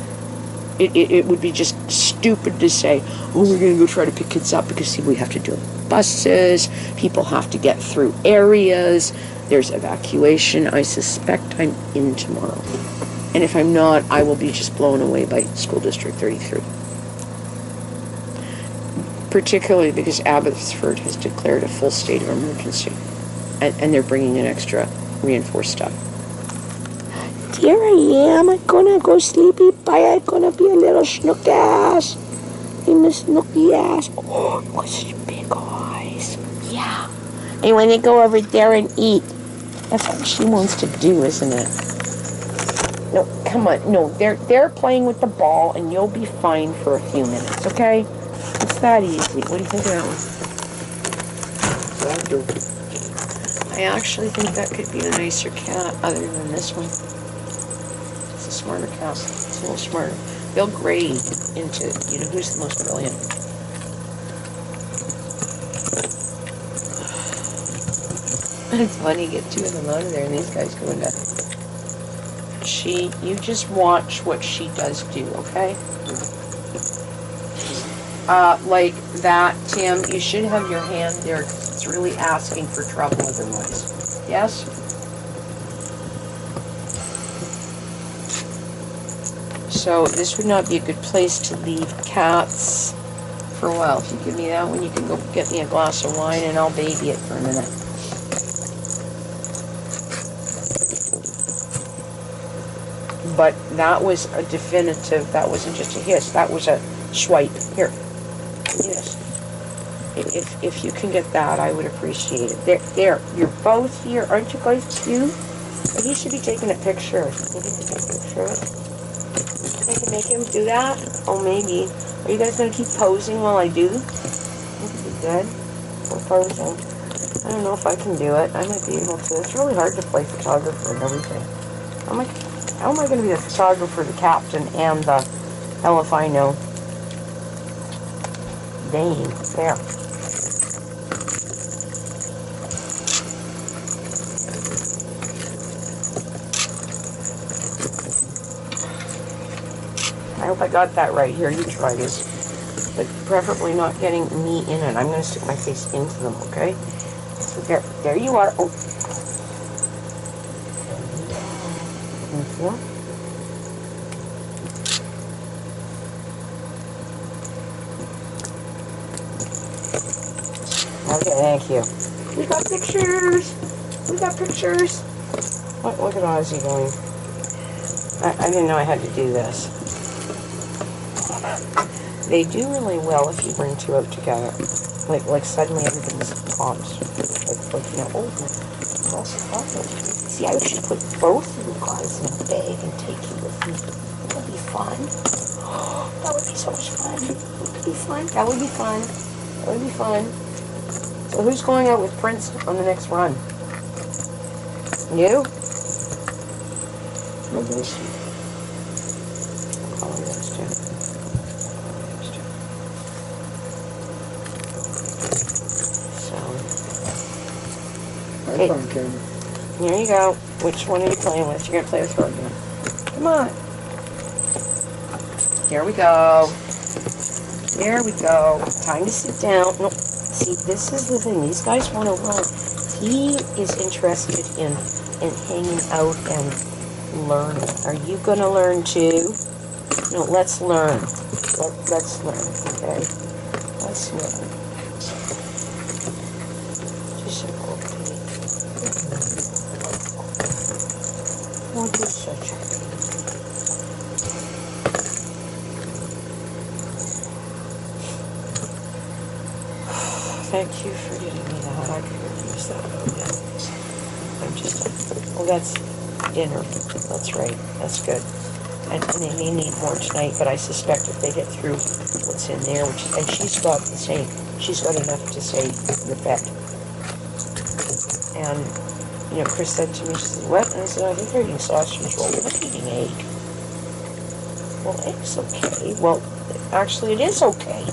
It would be just stupid to say, oh, we're going to go try to pick kids up, because see, we have to do buses, people have to get through areas, there's evacuation. I suspect I'm in tomorrow. And if I'm not, I will be just blown away by School District 33. Particularly because Abbotsford has declared a full state of emergency. And they're bringing in extra reinforced stuff. Here I am. I'm gonna go sleepy. Bye. I'm gonna be a little snook ass. I'm a snooky ass. Oh, look at such big eyes. Yeah. And when they go over there and eat, that's what she wants to do, isn't it? No, come on. No, they're playing with the ball, and you'll be fine for a few minutes, okay? It's that easy. What do you think of that one? I actually think that could be a nicer cat other than this one. It's a smarter cat. It's a little smarter. They'll grade into, who's the most brilliant. It's funny, you get two of them out of there and these guys go into... You just watch what she does do, okay? Like that, Tim, you should have your hand there. It's really asking for trouble otherwise. Yes? So this would not be a good place to leave cats for a while. If you give me that one, you can go get me a glass of wine and I'll baby it for a minute. But that was a definitive, that wasn't just a hiss, that was a swipe. Here. Yes. If you can get that, I would appreciate it. There, you're both here. Aren't you guys cute? He should be taking a picture. Maybe take a picture of it. I can make him do that? Oh, maybe. Are you guys going to keep posing while I do? That could be good. We're posing. I don't know if I can do it. I might be able to. It's really hard to play photographer and everything. How am I going to be the photographer, the captain, and the... hell if I know. Dang. There. I hope I got that right. Here, you try this. But preferably not getting me in it. I'm going to stick my face into them, okay? So there you are. Oh. Thank you. Okay, thank you. We got pictures. We got pictures. Look at Ozzy going. I didn't know I had to do this. They do really well if you bring two out together. Like suddenly everything's pops. Like oh, see, I should put both of you guys in a bag and take you with me. That would be fun. That would be so much fun. That would be fun. That would be fun. That would be fun. So who's going out with Prince on the next run? You? No, Lucy. I'll call her next time. Hey, here you go. Which one are you playing with? You're going to play with her again. Come on. Here we go. There we go. Time to sit down. No, see, this is the thing. These guys want to run. He is interested in hanging out and learning. Are you going to learn too? No, let's learn. Let's learn, okay? Let's learn. Just so okay. Oh, you're such a baby. Thank you for getting me that. I could have used that. I'm just, well, that's dinner. That's right. That's good. And they may need more tonight, but I suspect if they get through what's in there, which and she's got the same, she's got enough to say you're fed. And, you know, Chris said to me, she said, what? And I said, I think they're eating sausage roll. They're not eating egg. Well, egg's okay. Well, actually, it is okay.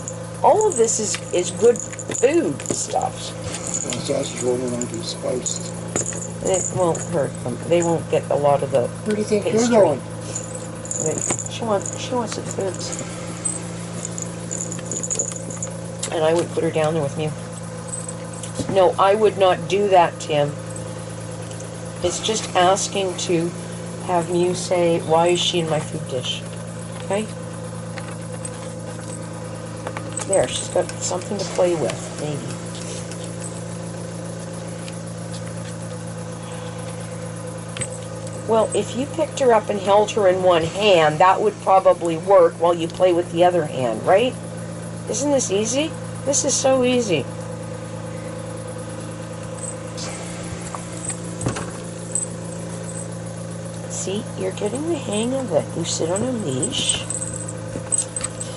All of this is good food stuff. Sausage roll will not be spiced. It won't hurt them. They won't get a lot of the Where do you think pastry. you're going? She wants the food. And I would put her down there with me. No, I would not do that, Tim. It's just asking to have you say, why is she in my food dish? Okay? There, she's got something to play with, maybe. Well, if you picked her up and held her in one hand, that would probably work while you play with the other hand, right? Isn't this easy? This is so easy. See, you're getting the hang of it. You sit on a leash.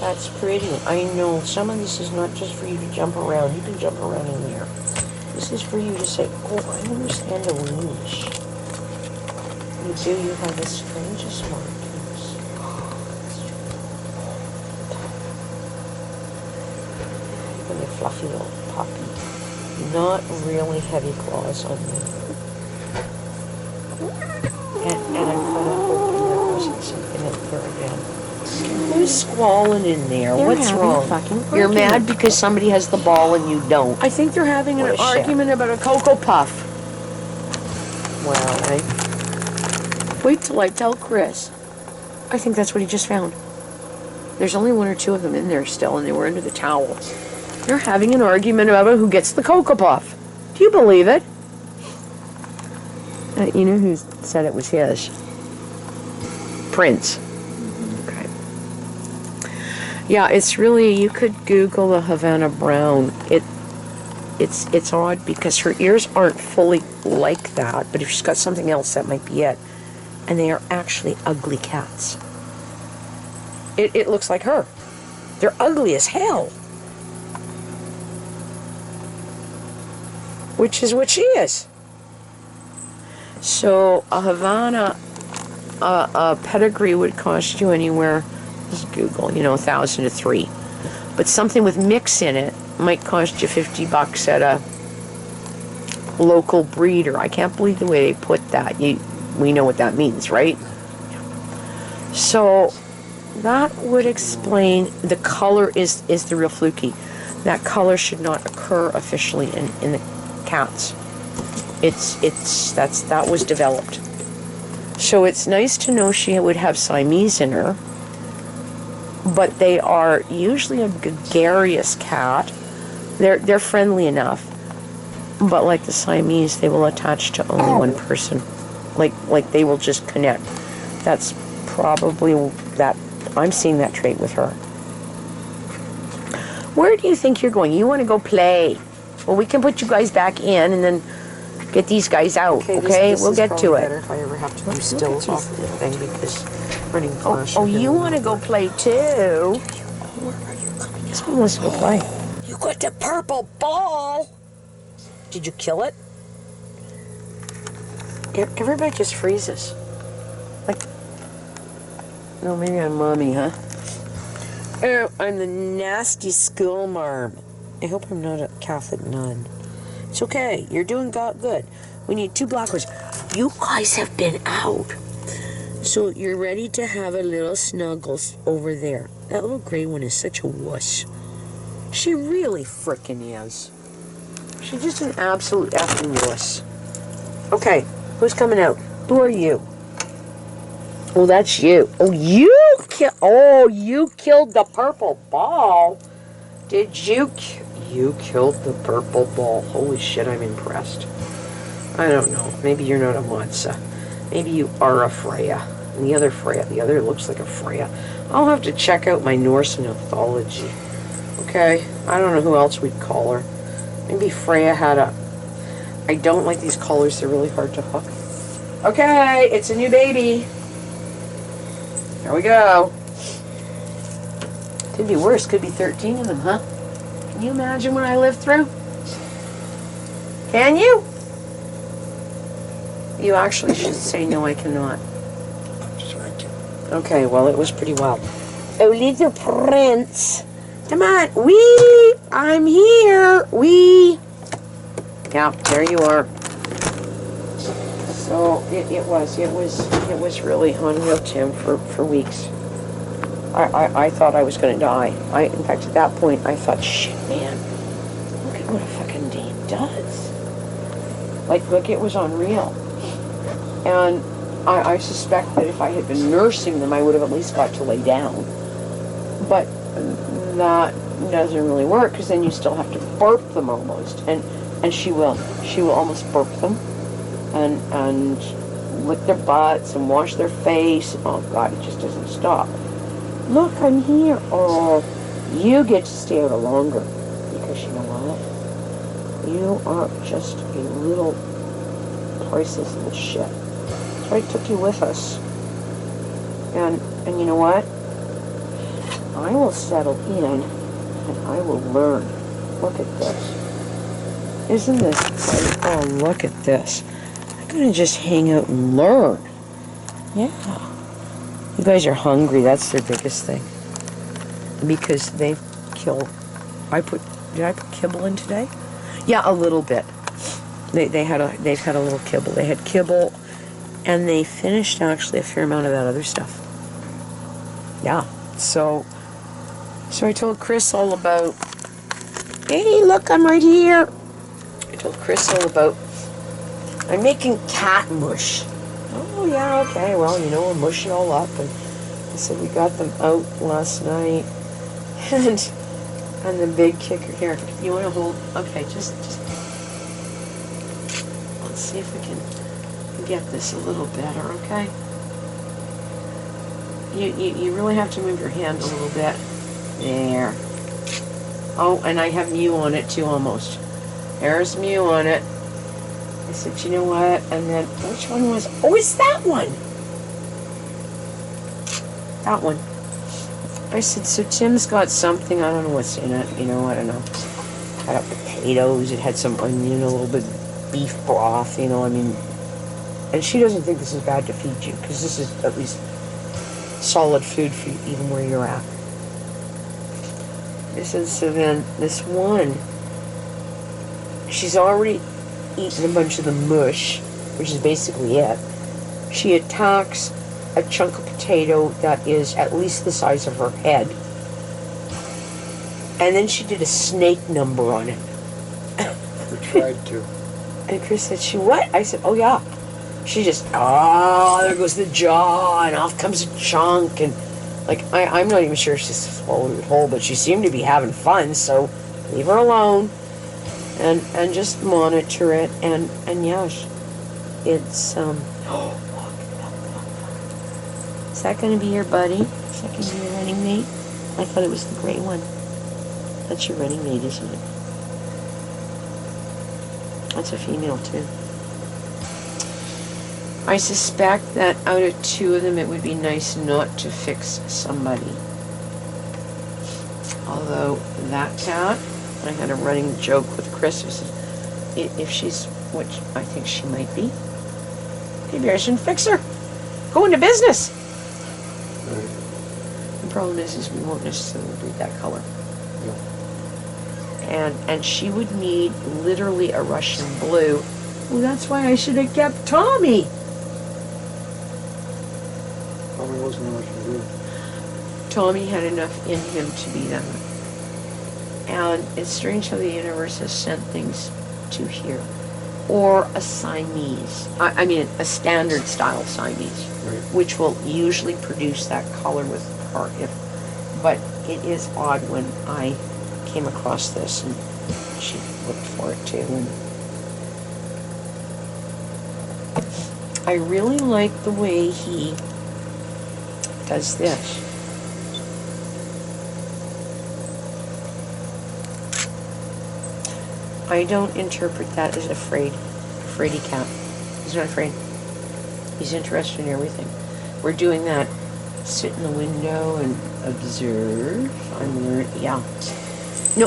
That's pretty. I know some of this is not just for you to jump around. You can jump around in there. This is for you to say, oh, I understand a leash. You do, you have the strangest markings. Even a fluffy little puppy. Not really heavy claws on me. And I'm kind of hoping there wasn't something in there again. Who's squalling in there? They're What's having wrong? a fucking You're argument. mad because somebody has the ball and you don't. I think they're having What an a shit. argument about a Cocoa Puff. Well, wait till I tell Chris. I think that's what he just found. There's only one or two of them in there still, and they were under the towel. They're having an argument about who gets the Cocoa Puff. Do you believe it? You know who said it was his? Prince. Okay. Yeah, it's really, you could Google the Havana Brown. It's odd because her ears aren't fully like that, but if she's got something else, that might be it. And they are actually ugly cats. It looks like her. They're ugly as hell. Which is what she is. So a Havana a pedigree would cost you anywhere, just Google, $1,000 to $3,000. But something with mix in it might cost you $50 at a local breeder. I can't believe the way they put that. We know what that means, right? So that would explain the color is the real fluky. That color should not occur officially in the cats. That was developed. So it's nice to know she would have Siamese in her, but they are usually a gregarious cat. They're friendly enough, but like the Siamese, they will attach to only one person. Like they will just connect. That's probably that. I'm seeing that trait with her. Where do you think you're going? You want to go play? Well, we can put you guys back in and then get these guys out. Okay, this we'll is get probably to it. better if I ever have to do stills off the thing because running flash. Oh, you want to go play too? This one wants to go play. You got the purple ball. Did you kill it? Everybody just freezes. Like, no, maybe I'm mommy, huh? Oh, I'm the nasty school marm. I hope I'm not a Catholic nun. It's okay. You're doing good. We need 2 black ones. You guys have been out So you're ready to have a little snuggles over there. That little gray one is such a wuss. She really frickin' is. She's just an absolute effing wuss. Okay, who's coming out? Who are you? Oh, that's you. Oh, you killed the purple ball. Did you? You killed the purple ball. Holy shit, I'm impressed. I don't know. Maybe you're not a Matza. Maybe you are a Freya. And the other Freya, the other looks like a Freya. I'll have to check out my Norse mythology. Okay? I don't know who else we'd call her. Maybe Freya had a... I don't like these collars. They're really hard to hook. Okay, it's a new baby. Here we go. Could be worse. Could be 13 of them, huh? Can you imagine what I lived through? Can you? You actually should say no, I cannot. Okay, well, it was pretty wild. Oh, little prince. Come on. I'm here. Yeah, there you are. So it was really unreal, Tim, for weeks. I thought I was going to die. In fact, at that point, I thought, shit, man, look at what a fucking Dane does. Like, it was unreal. And I suspect that if I had been nursing them, I would have at least got to lay down. But that doesn't really work, because then you still have to burp them almost. And she will almost burp them. And lick their butts and wash their face. Oh, God, it just doesn't stop. Look, I'm here. Oh, you get to stay out longer. Because you know what? You are just a little priceless little shit. So I took you with us. And you know what? I will settle in and I will learn. Look at this. Isn't this great? Oh, look at this. I'm going to just hang out and learn. Yeah. You guys are hungry. That's their biggest thing. Because they've killed... Did I put kibble in today? Yeah, a little bit. They've had a little kibble. They had kibble, and they finished actually a fair amount of that other stuff. Yeah. So I told Chris all about... Hey, look, I'm right here. I told Chris all about... I'm making cat mush. Oh, yeah, okay. Well, we'll mush it all up. And I said we got them out last night. And the big kicker here. You want to hold... Okay, just... Let's see if we can get this a little better, okay? You really have to move your hand a little bit. There. Oh, and I have Mew on it, too, almost. There's Mew on it. I said, you know what? And then, which one was... Oh, it's that one! That one. I said, so Tim's got something. I don't know what's in it. I don't know. It had potatoes. It had some onion, a little bit of beef broth, And she doesn't think this is bad to feed you, because this is at least solid food for you, even where you're at. So then, this one, she's already eaten a bunch of the mush, which is basically it. She attacks a chunk of potato that is at least the size of her head. And then she did a snake number on it. We tried to. And Chris said, she what? I said, oh yeah. She just, there goes the jaw, and off comes a chunk, and I'm not even sure she's swallowed it whole, but she seemed to be having fun, so leave her alone. And just monitor it, and yeah, it's, look. Is that going to be your buddy? Is that going to be your running mate? I thought it was the gray one. That's your running mate, isn't it? That's a female, too. I suspect that out of two of them, it would be nice not to fix somebody. Although, that cat... I had a running joke with Chris. I said, if she's, which I think she might be, maybe I shouldn't fix her. Go into business. Right. The problem is we won't necessarily breed that color. Yeah. And she would need literally a Russian blue. Well, that's why I should have kept Tommy. wasn't much to do. Tommy had enough in him to be that. And it's strange how the universe has sent things to here. Or a Siamese. I mean, a standard style Siamese. Right. Which will usually produce that color with her. But it is odd when I came across this and she looked for it too. And I really like the way he does this. I don't interpret that as afraidy cat. He's not afraid. He's interested in everything. We're doing that sit in the window and observe. I'm learning. Yeah.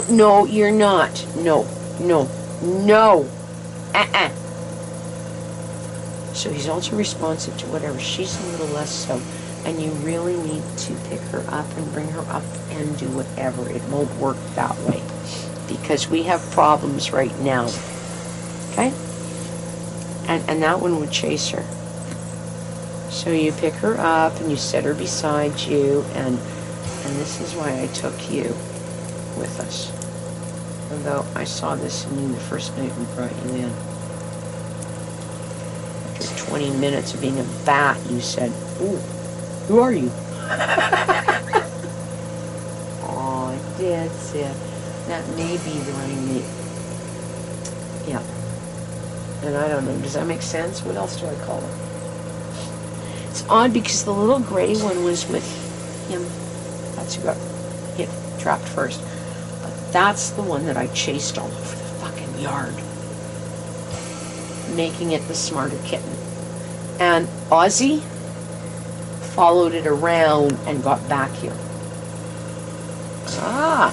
No, you're not. No. So he's also responsive to whatever. She's a little less so. And you really need to pick her up and bring her up and do whatever. It won't work that way. Because we have problems right now. Okay? And that one would chase her. So you pick her up and you set her beside you, and this is why I took you with us. Although I saw this in you the first night we brought you in. After 20 minutes of being a bat, you said, "Ooh, who are you?" Oh, I did, Sid. That may be the running mate. Yeah. And I don't know, does that make sense? What else do I call her? It's odd because the little gray one was with him. That's who got hit, trapped first. But that's the one that I chased all over the fucking yard. Making it the smarter kitten. And Ozzy followed it around and got back here. Ah.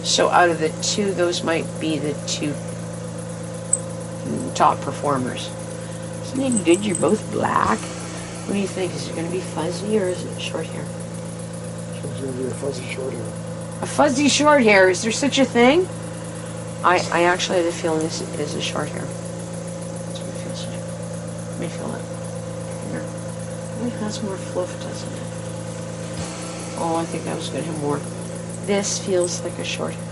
So out of the two, those might be the two top performers. Isn't it good you're both black? What do you think? Is it going to be fuzzy or is it short hair? It's going to be a fuzzy short hair. A fuzzy short hair? Is there such a thing? I actually have the feeling this is a short hair. That's what it feels like. Let me feel it. Here. It has more fluff, doesn't it? Oh, I think I was going to have more. This feels like a short hair.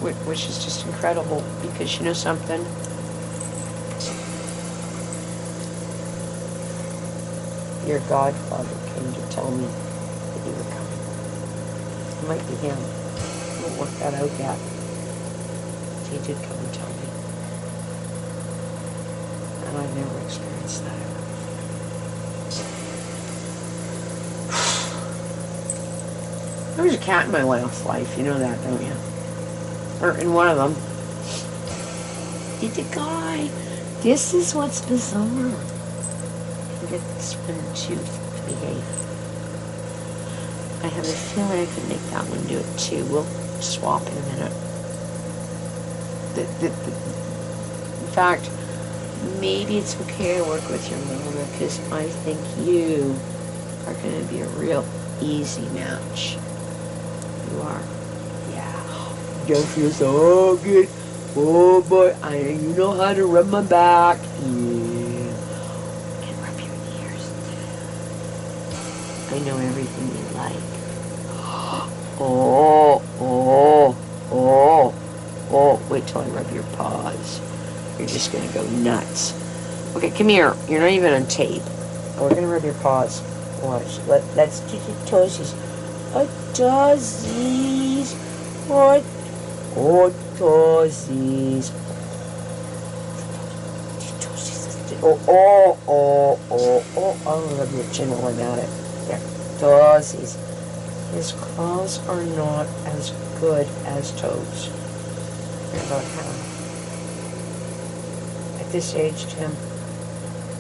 Which is just incredible because you know something? Your godfather came to tell me that you were coming. It might be him. I won't work that out yet. He did come and tell me. And I've never experienced that ever. There was a cat in my life. You know that, don't you? Or in one of them. Did the guy. This is what's bizarre. Get this one to behave. I have a feeling I could make that one do it too. We'll swap in a minute. In fact, maybe it's okay to work with your mama because I think you are going to be a real easy match. You are. Yeah. That feels so good. Oh boy, you know how to rub my back. Yeah. I know everything you like. Oh, wait till I rub your paws. You're just gonna go nuts. Okay, come here. You're not even on tape. We're gonna rub your paws. Watch. Let's do the toesies. Toesies. What? Oh, toesies. I'll rub your chin while I'm at it. There. Toesies. His claws are not as good as Toad's. They're about half. At this age, Tim,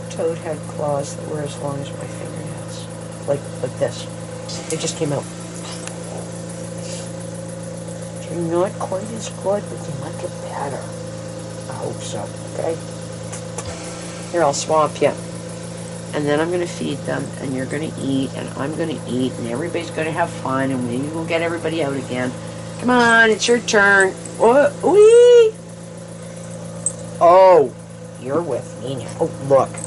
Toad had claws that were as long as my fingernails. Like this. They just came out. They're not quite as good, but they might get better. I hope so, okay? Here, I'll swamp you. And then I'm going to feed them, and you're going to eat, and I'm going to eat, and everybody's going to have fun, and maybe we'll get everybody out again. Come on, it's your turn. Oh, wee! Oh, you're with me now. Oh,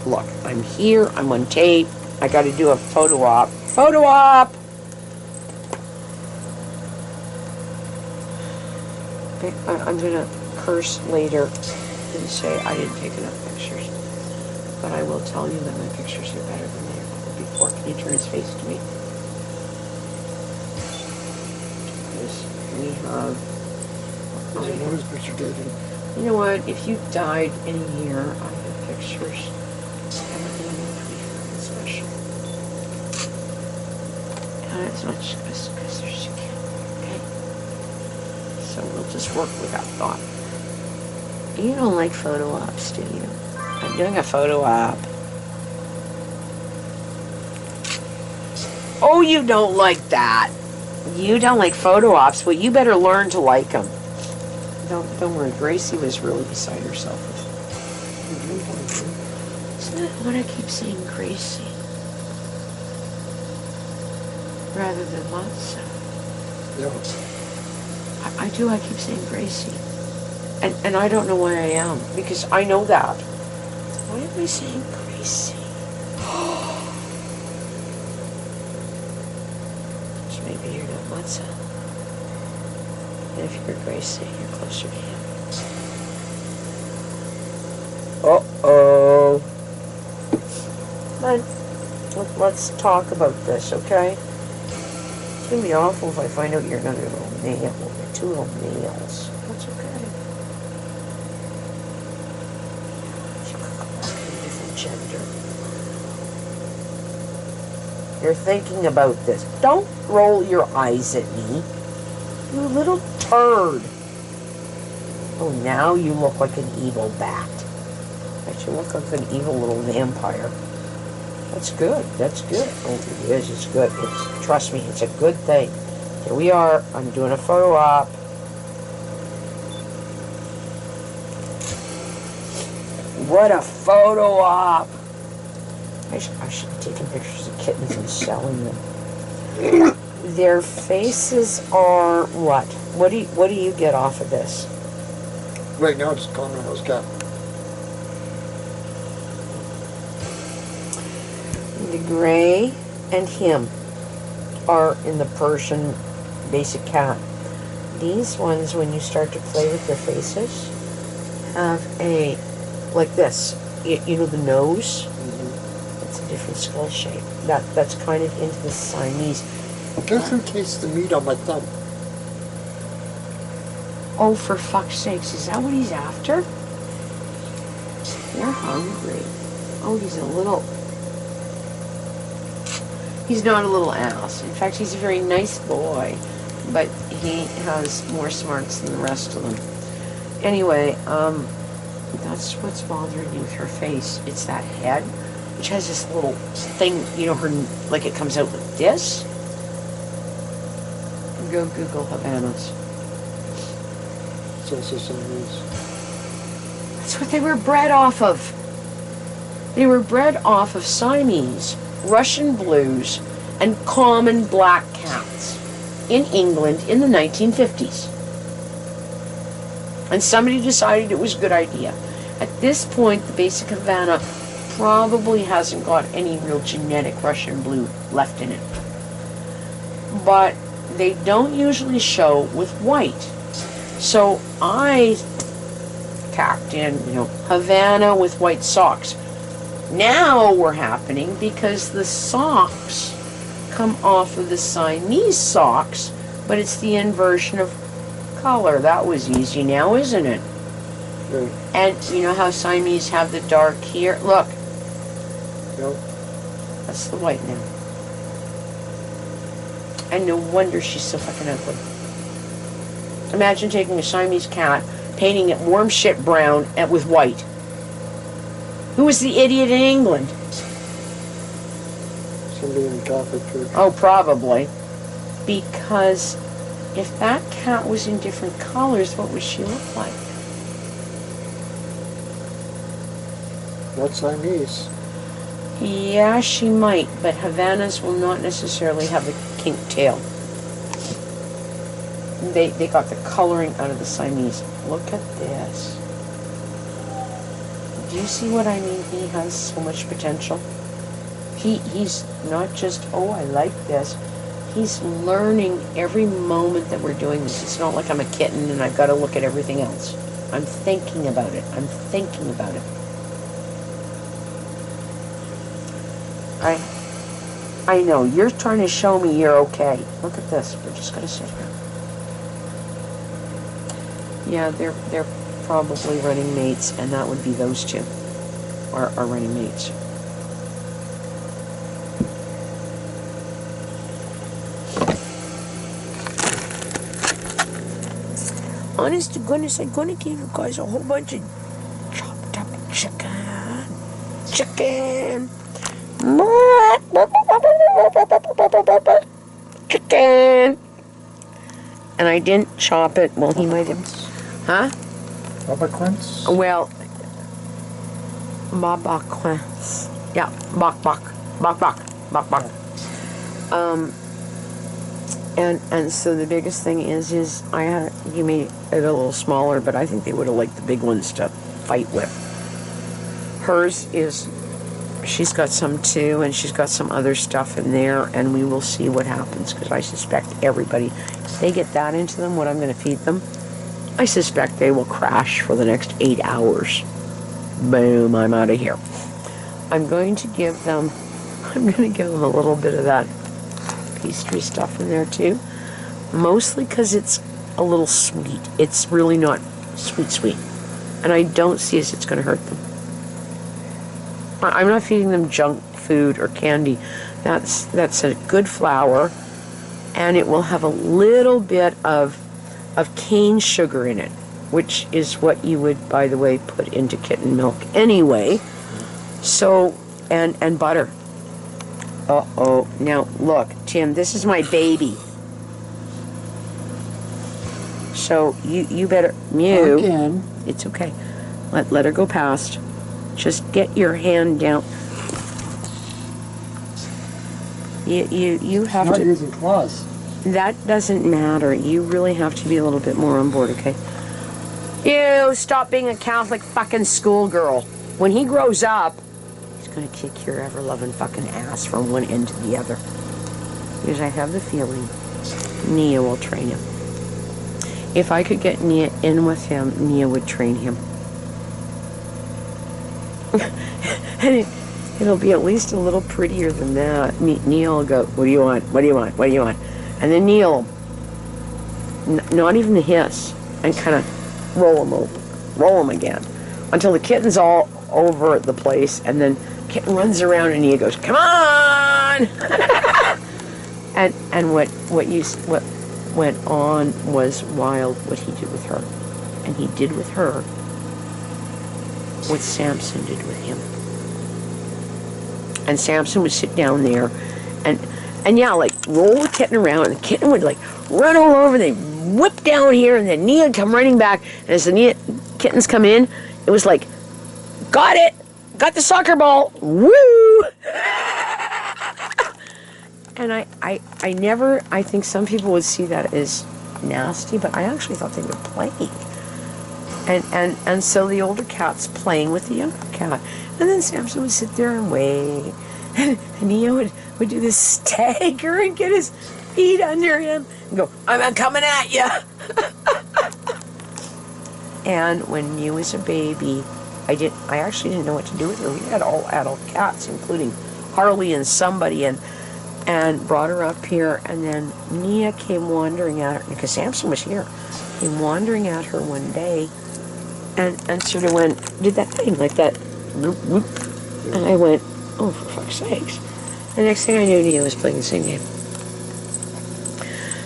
look, I'm here, I'm on tape. I got to do a photo op. Photo op! I'm going to curse later and say I didn't take enough pictures. But I will tell you that my pictures are better than they were before. Can you turn his face to me? Because we have... What is picture taken? You know what? If you died in a year, I have pictures. Everything will be pretty fucking special. And it's not just because they're so cute, okay? So we'll just work with that thought. You don't like photo ops, do you? I'm doing a photo op. Oh, you don't like that. You don't like photo ops. Well, you better learn to like them. Don't worry. Gracie was really beside herself. Isn't that what I keep saying, Gracie? Rather than Matza. Yeah. I do. I keep saying Gracie. And I don't know why I am. Because I know that. Why am I saying Gracie? So maybe you're not Matza. And if you're Gracie, you're closer to him. Uh-oh. Let's talk about this, okay? It's gonna be awful if I find out you're another little male. You're two little males. That's okay. You could go back to a different gender. You're thinking about this. Don't roll your eyes at me. You little turd. Oh, now you look like an evil bat. But you look like an evil little vampire. That's good. That's good. Oh, it is. It's good. Trust me, it's a good thing. Here we are. I'm doing a photo op. What a photo op. I should have taken pictures of kittens and selling them. Their faces are what? What do you get off of this? Right now, just calling on those cat. The gray and him are in the Persian basic cat. These ones, when you start to play with their faces, have a, like this. You know the nose? Mm-hmm. It's a different skull shape. That's kind of into the Siamese. Guess who tastes the meat on my thumb? Oh, for fuck's sakes, is that what he's after? You're hungry. Oh, he's not a little ass. In fact, he's a very nice boy, but he has more smarts than the rest of them. Anyway, that's what's bothering you with her face. It's that head, which has this little thing, you know, like it comes out like this. Go Google Havanas. So it's just Siamese. That's what they were bred off of. They were bred off of Siamese, Russian blues, and common black cats in England in the 1950s. And somebody decided it was a good idea. At this point, the basic Havana probably hasn't got any real genetic Russian blue left in it. But they don't usually show with white. So I tacked in, Havana with white socks. Now we're happening because the socks come off of the Siamese socks, but it's the inversion of color. That was easy now, isn't it? Right. And you know how Siamese have the dark here? Look. Yep. That's the white now. And no wonder she's so fucking ugly. Imagine taking a Siamese cat, painting it warm shit brown and with white. Who was the idiot in England? Somebody in the Catholic Church. Oh, probably. Because if that cat was in different colors, what would she look like? Not Siamese. Yeah, she might, but Havanas will not necessarily have the kink tail. They got the coloring out of the Siamese. Look at this. Do you see what I mean? He has so much potential. He's not just, oh, I like this. He's learning every moment that we're doing this. It's not like I'm a kitten and I've got to look at everything else. I'm thinking about it. I'm thinking about it. I know, you're trying to show me you're okay. Look at this. We're just going to sit here. Yeah, they're probably running mates, and that would be those two are running mates. Honest to goodness, I'm going to give you guys a whole bunch of chopped up chicken. Chicken. Chicken. And I didn't chop it. Well, he might have. Huh? Baba Quince? Well, Baba Quince. Yeah, bok. And so the biggest thing is you made it a little smaller, but I think they would have liked the big ones to fight with. Hers is, she's got some too, and she's got some other stuff in there, and we will see what happens, because I suspect everybody, if they get that into them, what I'm going to feed them, I suspect they will crash for the next 8 hours. Boom, I'm out of here. I'm going to give them a little bit of that pastry stuff in there too, mostly because it's a little sweet. It's really not sweet, and I don't see as it's going to hurt them. I'm not feeding them junk food or candy. That's a good flour, and it will have a little bit of cane sugar in it, which is what you would, by the way, put into kitten milk anyway. So, and butter. Uh-oh. Now, look, Tim, this is my baby. So, you better... Mew. Again. It's okay. Let her go past. Just get your hand down. You have Not to... using claws. That doesn't matter. You really have to be a little bit more on board, okay? You stop being a Catholic fucking schoolgirl. When he grows up, he's gonna kick your ever-loving fucking ass from one end to the other. Because I have the feeling Nia will train him. If I could get Nia in with him, Nia would train him. And it'll be at least a little prettier than that. Nia will go, what do you want? What do you want? What do you want? And then Nia will not even hiss and kind of roll him again until the kitten's all over the place, and then kitten runs around and Nia goes, come on! and what went on was wild, what he did with her. And he did with her what Samson did with him. And Samson would sit down there and yeah, like roll the kitten around, and the kitten would like run all over, and they'd whip down here, and then Nia would come running back, and as the kittens come in, it was like, got it! Got the soccer ball! Woo! And I think some people would see that as nasty, but I actually thought they were playing. And so the older cat's playing with the younger cat. And then Samson would sit there and wait. And Nia would do this stagger and get his feet under him and go, I'm coming at you. And when Nia was a baby, I actually didn't know what to do with her. We had all adult cats, including Harley and somebody, and brought her up here. And then Nia came wandering at her, because Samson was here, came wandering at her one day, and sort of did that thing, like that, whoop, whoop. And I went, oh, for fuck's sakes. The next thing I knew, Nia was playing the same game.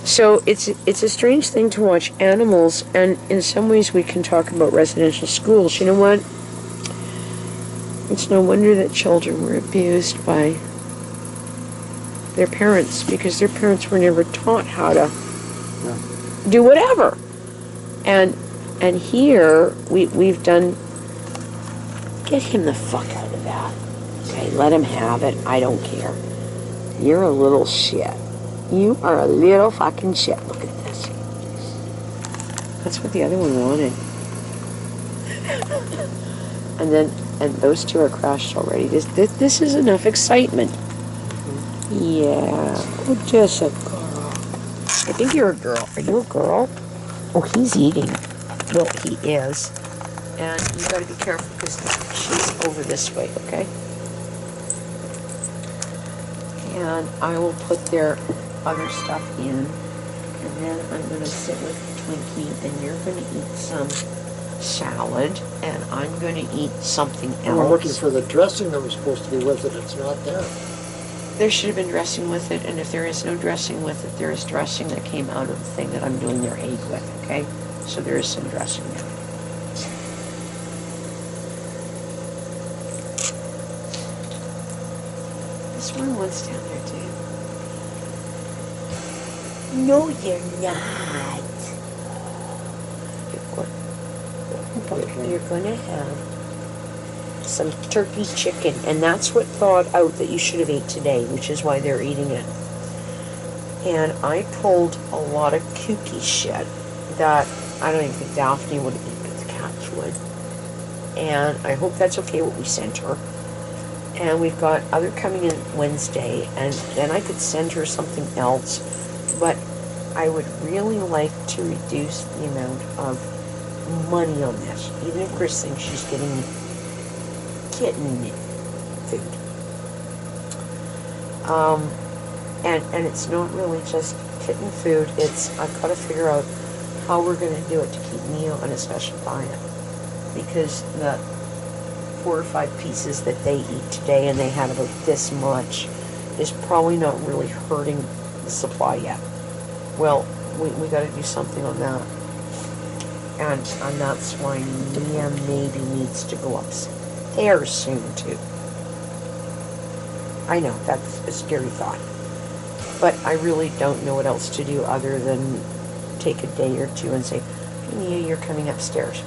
So it's a strange thing to watch animals, and in some ways we can talk about residential schools. You know what? It's no wonder that children were abused by their parents, because their parents were never taught how to do whatever. And here we've done. Get him the fuck out of that. Okay, let him have it. I don't care. You're a little shit. You are a little fucking shit. Look at this. That's what the other one wanted. And those two are crashed already. This is enough excitement. Yeah. Oh, just a girl. I think you're a girl. Are you a girl? Oh, he's eating. Well, he is. And you gotta be careful because she's over this way, okay? And I will put their other stuff in. And then I'm gonna sit with Twinkie and you're gonna eat some salad. And I'm gonna eat something else. I'm looking for the dressing that was supposed to be with it. It's not there. There should have been dressing with it, and if there is no dressing with it, there is dressing that came out of the thing that I'm doing their egg with, okay? So there is some dressing there. This one was down there too. No, you're not. You're gonna have some turkey chicken, and that's what thawed out that you should have ate today, which is why they're eating it. And I pulled a lot of kooky shit that I don't even think Daphne would eat, but the cats would. And I hope that's okay what we sent her. And we've got other coming in Wednesday, and then I could send her something else, but I would really like to reduce the amount of money on this, even if Chris thinks she's getting kitten food. And it's not really just kitten food, it's, I've got to figure out how we're going to do it to keep Mia on a special diet. Because the 4 or 5 pieces that they eat today, and they had about this much, is probably not really hurting the supply yet. Well, we got to do something on that. And that's why Mia maybe needs to go upstairs soon too. I know, that's a scary thought. But I really don't know what else to do other than take a day or two and say, hey, Mia, you're coming upstairs.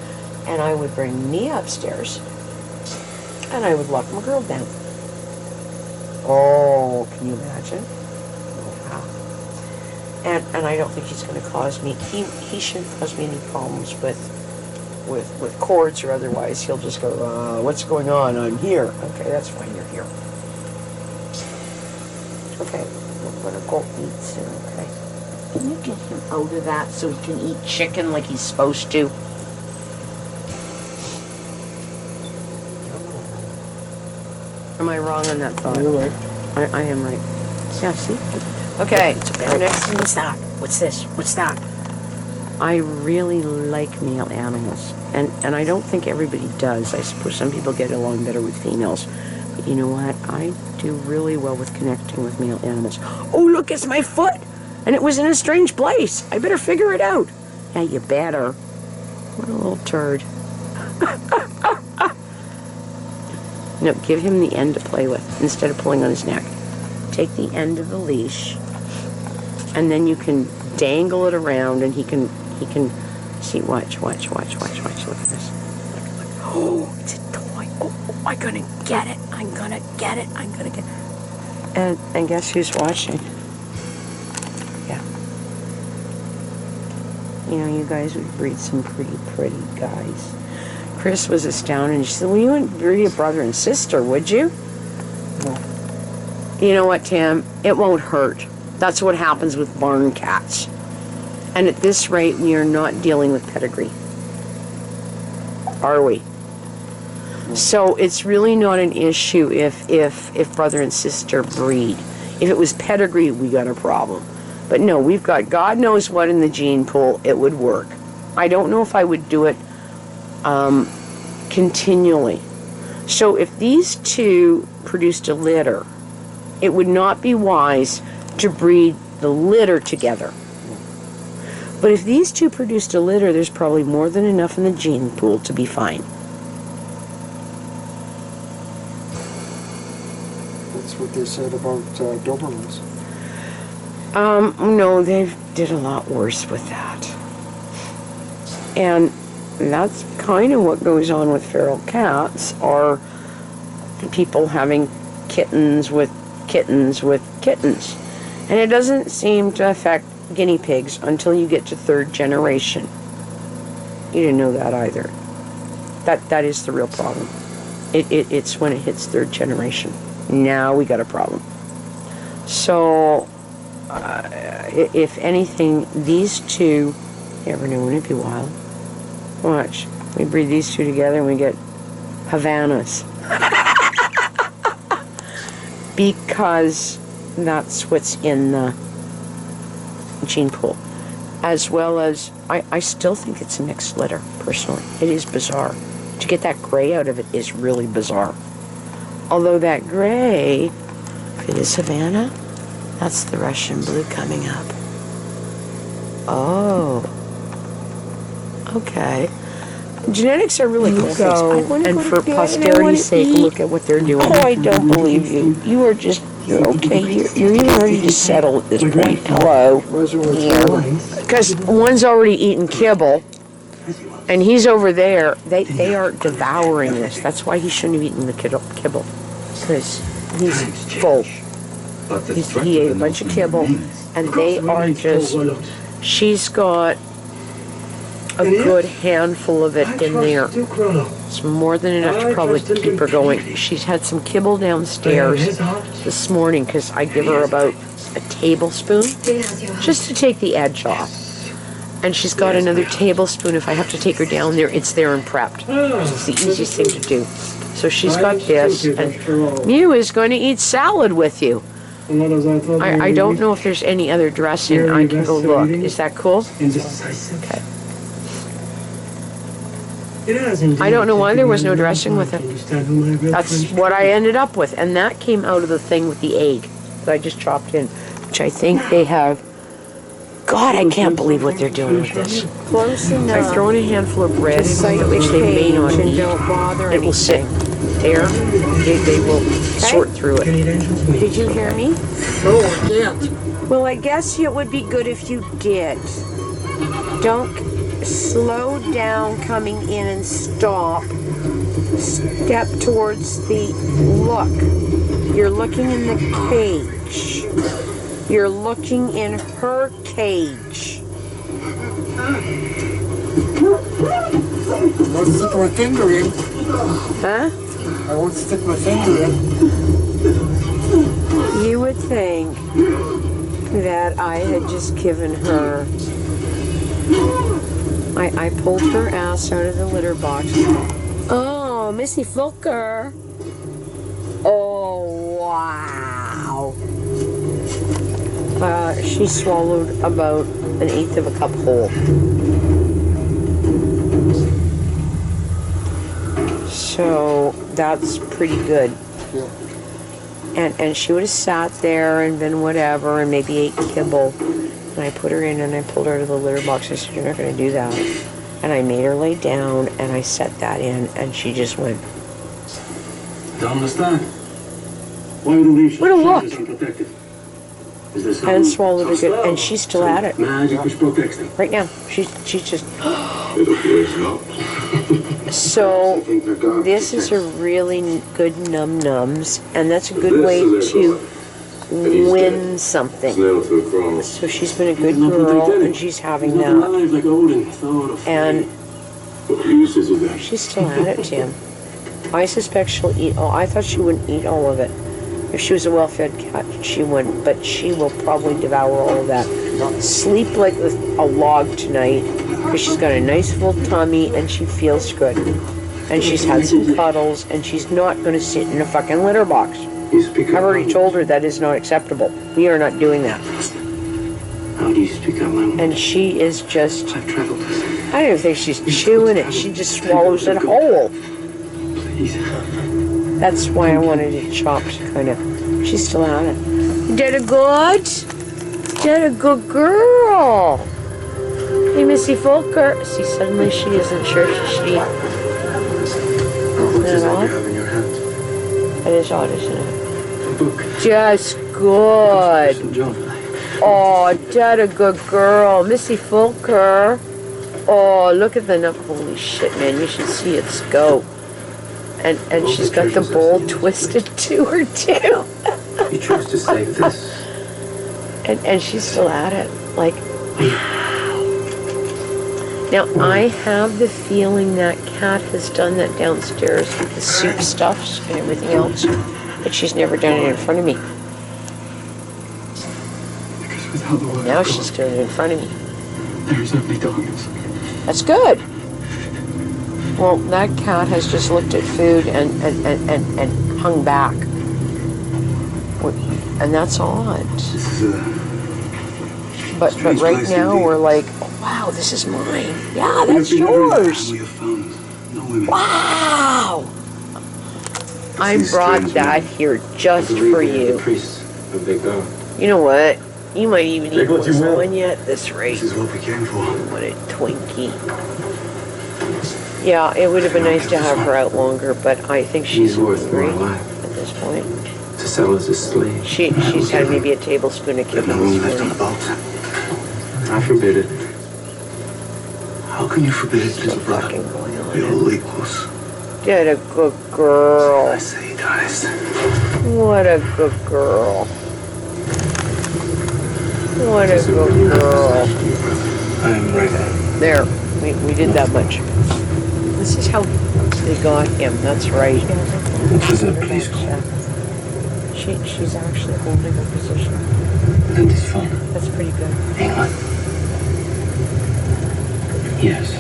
And I would bring Mia upstairs, and I would lock my girl down. Oh, can you imagine? Wow. And I don't think he's going to cause me, he shouldn't cause me any problems with cords or otherwise. He'll just go, what's going on? I'm here. Okay, that's fine, you're here. Okay, we're going to go eat soon, okay? Can you get him out of that so he can eat chicken like he's supposed to? Am I wrong on that thought? You're right. I am right. Yeah, see? Okay, our next thing is that. What's this? What's that? I really like male animals. And I don't think everybody does. I suppose some people get along better with females. But you know what? I do really well with connecting with male animals. Oh, look, it's my foot! And it was in a strange place. I better figure it out. Yeah, you better. What a little turd. No, give him the end to play with instead of pulling on his neck. Take the end of the leash, and then you can dangle it around, and he can see. Watch. Look at this. Look. Oh, it's a toy. Oh, I'm gonna get it. I'm gonna get it. And guess who's watching? Yeah. You know, you guys would breed some pretty guys. Chris was astounded, and she said, well, you wouldn't breed a brother and sister, would you? No. You know what, Tim? It won't hurt. That's what happens with barn cats. And at this rate, we are not dealing with pedigree. Are we? No. So it's really not an issue if brother and sister breed. If it was pedigree, we got a problem. But no, we've got God knows what in the gene pool. It would work. I don't know if I would do it continually. So if these two produced a litter, it would not be wise to breed the litter together. But if these two produced a litter, there's probably more than enough in the gene pool to be fine. That's what they said about Dobermans. No, they did a lot worse with that. And that's kind of what goes on with feral cats, are people having kittens with kittens with kittens. And it doesn't seem to affect guinea pigs until you get to 3rd generation. You didn't know that either. That is the real problem. It's when it hits 3rd generation. Now we got a problem. So, if anything, these two, you ever know, wouldn't it be wild? Watch. We breed these two together and we get Havanas. Because that's what's in the gene pool. As well as, I still think it's a mixed litter, personally. It is bizarre. To get that gray out of it is really bizarre. Although that gray, if it is Havana, that's the Russian blue coming up. Oh. Okay. Genetics are really cool things. And for posterity's sake, look at what they're doing. Oh, I don't believe you. You are just, you're okay. You're even ready to settle at this point. Hello. Because one's already eaten kibble, and he's over there. They are devouring this. That's why he shouldn't have eaten the kibble. Because he's full. He ate a bunch of kibble, and they are just, she's got a good handful of it in there. It's more than enough to probably keep her going. She's had some kibble downstairs this morning because I give her about a tablespoon just to take the edge off. And she's got another tablespoon. If I have to take her down there, it's there and prepped. It's the easiest thing to do. So she's got this, and Mew is going to eat salad with you. I don't know if there's any other dressing. I can go look. Is that cool? Okay. I don't know why there was no dressing with it. That's what I ended up with. And that came out of the thing with the egg that I just chopped in, which I think they have. God, I can't believe what they're doing with this. Close enough. I throw in a handful of bread, which they may not eat. It will sit there. They will sort through it. Did you hear me? No, I can't. Well, I guess it would be good if you did. Don't slow down coming in and stop. Step towards the look. You're looking in the cage. You're looking in her cage. I won't stick my finger in. Huh? I won't stick my finger in. You would think that I had just given her. I pulled her ass out of the litter box. Oh, Missy Fulker. Oh, wow. She swallowed about 1/8 of a cup whole. So that's pretty good. Yeah. And she would have sat there and been whatever and maybe ate kibble. And I put her in and I pulled her out of the litter box. I said, you're not going to do that. And I made her lay down and I set that in and she just went. Don't understand. Why would the leaves What a look. unprotected? And swallowed it good. And she's still at it. Magic which protects them. Right now. She's just. It appears so. So this is a really good num-nums. And that's a good way to win something. So she's been a good girl and she's having that. And she's still at it, Tim. I suspect she'll eat all. I thought she wouldn't eat all of it. If she was a well-fed cat, she wouldn't, but she will probably devour all of that. Sleep like a log tonight because she's got a nice full tummy and she feels good. And she's had some cuddles and she's not going to sit in a fucking litter box. I've already told her that is not acceptable. We are not doing that. How do you speak out loud? And she is just, I've traveled this. I don't even think she's chewing it. She just swallows it whole. Please. That's why I wanted it chopped, kind of. She's still at it. Did a good? Did a good girl. Hey, Missy Fulker. See, suddenly she isn't sure she should eat. What is that odd? you have in your hand? That is odd, isn't it? A book. Just good. St. John. Oh, did a good girl. Missy Fulker. Oh, look at the nub. Holy shit, man. You should see it go. And she's got the bowl twisted to her, too. You chose to save this. And she's still at it. Like, now, I have the feeling that cat has done that downstairs with the soup stuffs and everything else, but she's never done it in front of me. out the way. Now she's doing it in front of me. There is only darkness. That's good. Well, that cat has just looked at food and hung back. And that's odd. This is But strange right place now indeed. we're like, oh, wow, this is mine. Yeah, we that's have been everywhere. yours. We have found no women. Wow. I These brought strange that men. here just for you. Priests of their god. You know what? You might even eat Take what you will. one yet at this rate. This is what we came for. What a Twinkie. Yeah, it would have been nice to have her out longer, but I think she's She's worth more hungry alive. at this point. To sell as a slave. She's had maybe a tablespoon of There's kibble no room this left on the morning. boat. I forbid it. How can you forbid it, little brother? Fucking going on. We're all equals. Get a good girl. I say, darlest. What a good girl. What a good girl. I am ready. There, we did that much. This is how they got him. That's right. What was that police call? She's actually holding her position. That is fun. That's pretty good. England. Yes.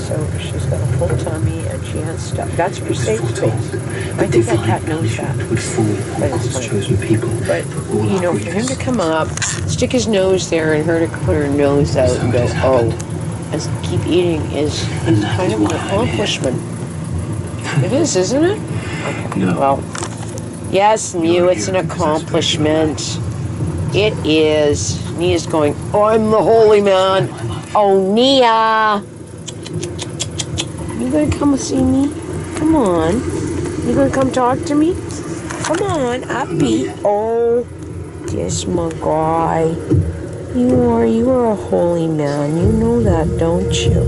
So she's got a full tummy and she has stuff. That's her safe Foretold. space. I But think that divine cat knows punishment that. would fall But upon it's God's fine. chosen people. But, for all you know, our for him to weakness. come up, stick his nose there and her to put her nose out and go, oh, and keep eating is And that kind is of an why I'm here. accomplishment. It is, isn't it? Okay. No. Well, yes, Mew, it's an accomplishment. It is. Nia's going, oh, I'm the holy man. Oh, Nia. You gonna come see me? Come on. You gonna come talk to me? Come on, uppy. Oh, yes, my guy. You are a holy man. You know that, don't you?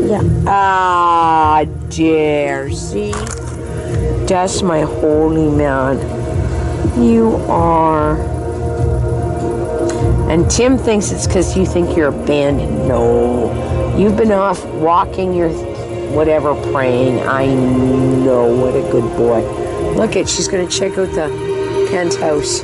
Yeah. Ah, dear. See? That's my holy man. You are. And Tim thinks it's because you think you're abandoned. No. You've been off walking your whatever praying. I know. What a good boy. Look at, she's going to check out the Kent house.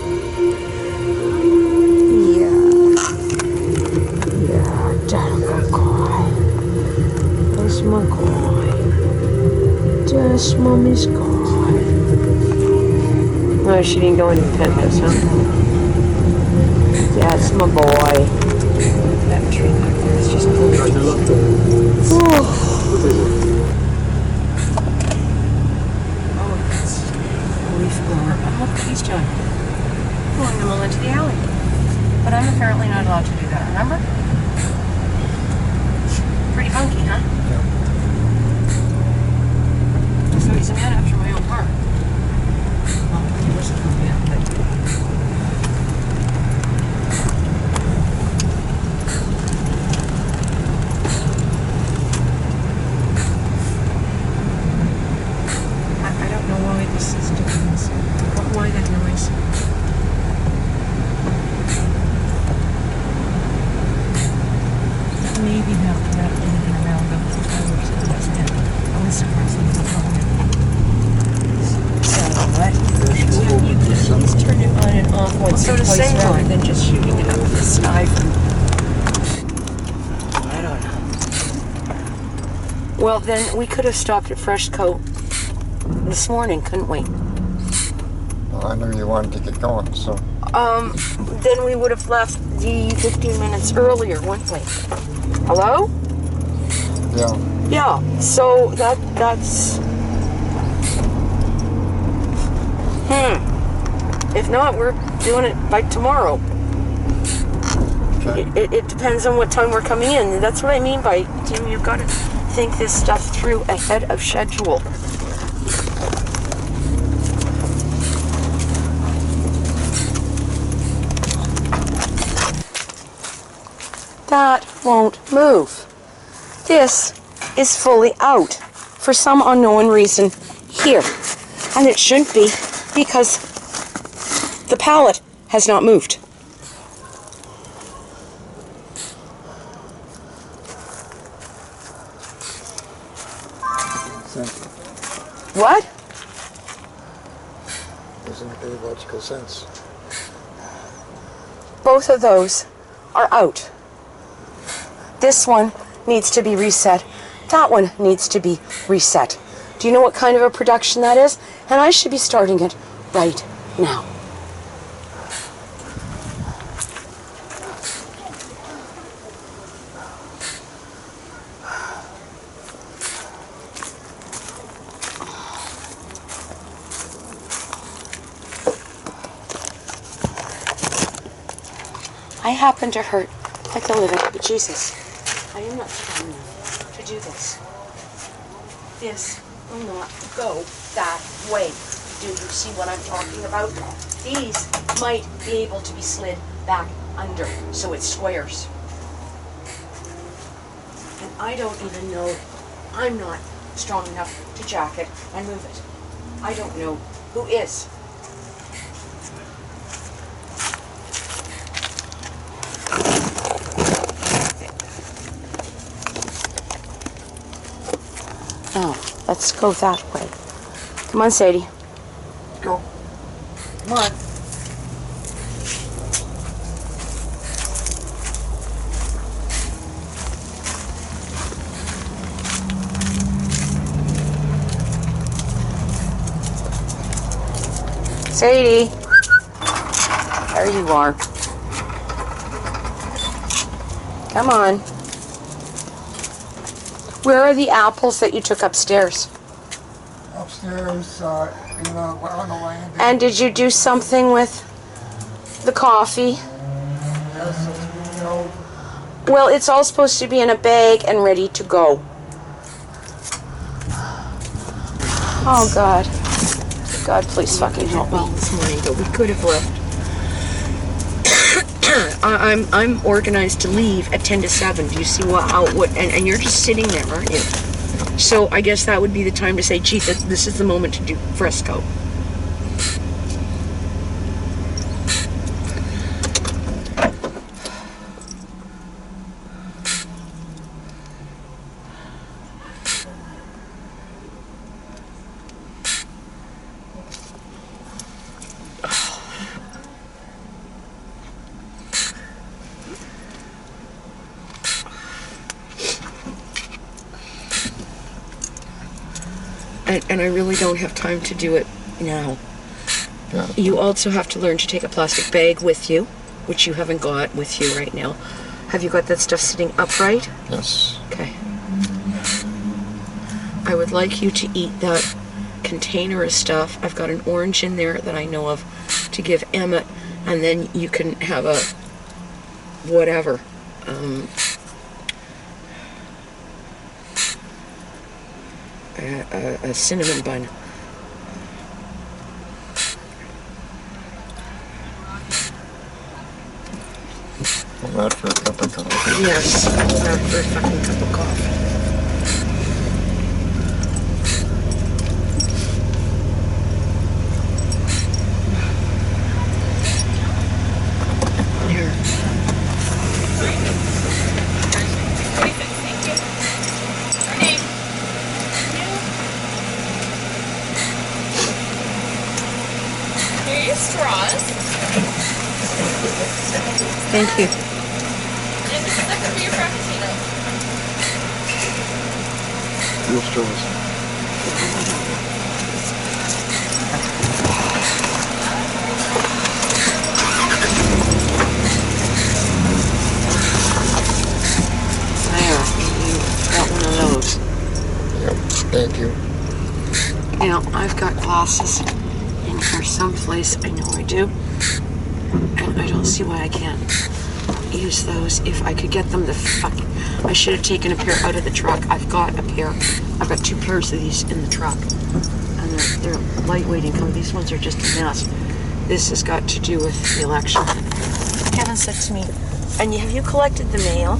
That's my guy. That's mommy's guy. No, she didn't go into the penthouse, huh? That's my boy. That tree back there is just gorgeous. Oh, it's a leaf blower. And look what he's doing. Pulling them all into the alley. But I'm apparently not allowed to do that, remember? Pretty funky, huh? Yeah. So he's a man after my own heart. Well, he wasn't a man, but... I don't know why this is doing this. Why that noise? Maybe they'll wrap anything around them. I was surprised he was a problem. So what? Tim, you can please turn it on and off once or twice rather than just shooting it up with this knife. I don't know. Well, then we could have stopped at Fresh Coat this morning, couldn't we? Well, I knew you wanted to get going, so. Then we would have left the 15 minutes earlier, wouldn't we? Hello? Yeah. Yeah, so that's... If not, we're doing it by tomorrow. Okay. It depends on what time we're coming in. That's what I mean by, Tim, you've got to think this stuff through ahead of schedule. That won't move. This is fully out for some unknown reason here. And it shouldn't be because the pallet has not moved. What? Doesn't make any logical sense. Both of those are out. This one needs to be reset. That one needs to be reset. Do you know what kind of a production that is? And I should be starting it right now. I happen to hurt like a living, but Jesus, I am not strong enough to do this. This will not go that way. Do you see what I'm talking about? These might be able to be slid back under so it squares. And I don't even know, I'm not strong enough to jack it and move it. I don't know who is. Oh, let's go that way. Come on, Sadie. Go. Come on. Sadie. There you are. Come on. Where are the apples that you took upstairs? Upstairs on the landing. And did you do something with the coffee? Yes, you know, Well, it's all supposed to be in a bag and ready to go. Oh, God. God, please fucking help me. This morning, but we could have left. I'm organized to leave at 10 to 7. Do you see and you're just sitting there, aren't you? So I guess that would be the time to say, gee, this is the moment to do fresco. And I really don't have time to do it now. Yeah. You also have to learn to take a plastic bag with you, which you haven't got with you right now. Have you got that stuff sitting upright? Yes. Okay. I would like you to eat that container of stuff. I've got an orange in there that I know of to give Emmett, and then you can have a whatever. A cinnamon bun. That for a cup of coffee. Yes, that for a fucking cup of coffee. Here. Straws. Thank you. And this is second for your frappuccino. Real straws. There, you got one of those. Yep, thank you. Now, I've got glasses in here someplace. I know I do. And I don't see why I can't use those if I could get them to fucking... I should have taken a pair out of the truck. I've got a pair. I've got 2 pairs of these in the truck. And they're lightweight and come. These ones are just a mess. This has got to do with the election. Kevin said to me, and have you collected the mail?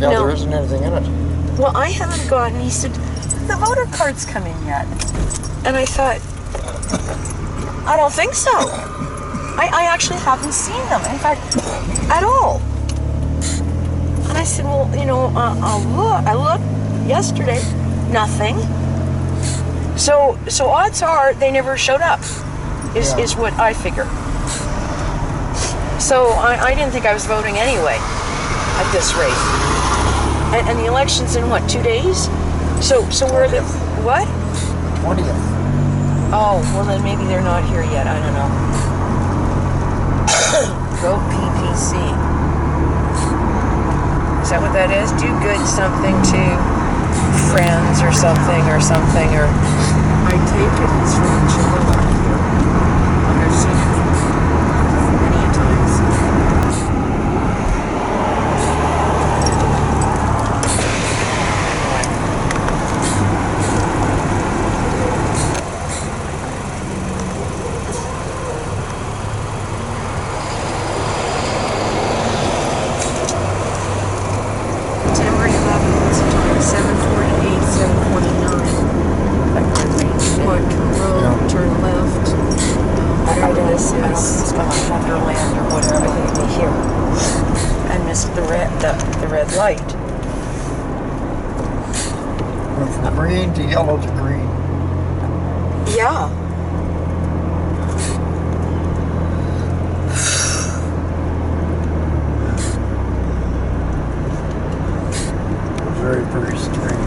No, No. there isn't anything in it. Well, I haven't gotten, he said, the voter cards come in yet. And I thought, I don't think so. I actually haven't seen them, in fact, at all. And I said, well, you know, I'll look. I looked yesterday, nothing. So odds are they never showed up, is what I figure. So I didn't think I was voting anyway at this rate. And the election's in what, 2 days? So where the what? 20th. Oh, well then maybe they're not here yet. I don't know. Go PPC. Is that what that is? Do good something to friends or something or. I take it it's from Chippewa here. I've seen it many a times. September 11th, what's the time? 7:48, 7:49. What, turn road, turn left, whatever this is. It's Wonderland or whatever. Here. I missed the red light. Went from green to yellow to green. Yeah. Very, very strange.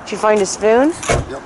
Did you find a spoon? Yep.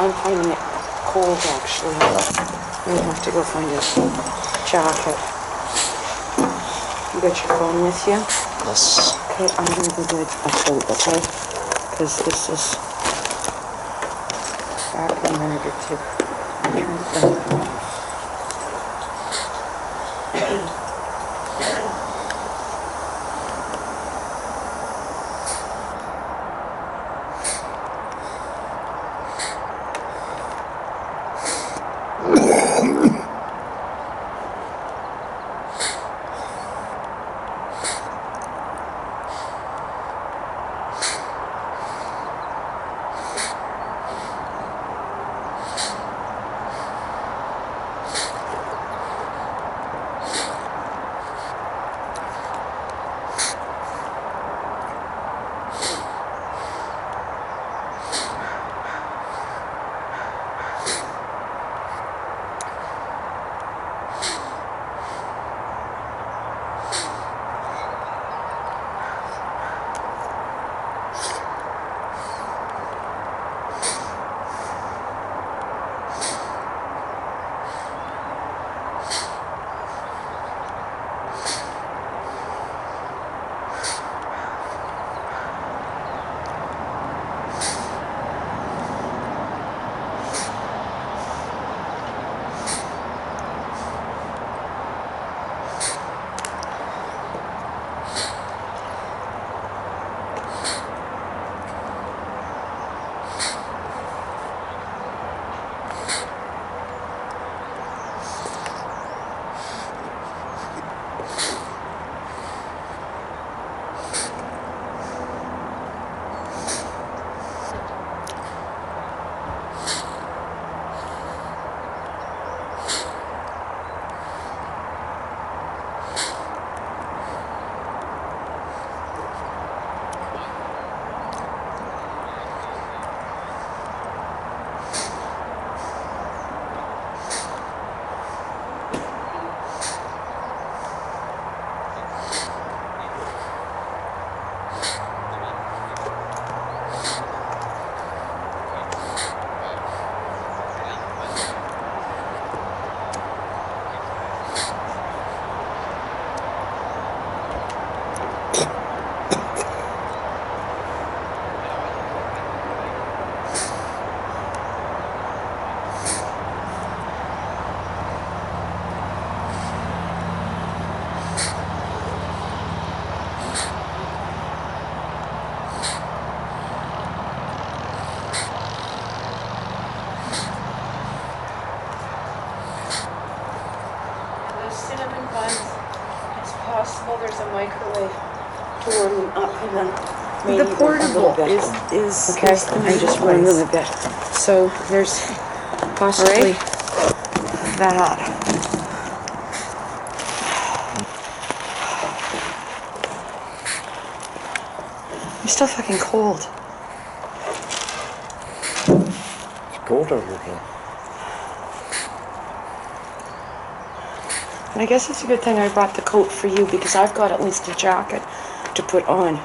I'm finding it cold, actually. I'm gonna have to go find a jacket. You got your phone with you? Yes. Okay, I'm gonna go get a coat, okay? Because this is back in negative. microwave to warm them up and then maybe The even a portable little bit. is Okay, is the I main just warmed place. them a bit. So there's possibly that. I'm still fucking cold. It's cold over here. And I guess it's a good thing I brought the coat for you because I've got at least a jacket to put on.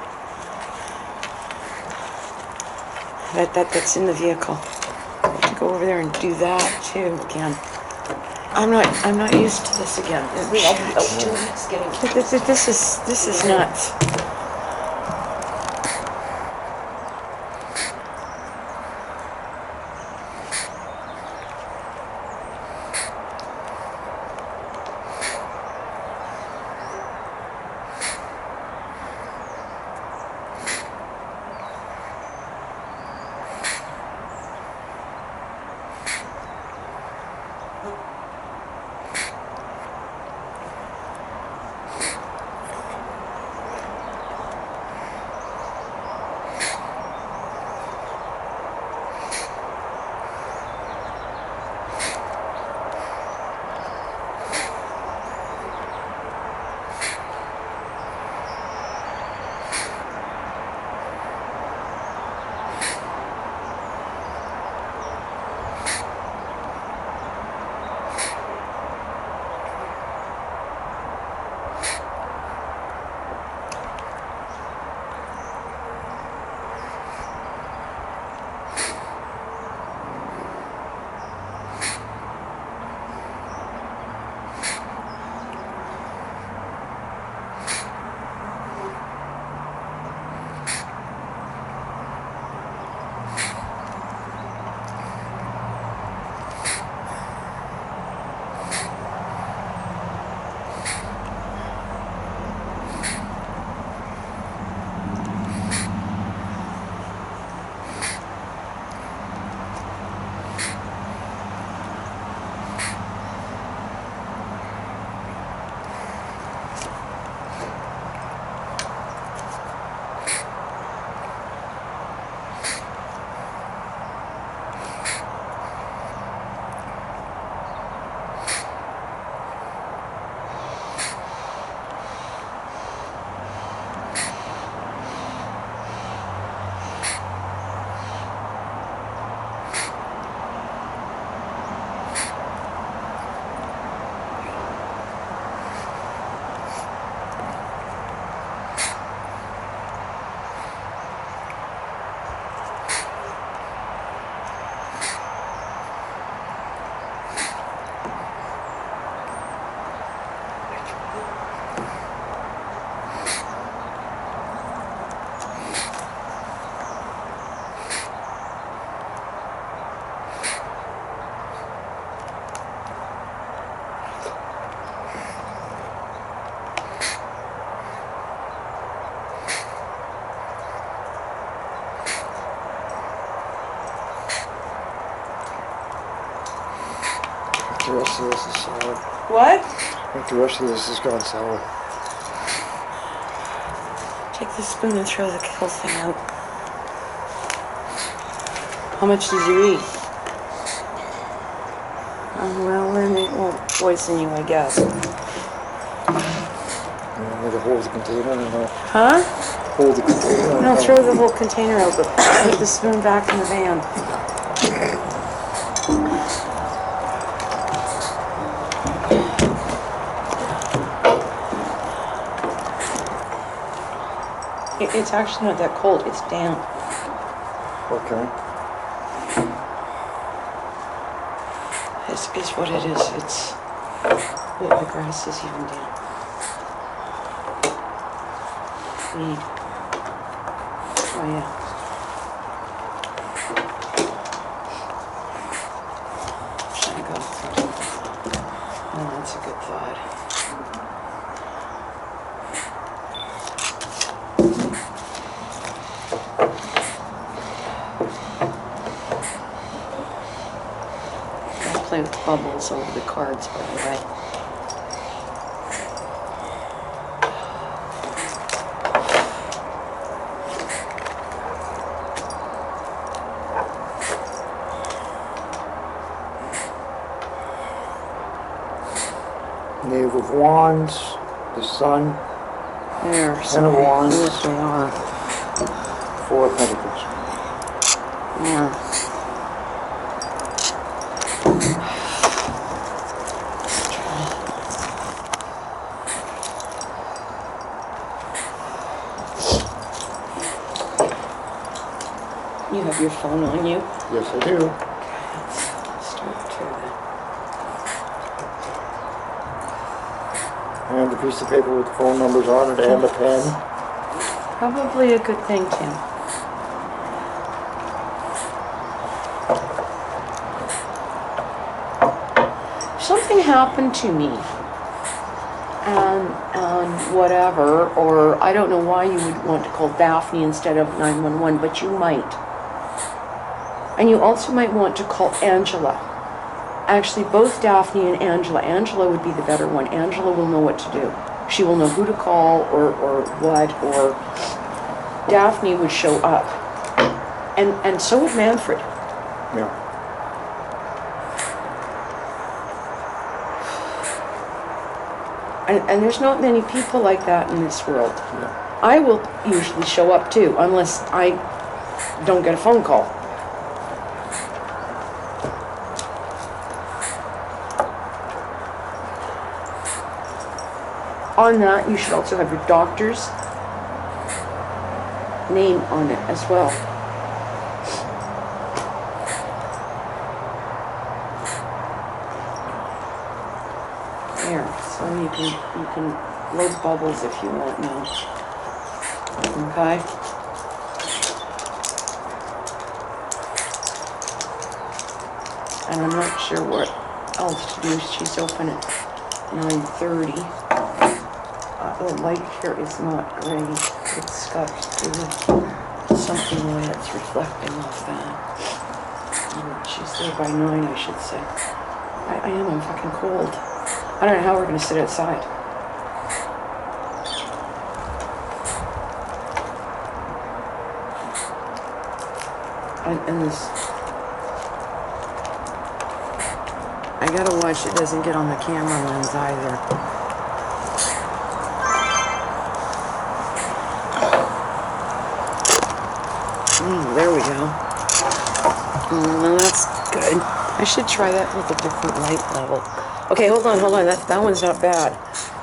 That's in the vehicle. To go over there and do that too again. I'm not used to this again. I'll be out 2 weeks getting this is nuts. The rest of this is sour. What? I think the rest of this has gone sour. Take the spoon and throw the whole thing out. How much did you eat? Well, then it won't poison you, I guess. You want me to hold the container or no? Huh? Hold the container or No, throw the whole container out, but put the spoon back in the van. It's actually not that cold, it's damp. Okay. Is what it is. It's the grass is even damp. Weed. Oh yeah. Should I go? Oh, that's a good thought. Play with bubbles over the cards, by the way. Knave of Wands, the Sun, There, Ten of Wands, what they are. Four of Pentacles. Yeah. You have your phone on you? Yes, I do. Start to And a piece of paper with the phone numbers on it and a pen. Probably a good thing, Tim. Something happened to me, and whatever, or I don't know why you would want to call Daphne instead of 911, but you might. And you also might want to call Angela. Actually, both Daphne and Angela. Angela would be the better one. Angela will know what to do. She will know who to call or what, or Daphne would show up. And so would Manfred. Yeah. And there's not many people like that in this world. Yeah. I will usually show up too, unless I don't get a phone call. On that, you should also have your doctor's name on it as well. There, so you can load bubbles if you want now. Okay? And I'm not sure what else to do. She's open at 9:30. The light here is not great. It's got to do with something the way it's reflecting off that. She's there by 9, I should say. I'm fucking cold. I don't know how we're gonna sit outside. And this, I gotta watch it doesn't get on the camera lens either. There we go. No, that's good. I should try that with a different light level. Okay, hold on. That one's not bad.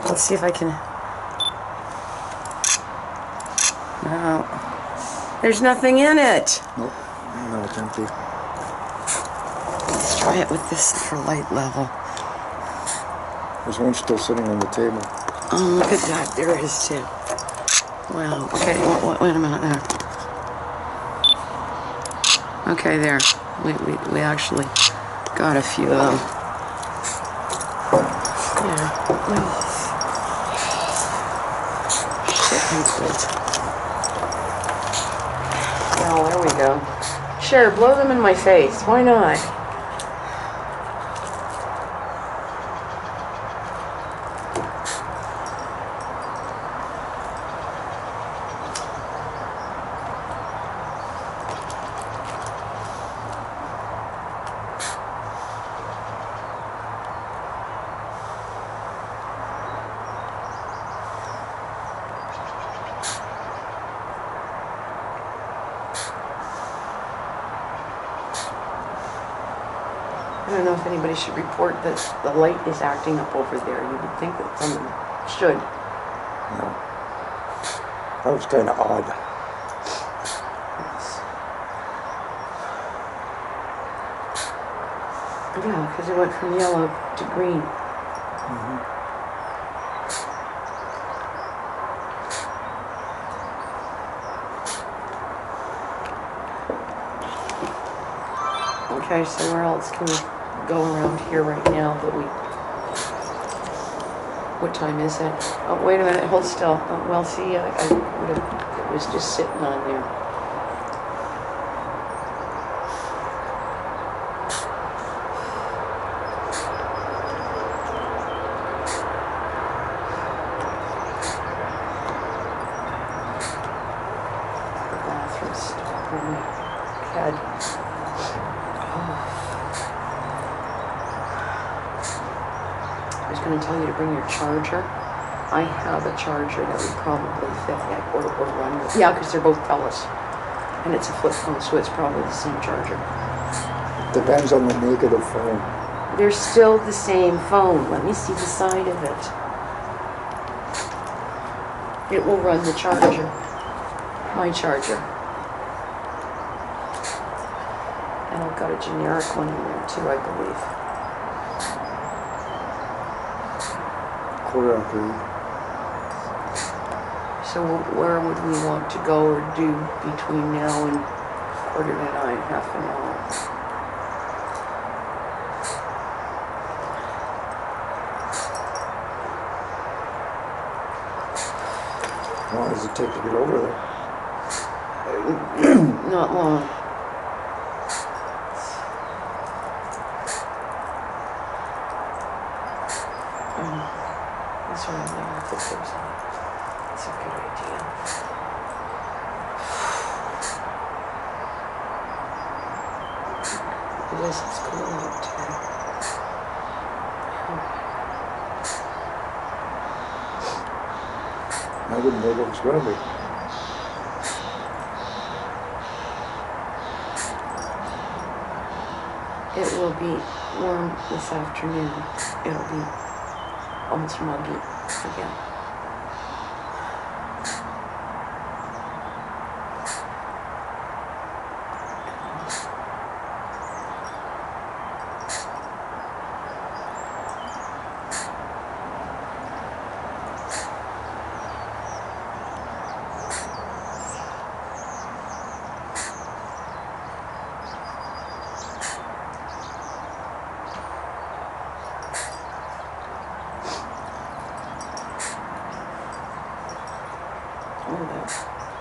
Let's see if I can. No, there's nothing in it. Nope. No, it's empty. Let's try it with this for light level. There's one still sitting on the table. Oh, look at that. There it is too. Wow. Okay. Wait a minute there. Okay, there. We actually got a few of them. Yeah. Shit, I'm cold. Oh, there we go. Sure, blow them in my face. Why not? I don't know if anybody should report that the light is acting up over there. You would think that someone should. No. That was kind of odd. Yes. Yeah, because it went from yellow to green. Okay, so where else can we go around here right now that we... What time is it? Oh, wait a minute, hold still. Oh, well, see, I would have... It was just sitting on there. The bathroom stop on my head. going to tell you to bring your charger. I have a charger that would probably fit or run with. Yeah, because they're both Telus. And it's a flip phone, so it's probably the same charger. Depends on the negative phone. They're still the same phone. Let me see the side of it. It will run the charger. My charger. And I've got a generic one in there too, I believe. Quarter after 8. So where would we want to go or do between now and 8:45, half an hour? How long does it take to get over there? Not long. This one there, I think that's a good idea. It is, it's cool out too. I didn't know it was going to be. It will be warm this afternoon. It'll be almost muggy again.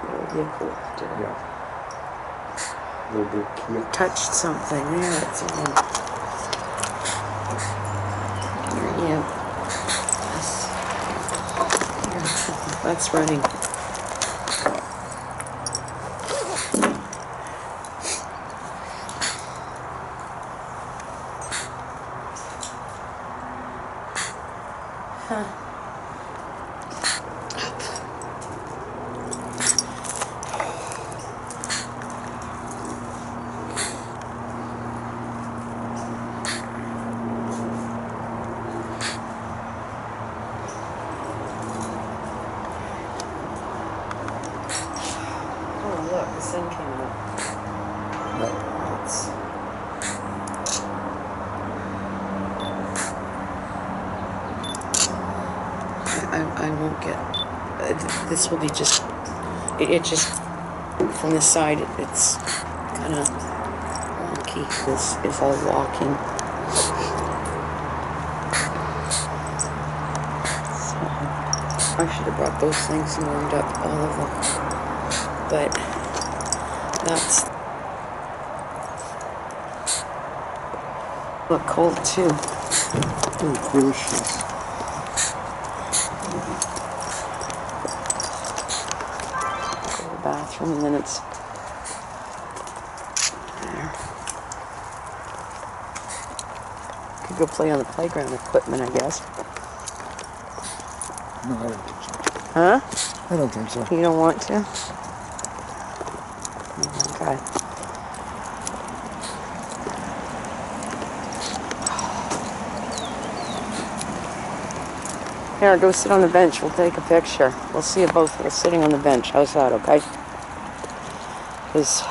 Little vehicle did it. Yeah. Little bit cute. Touched something. There, it's on. Here, yeah. Here, that's running. Huh. Look, the sun came out. That's... I won't get... this will be just... It just... From this side, it's kind of wonky. This is all walking. So, I should have brought those things and warmed up all of them. But that's look cold too. Oh, gracious. Go to the bathroom and then it's there. Could go play on the playground equipment, I guess. No, I don't think so. Huh? I don't think so. You don't want to? Okay. Here, go sit on the bench. We'll take a picture. We'll see you both of us sitting on the bench. How's that, okay? Because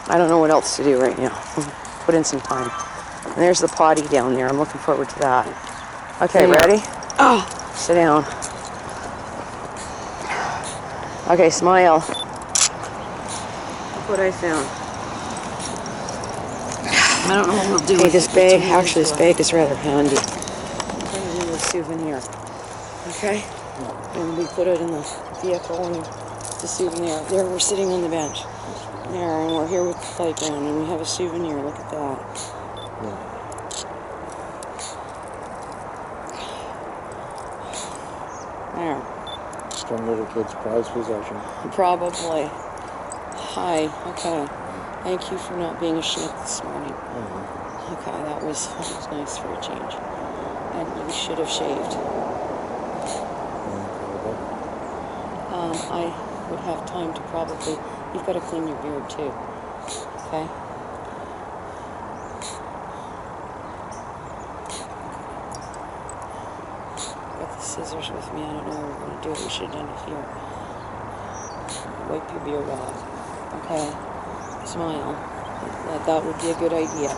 I don't know what else to do right now. Put in some time. And there's the potty down there. I'm looking forward to that. Okay, ready? Oh, sit down. Okay, smile. Look what I found. I don't know what we'll do with this bag. Actually, this bag is rather handy. I'm going to do a souvenir. Okay? And we put it in the vehicle and the souvenir. There, we're sitting on the bench. There, and we're here with the playground, and we have a souvenir. Look at that. There. Some little kid's prized possession. Probably. Hi. Okay. Thank you for not being a sheep this morning. Oh, Okay, that was nice for a change. And you should have shaved. I would have time to probably... You've got to clean your beard too. Okay? Got the scissors with me. I don't know what we're going to do. We should have done it here. Wipe your beard off. Okay? Smile. That would be a good idea.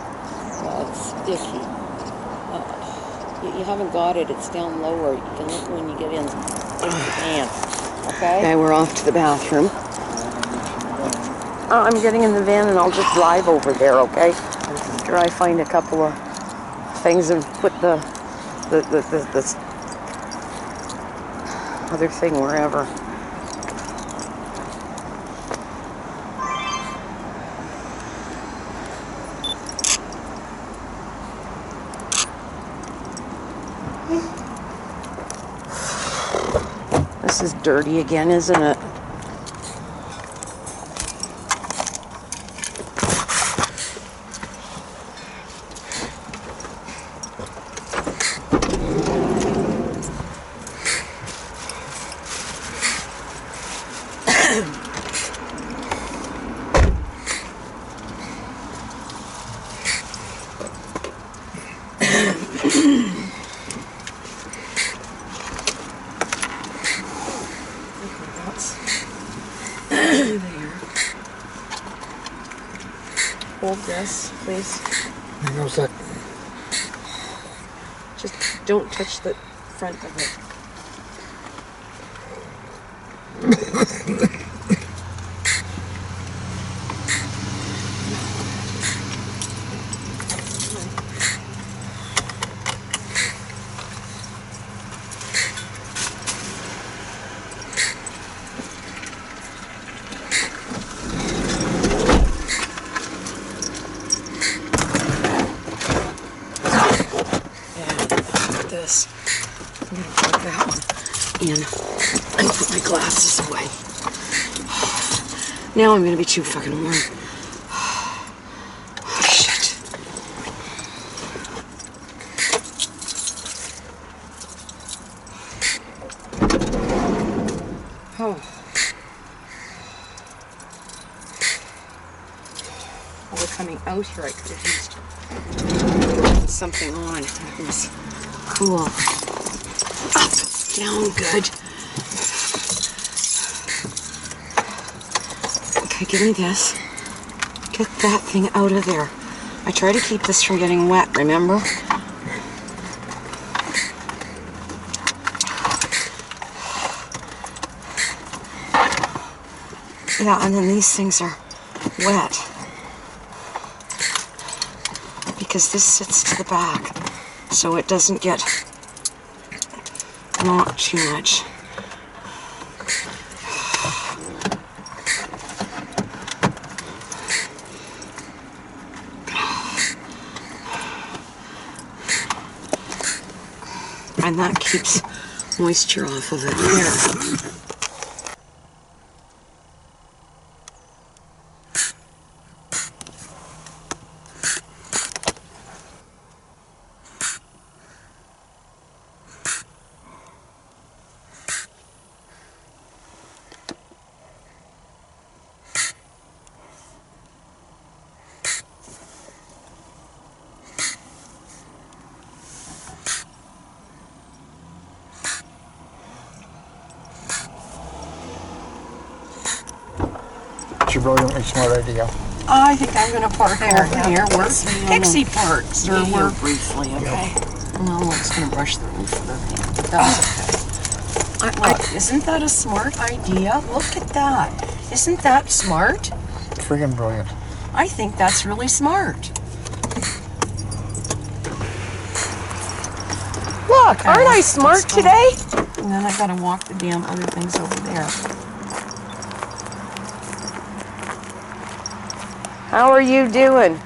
It's sticky. You haven't got it. It's down lower. You can look when you get in. Man. Okay, we're off to the bathroom. I'm getting in the van and I'll just drive over there, okay? After I find a couple of things and put the other thing wherever. This is dirty again, isn't it? Hold this, please. Hang on a sec. Just don't touch the front of it. This. I'm gonna plug that one in and put my glasses away. Now I'm gonna be too fucking warm. Oh, shit. Oh. While we're coming out here, I could have used something on. It was cool. Up, down, good. Okay, give me this. Get that thing out of there. I try to keep this from getting wet, remember? Yeah, and then these things are wet. Because this sits to the back, so it doesn't get not too much. And that keeps moisture off of it. Here. It's a brilliantly smart idea. I think I'm going to park over here where Pixie parks. Or we're briefly, okay? Well, I'm just going to brush the roof of the van. That's okay. Look, isn't that a smart idea? Look at that. Isn't that smart? Friggin' brilliant. I think that's really smart. Look, aren't I smart today? And then I got to walk the damn other things over there. How are you doing?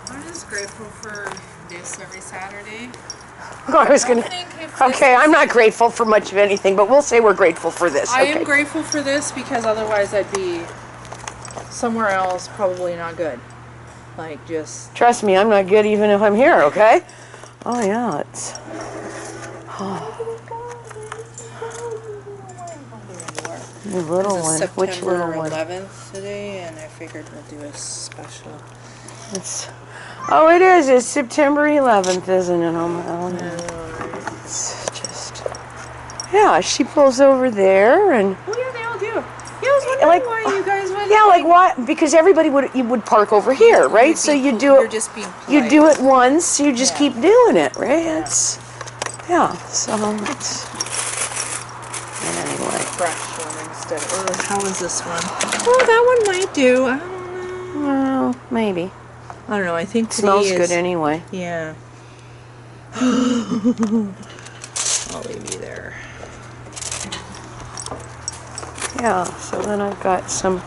I'm just grateful for this every Saturday. I was gonna. Okay, I'm not grateful for much of anything, but we'll say we're grateful for this. I Okay. am grateful for this because otherwise I'd be somewhere else, probably not good. Like just. Trust me, I'm not good even if I'm here, okay? Oh, yeah, it's... The little one. Which little one? 11th today, and I figured we'll do a special. Oh, it is. It's September 11th, isn't it? Oh, my It's just... Yeah, she pulls over there, and... Oh yeah, they all do. Yeah, I was wondering why you guys went. Yeah, like why? Because everybody would park over here, right? So you do it. You're just being You polite. do it once, you just keep doing it, right? It's so it's anyway. Fresh one instead of. How is this one? Oh, that one might do. I don't know. Well, maybe. I don't know. I think today Smells is good anyway. Yeah. I'll leave you there. Yeah. So then I've got some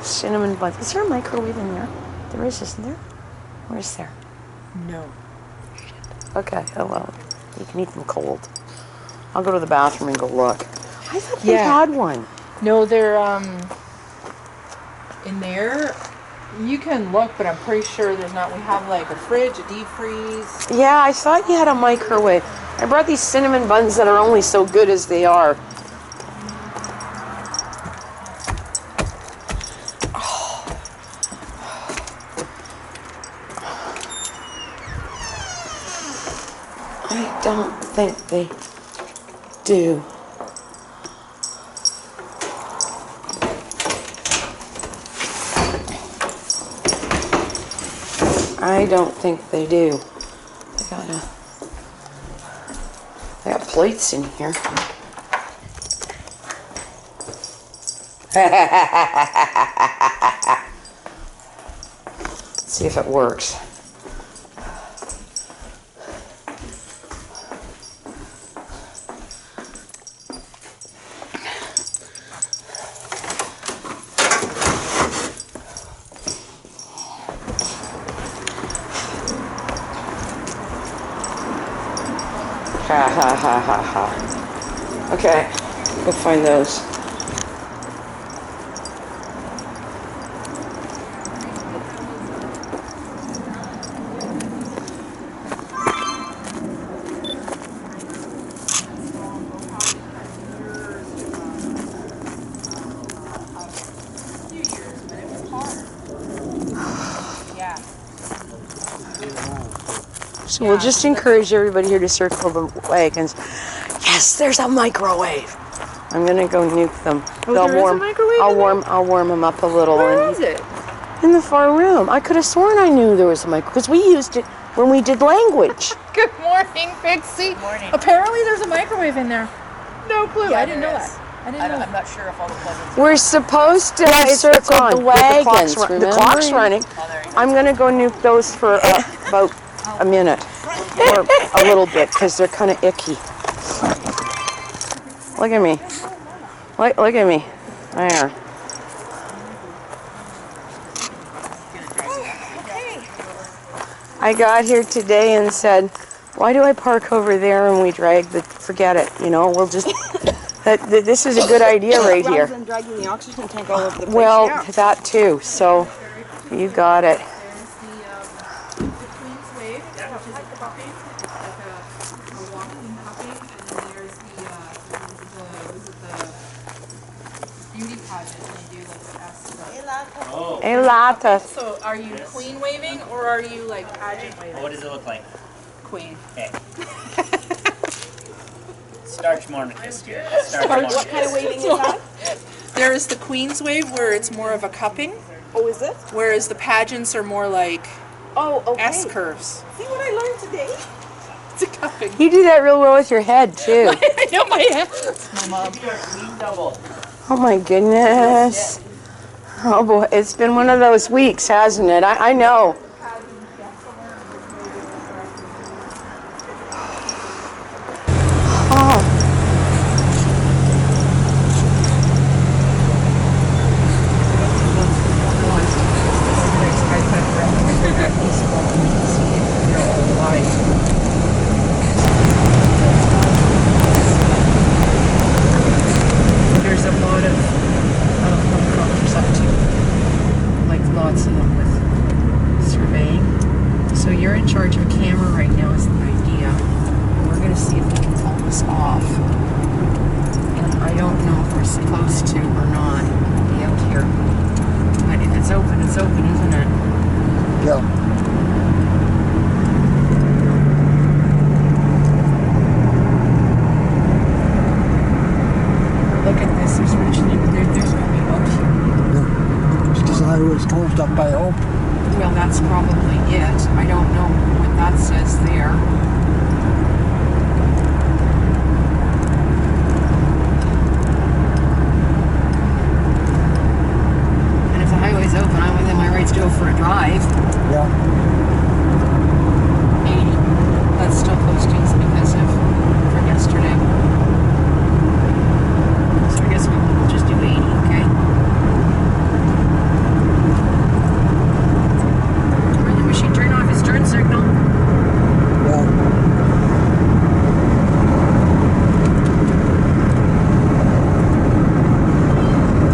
cinnamon buns. Is there a microwave in there? There is, isn't there? Or is there? No. Okay. Oh well. You can eat them cold. I'll go to the bathroom and go look. I thought they had one. No, they're in there. You can look, but I'm pretty sure there's not. We have like a fridge, a deep freeze. Yeah, I thought you had a microwave. I brought these cinnamon buns that are only so good as they are. I don't think they do. I don't think they do. They got plates in here. Let's see if it works. Ha ha ha ha ha. Okay, go find those. So we'll just encourage everybody here to circle the wagons. Yes, there's a microwave. I'm gonna go nuke them. Oh, there is a microwave in there? I'll warm them up a little. Where is it? In the far room. I could have sworn I knew there was a microwave because we used it when we did language. Good morning, Pixie. Morning. Apparently, there's a microwave in there. No clue. I didn't know that. I didn't know. I'm not sure if all the plugins. We're supposed to circle the wagons. The clock's running. I'm gonna go nuke those for about a minute or a little bit because they're kind of icky. Look at me. Look at me. There. I got here today and said, why do I park over there and we drag the, forget it, you know, we'll just, this is a good idea right here. Rather than dragging the oxygen tank all over the place. Well, yeah. that too, so you got it. Elata. So, are you queen waving or are you like pageant waving? What does it look like? Queen. Okay. Starch Mormicus here. Starch What kind of waving is that? There is the queen's wave where it's more of a cupping, Oh, is it? whereas the pageants are more like Oh, okay. S curves. See what I learned today? It's a cupping. You do that real well with your head too. I know my head. My mom. Double. Oh my goodness. Oh boy, it's been one of those weeks, hasn't it? I know. Oh. There's a lot of helicopters up too. Like lots of them with supposed to or not be out here. But if it's open, isn't it? Yeah. Look at this. There's originally there's going to be oak here. Yeah. It's because the highway was closed up by Hope. Well, that's probably it. I don't know what that says there. And if the highway's open, I'm within my rights to go for a drive. Yeah. 80. That's still postings because of from yesterday. So I guess we'll just do 80, okay? Or the machine turn off its turn signal. Yeah.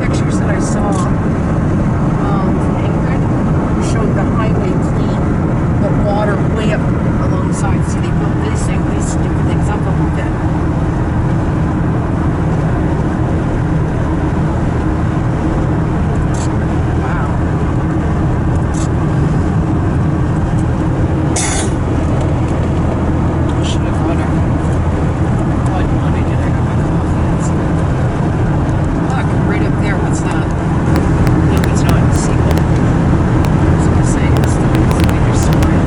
Pictures that I saw from Ingrid showed the highway clean, but water way up alongside. So they built these stupid things up a little bit. Wow. I should have got her. What money did I got my coffee? Look, right up there, what's that? No, it's not a seagull. I was gonna say it's the Peter Smile.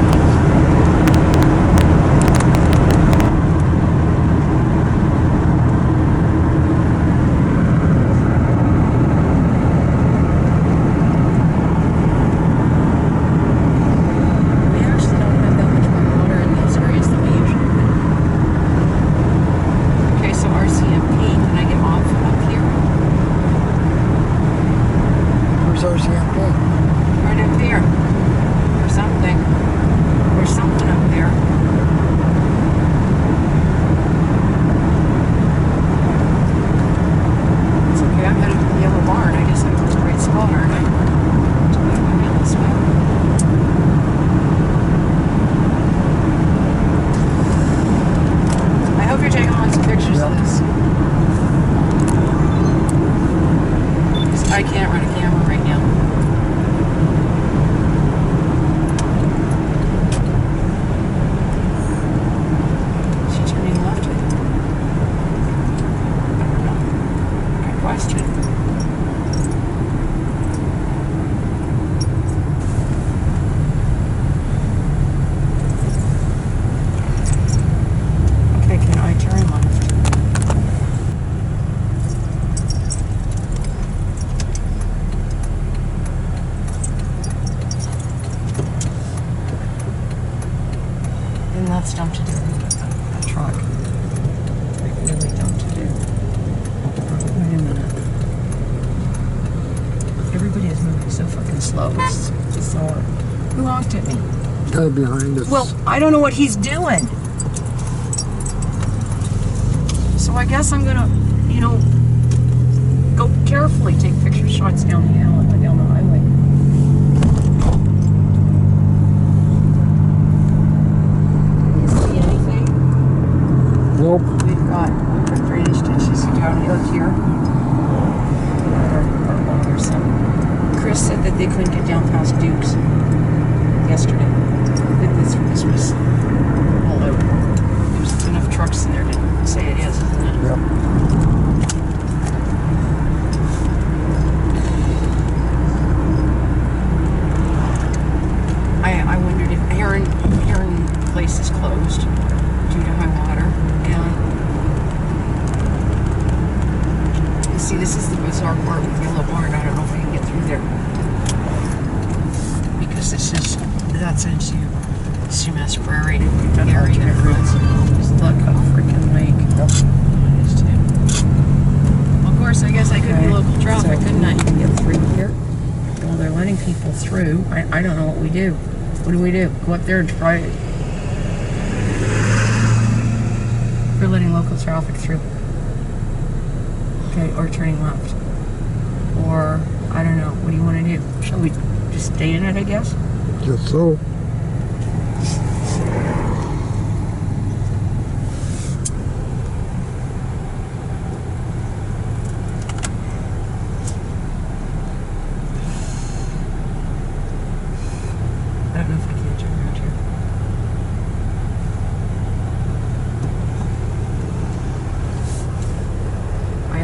We actually don't have that much more water in these areas than we usually do. Okay, so RCMP, can I get off up here? Where's RCMP? Right up here. Or something. There's something up there. It's okay, I'm headed to the yellow barn. I guess I'm in a great spot, aren't I? To make my meal this way. I hope you're taking lots of pictures of this. 'Cause I can't run a camera right now. Is she turning left? I don't know. Good question. Okay, can I turn left? And that's dumb to do. A truck. Like really dumb to do. Wait a minute. Everybody is moving so fucking slow. It's bizarre. Who honked at me? Guy behind us. Well, I don't know what he's doing. So I guess I'm gonna, go carefully, take picture shots down the highway. You see anything? Nope. We've got drainage ditches down here. Or there's some. Chris said that they couldn't get down past Duke's yesterday. That this was all out. There's enough trucks in there to say it is, isn't it? Yep. I wondered if Heron Place is closed due to high water. And you see, this is the bizarre part with Yellow Barn. I don't know if we can get through there because that's into Sumas Prairie area. Just look, a freaking lake. Yep. It is too. Well, of course, I guess I could be local traffic, couldn't I? Get through here. Well, they're letting people through. I don't know what we do. What do we do? Go up there and try it? We're letting local traffic through. Okay, or turning left. Or, I don't know. What do you want to do? Shall we just stay in it, I guess? Guess so.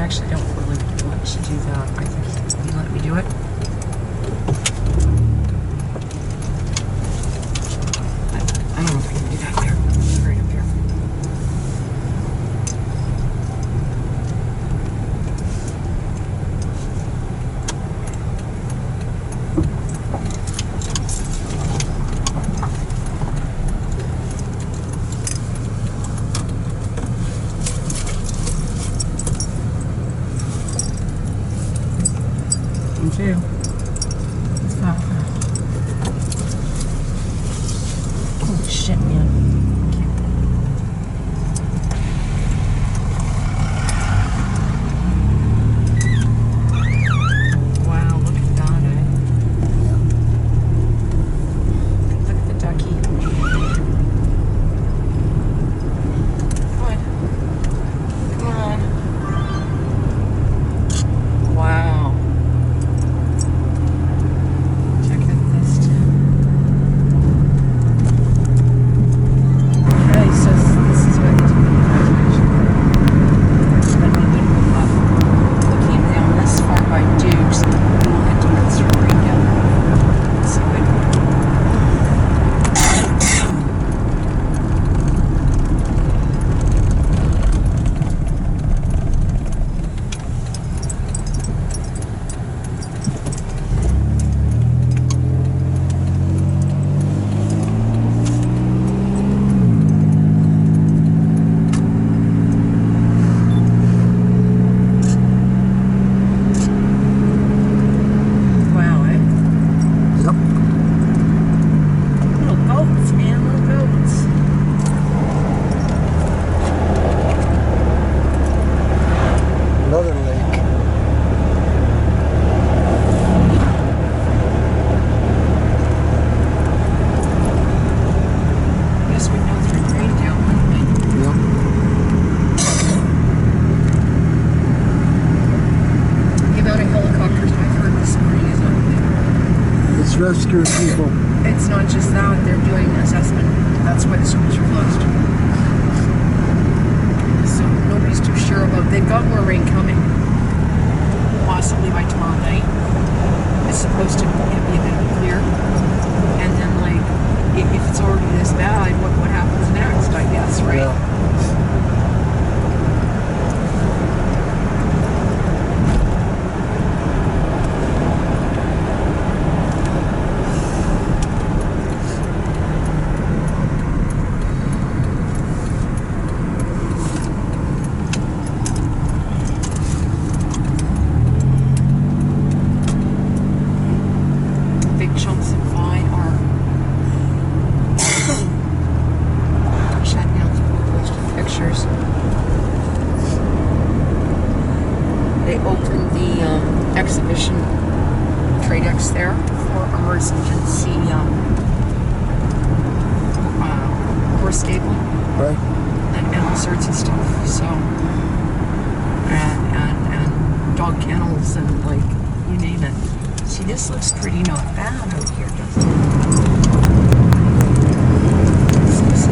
actually don't really want to do that. I think you let me do it. I don't know if I can do that there. Right up here. You too. Holy shit, man. Wow, look at that, eh? Look at the ducky. Come on. Come on. Wow. Check out this too. Okay, so this is what I do. Then we would move up. Looking down this far by Duke's, we'll head to Munster Green down. So good. Wow, eh? Yep. Little goats, man, little goats. Another lake. Guess we know through Green down, wouldn't we? Yep. The amount of helicopters I've heard this morning is unbelievable. It's rescuing people. It's not just that, they're doing assessment. That's why the schools are closed. So nobody's too sure about. They've got more rain coming. Possibly by tomorrow night. It's supposed to be a bit clear. And then like if it's already this bad, what happens next, I guess, right? Yeah. Big chunks of vine are shutting down some posted pictures. They opened the exhibition trade X there for emergency horse stable Right. and all sorts of stuff. So and dog kennels and like you name it. See, this looks pretty not bad out here, doesn't it? This looks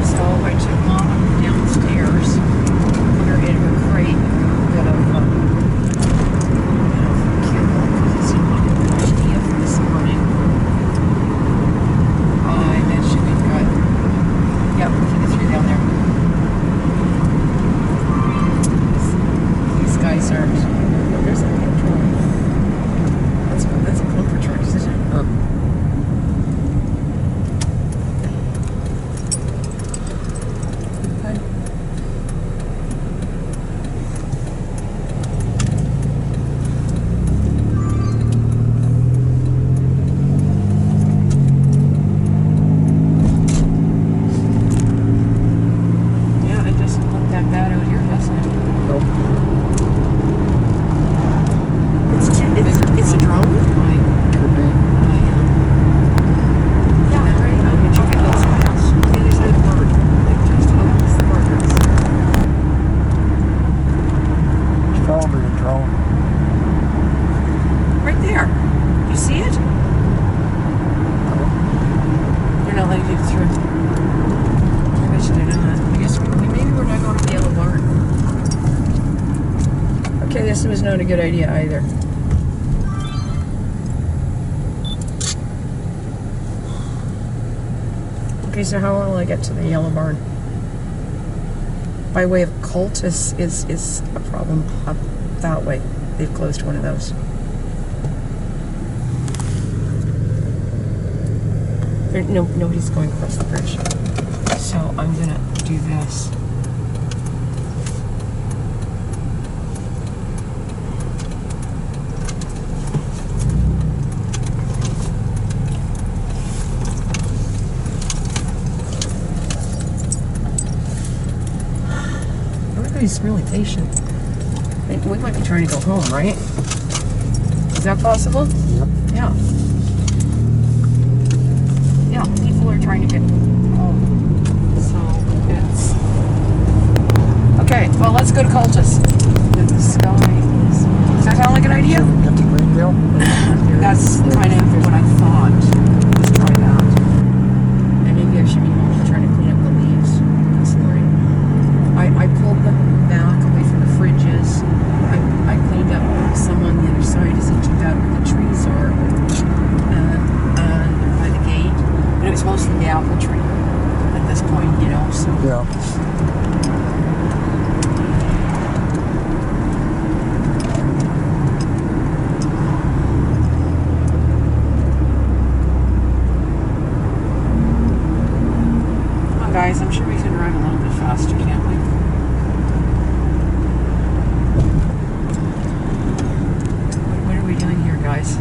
So I took Mom downstairs, put her in her crate, a bit of kibble, because it's not this was not a good idea either. Okay, so how will I get to the yellow barn? By way of Cultus is a problem up that way. They've closed one of those. Nobody's going across the bridge. So I'm gonna do this. Everybody's really patient. We might be trying to go home, right? Is that possible? Yep. Yeah. Yeah, people are trying to get home. So it's... Okay, well, let's go to Cultus. The sky is... Does that sound like an idea? Should we get to Greenville? That's kind of what I thought. Let's try that. And maybe I should be trying to clean up the leaves this morning. I pulled them back away from the fridges. I cleaned up some on the other side. Isn't too bad where the trees are. And by the gate. But it was mostly the apple tree at this point, you know, so. Yeah. Come on, guys, I'm sure we can drive a little bit faster, can't we? What are we doing here, guys?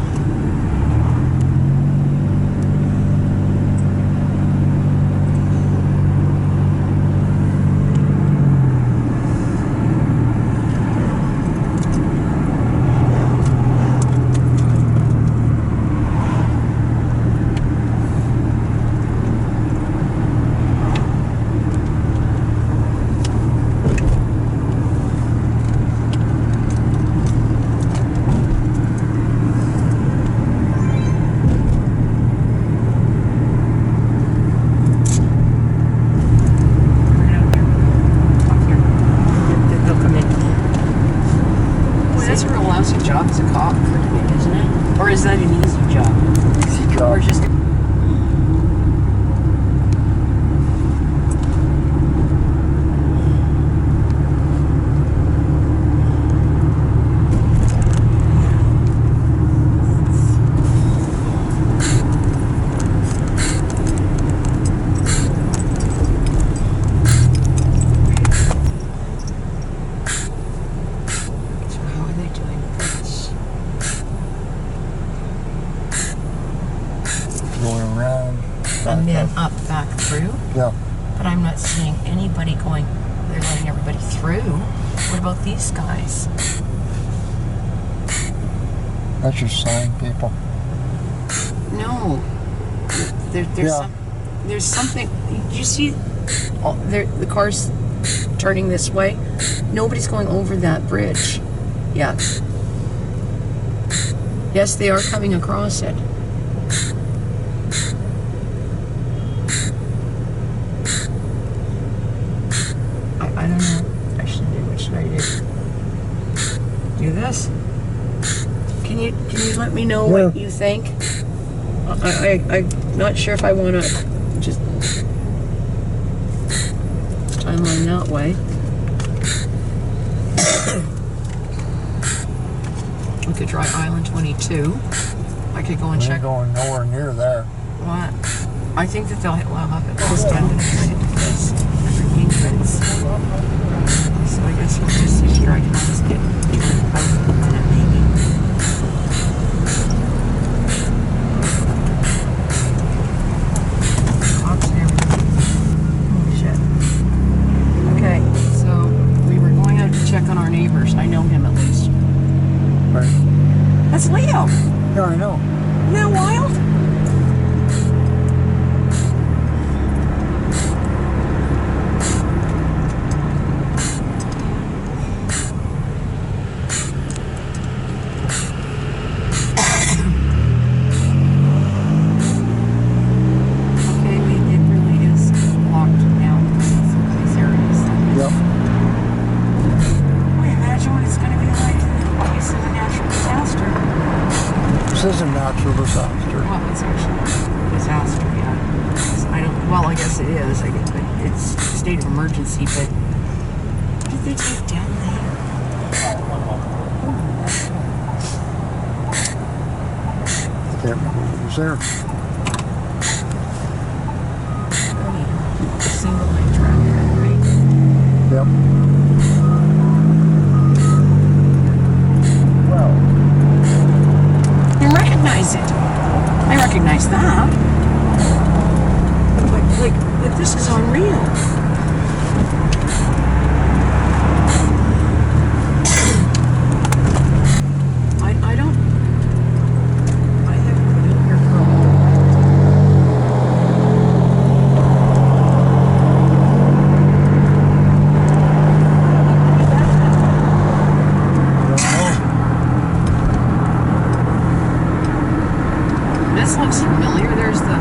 That's a real lousy job as a cop for doing, isn't it? Or is that an easy job? Easy job. Or just... Going around. And then up back through? Yeah. But I'm not seeing anybody going, they're letting everybody through. What about these guys? That's just sign people. No. There's something, you see the cars turning this way? Nobody's going over that bridge yet. Yes, they are coming across it. I don't know. I should do. What should I do? Do this? Can you let me know what you think? I'm not sure if I want to just timeline that way. We could try Island 22. I could go and check. We're going nowhere near there. What? I think that they'll have it extended into this. Increments. So I guess we'll just see here. I can just get out in it maybe. Cops and everything. Holy shit. Okay, so we were going out to check on our neighbors. I know him at least. Right. That's Leo. Yeah, I know. Isn't that wild? is a natural disaster. Well, it's actually a disaster, yeah. I don't. Well, I guess it is. I guess it's a state of emergency. But what did they take down there? I can't remember what was there. Single line traffic, right? Yep. You recognize it. I recognize that. Like this is unreal. I don't. I haven't been in here for a This looks familiar. There's the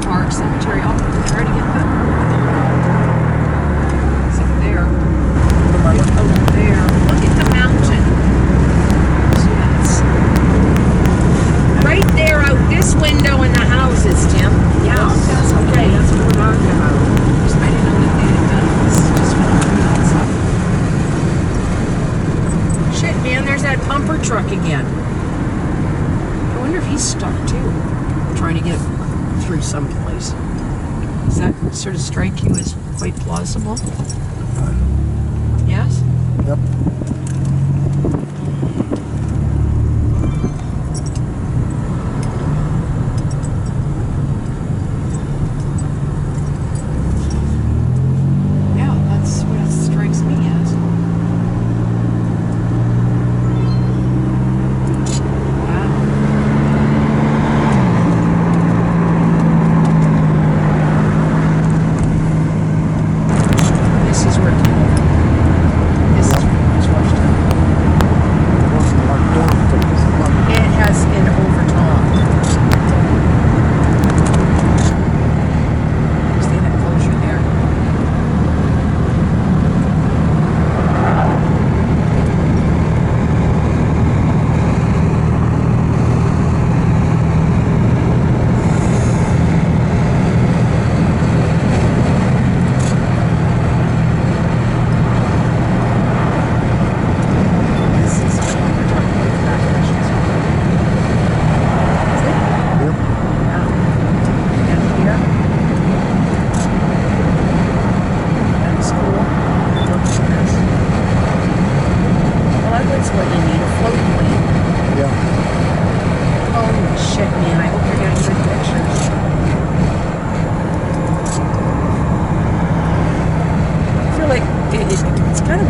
park cemetery. I'll try to get that. It's up there. Over there. Look at the mountain. So that's right there out this window in the houses, Tim. Yeah, that's okay. That's what we're talking about. I didn't know that they had done this. Just went shit, man, there's that pumper truck again. I wonder if he's stuck too, trying to get through someplace. Does that sort of strike you as quite plausible? Yes? Yep. Yeah, that's what it strikes me as.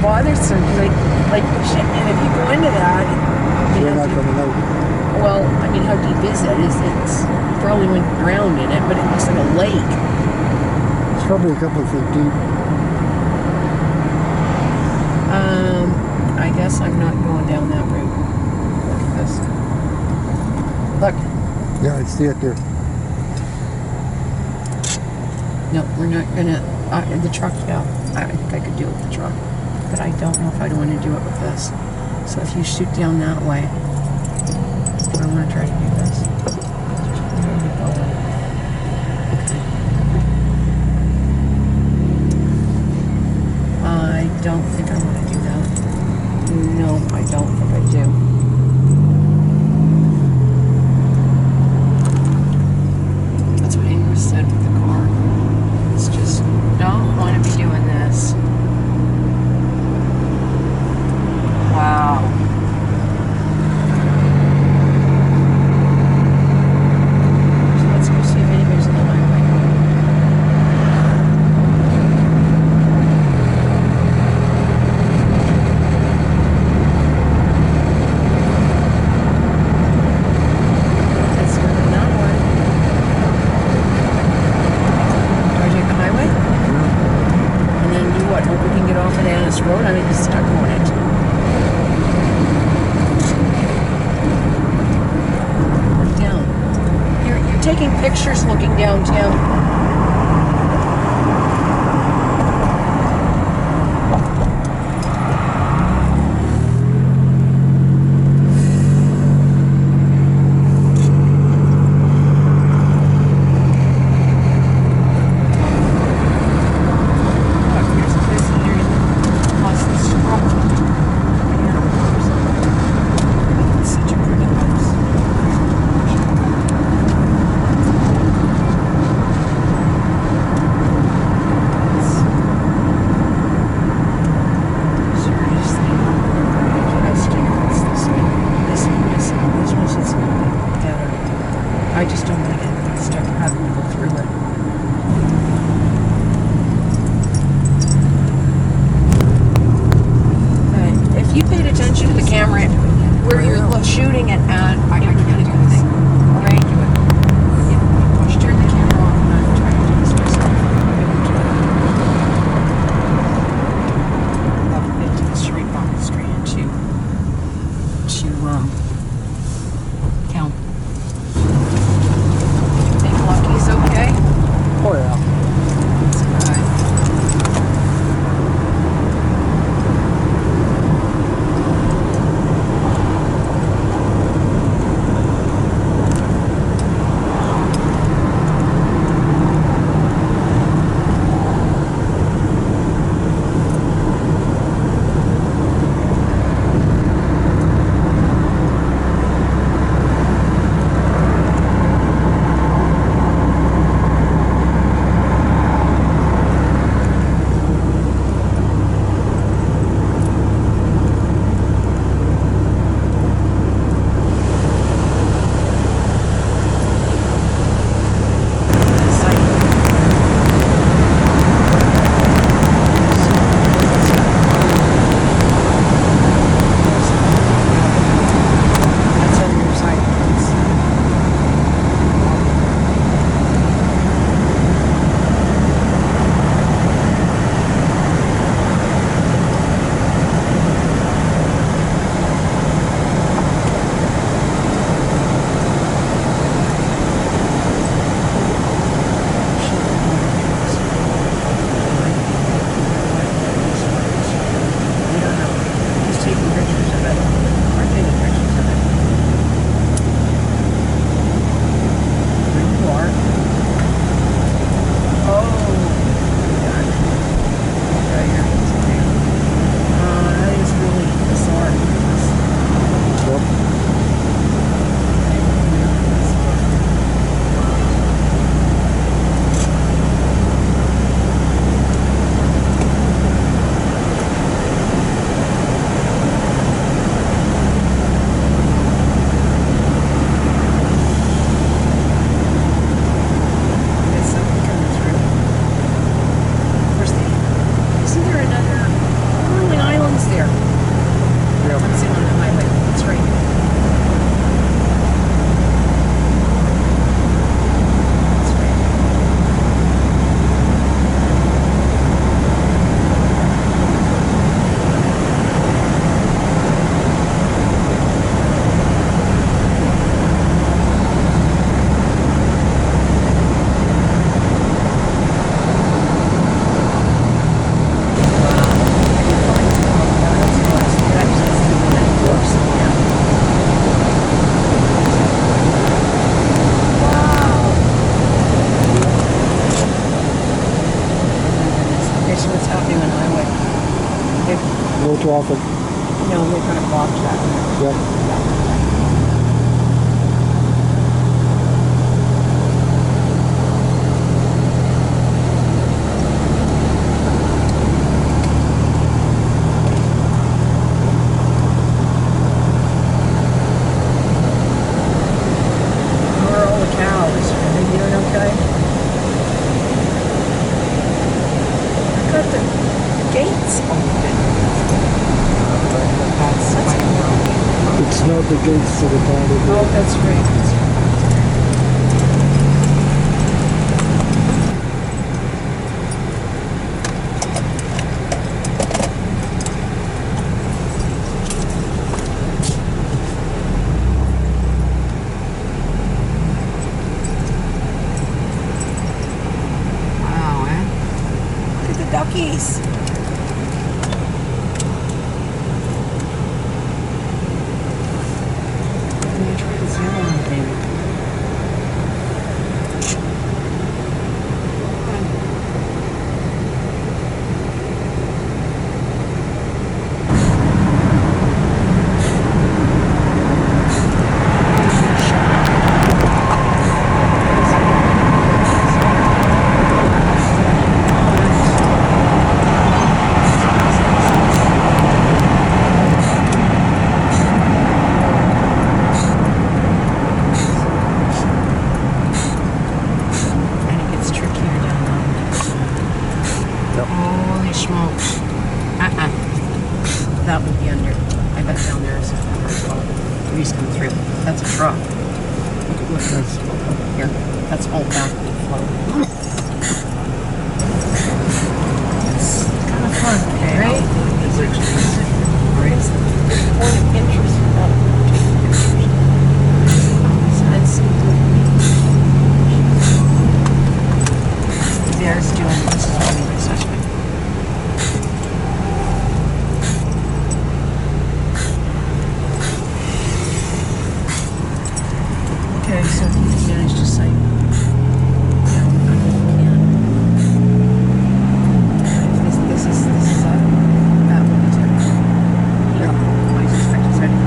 bothersome. Like shit, man, if you go into that, you're not going to know. Well, I mean, how deep is it? It's probably went drowned in it, but it looks like a lake. It's probably a couple of feet deep. I guess I'm not going down that route. Look at this. Look. Yeah, I see it there. No, we're not gonna. The truck, yeah. I think I could do it with the truck, but I don't know if I'd want to do it with this. So if you shoot down that way, I want to try to do this. There we go. I don't think I want to do that. No, I don't think I do. That's what Ingrid said with the car. It's just, don't want to be doing this. Wow. So let's go see if anybody's in the highway. Let's go to that one. Do I take the highway? And then do what? Hope we can get off of Annis Road? I mean, stuck on it. Look down. You're taking pictures looking down, Tim. want you to the camera where you're shooting it at. I can't do this. All right? Yeah. Just turn the camera off and I'm trying to do this myself. Up into the street box screen to count. Think Lucky's okay? Oh yeah. That's good. No traffic. No, we're going to block that. Yep. Where are all the cows? Are they doing okay? I got the gates open. It's not the gates to the bottom. Oh, that's right. Wow, eh? Look at the duckies. Holy smokes. That would be under. bet down there is trees come through. That's a truck. Look at this. Here, that's all backward flow. It's kind of fun, right? It's the point of interest about taking pictures. So there's doing this is what we assessment. Okay, so you managed to say, this is that one is it. Yeah, I suspect it's anything.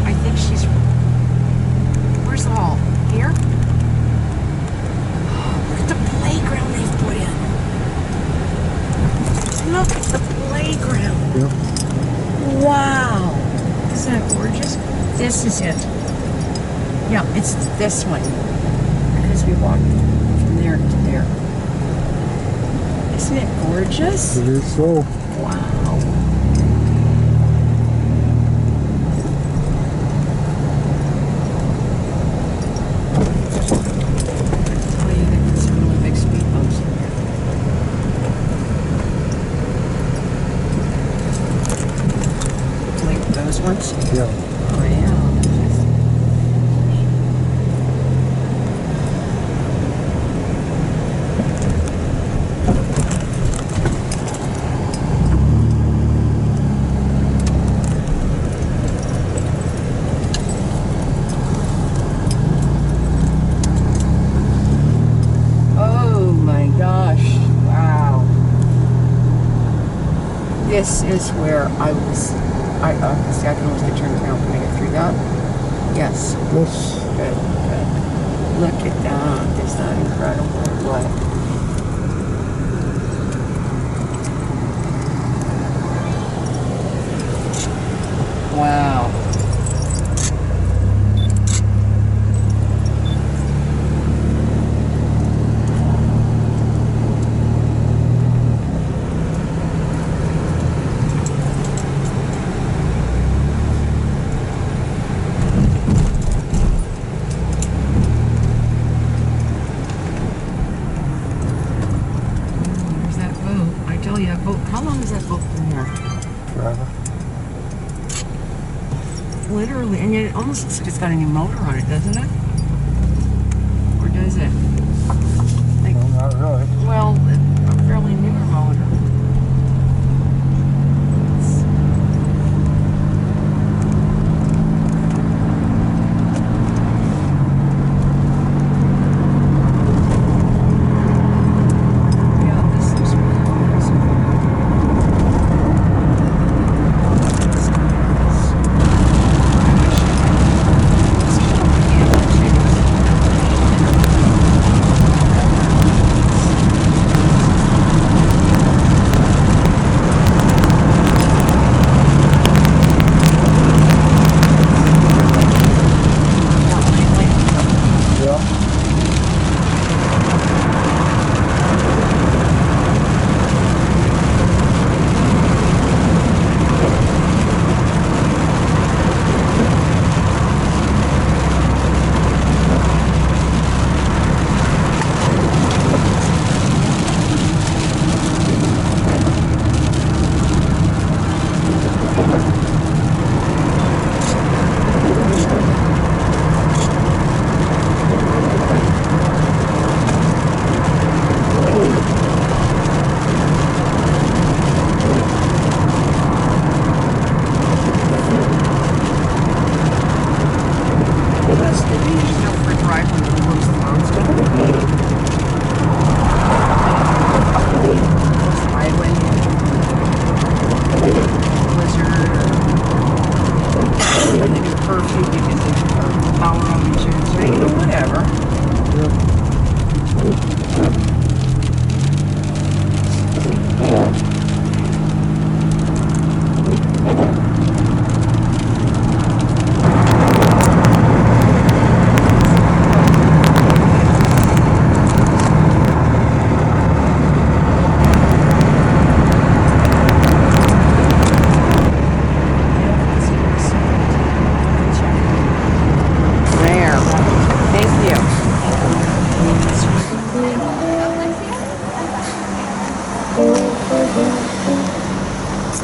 I think she's. Where's the hall? Here? Look at the playground they've put in. Look at the playground. Yep. Wow. Isn't that gorgeous? This is it. Yeah, it's this one. Because we walked from there to there. Isn't it gorgeous? It is so. Wow. Ones? Yeah. Oh, yeah. this is where I was. I see. I can always get turned around when I get through that. Yes. Yes. Good. Good. Look at that. Is that incredible? What? Wow. There's that boat. I tell you, that boat. How long has that boat been here? Forever. Literally, and yet it almost looks like it's got a new motor on it, doesn't it? Or does it? Like, No, not really. well, a fairly newer motor. Yeah, this looks really nice.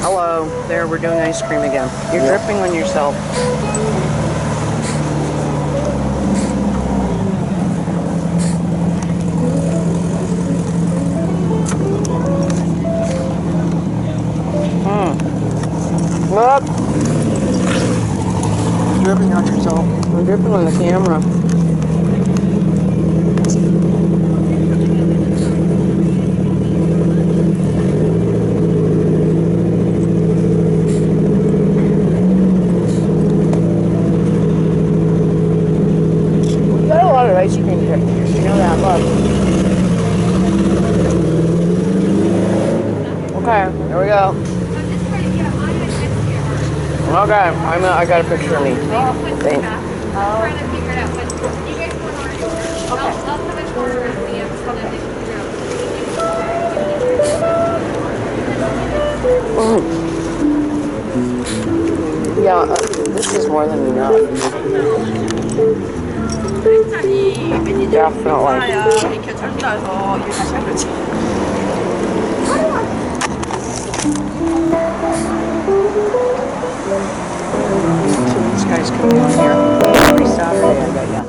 Hello, there, we're doing ice cream again. You're dripping on yourself. Look! Dripping on yourself. I'm dripping on the camera. Ice cream here. You know that, look. Okay, here we go. Okay, I got a picture of me. Thanks. Yeah, this is more than enough. Definitely. These guys come down here every Saturday, I bet ya.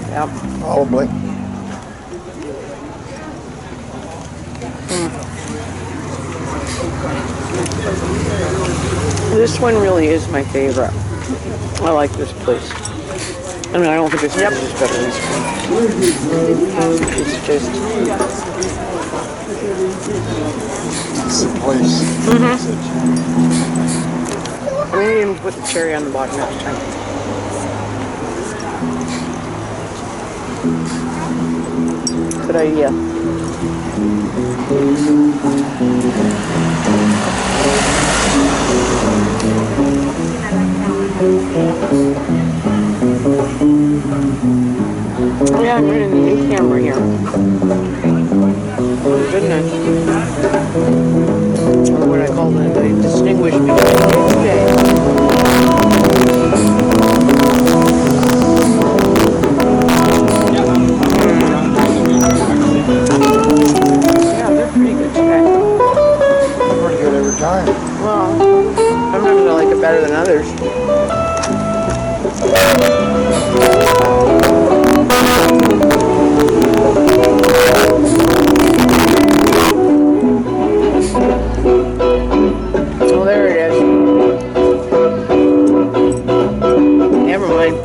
Yep. Probably. This one really is my favorite. I like this place. I mean, I don't think this place is better than this one. It's just It's the place. I'm gonna even put the cherry on the bottom next time. Good idea. Oh yeah, I'm running the new camera here. Oh goodness. Or what I call the distinguished today. Yeah, they're pretty good today. Pretty good every time. Well, sometimes I like it better than others. Oh, there it is. Never mind.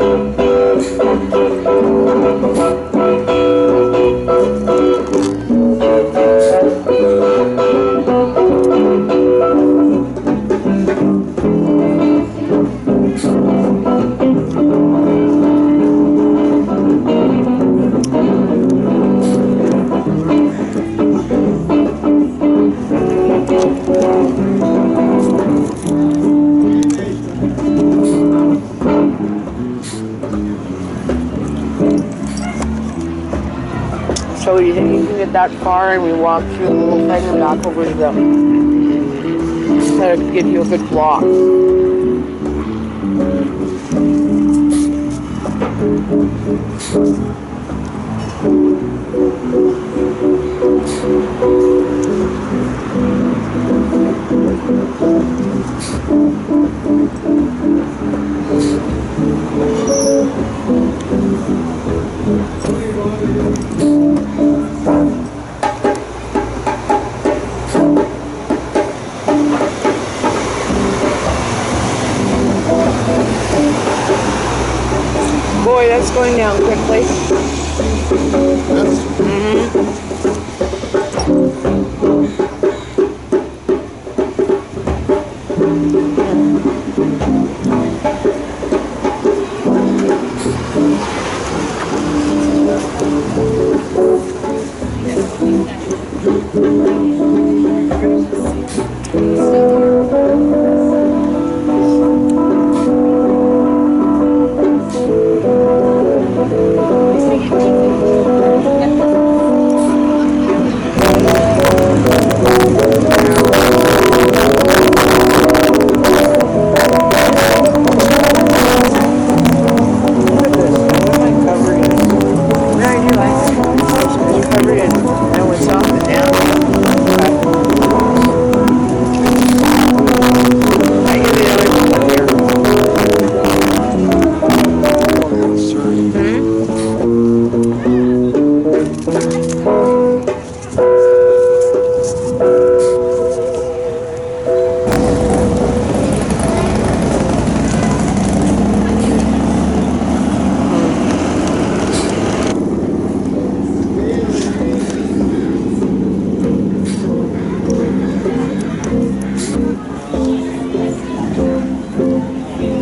So you think you can get that far and we walk through the little thing and back over to the... That'll give you a good block. Boy, that's going down quickly.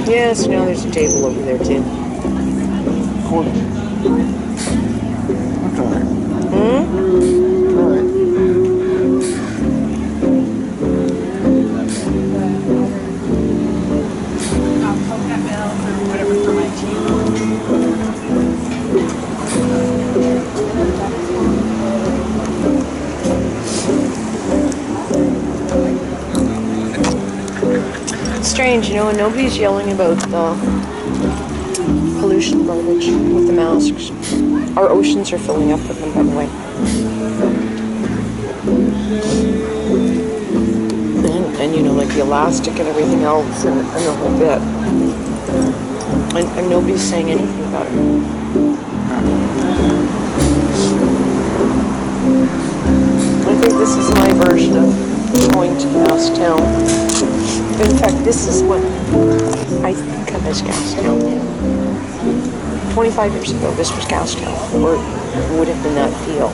Yes, now there's a table over there too. Cool. Okay. Hmm? All right. Strange, you know, and nobody's yelling about the pollution garbage with the masks. Our oceans are filling up with them, by the way. And you know, like the elastic and everything else and the whole bit. And nobody's saying anything about it. I think this is my version of going to Gastown. In fact, this is what I think of as Gastown now. 25 years ago, this was Gastown, or it would have been that feel.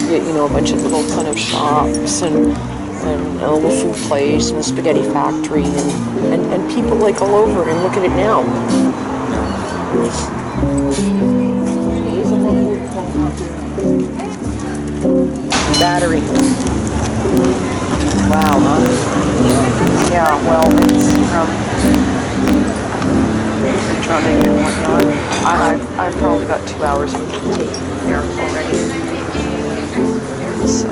you know, a bunch of little kind of shops and a little food place and a spaghetti factory and people like all over. And look at it now. Battery. Wow, huh? Yeah, well, it's electronic and whatnot. I've probably got 2 hours of tape there already. So.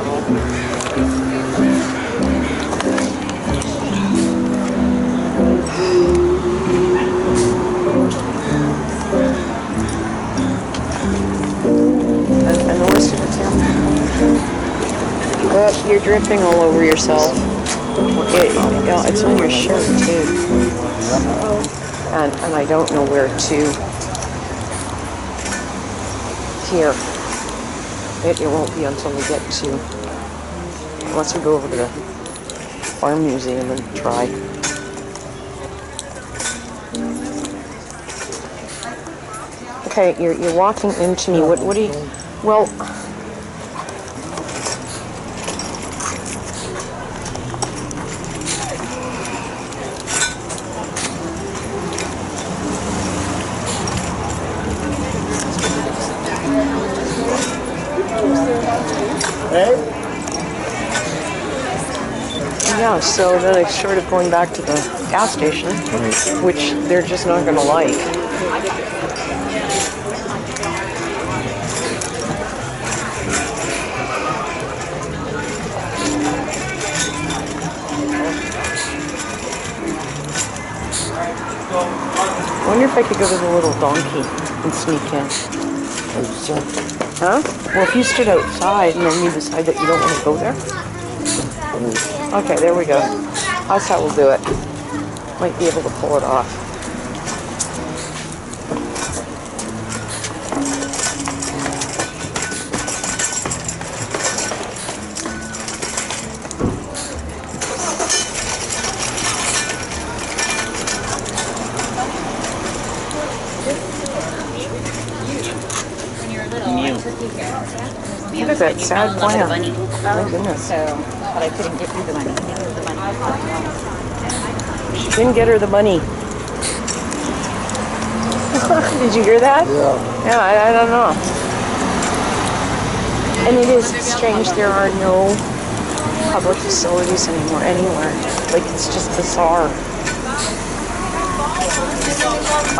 And the rest of it's here. But you're dripping all over yourself. It's on your shirt too. And I don't know where to. Here. It won't be until we get to. Once we go over to the farm museum and try. Okay, you're walking into me. What do you? Well. Yeah, so then I started going back to the gas station, which they're just not going to like. I wonder if I could go to the little donkey and sneak in. Huh? Well, if you stood outside and then you decide that you don't want to go there. Okay, there we go. That's how we'll do it. Might be able to pull it off. Look at that sad plant. My goodness. But I couldn't get you the money. She couldn't get her the money. Did you hear that? Yeah. Yeah, I don't know. And it is strange, there are no public facilities anymore anywhere. Like, it's just bizarre.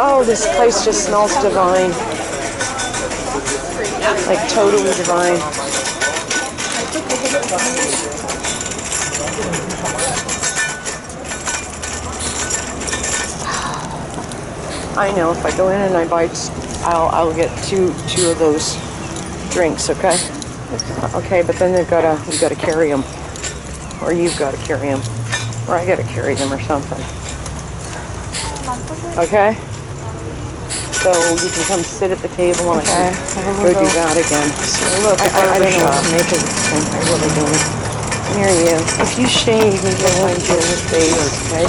Oh, this place just smells divine. Like, totally divine. I know, if I go in and I buy, I'll get two of those drinks, okay? Okay, but then you've got to carry them. Or you've got to carry them. Or I got to carry them or something. Okay? So you can come sit at the table and I can go do that again. So look, I don't know what to make of this thing. I really don't. Near you. If you shave, maybe I'll find you in the face, okay?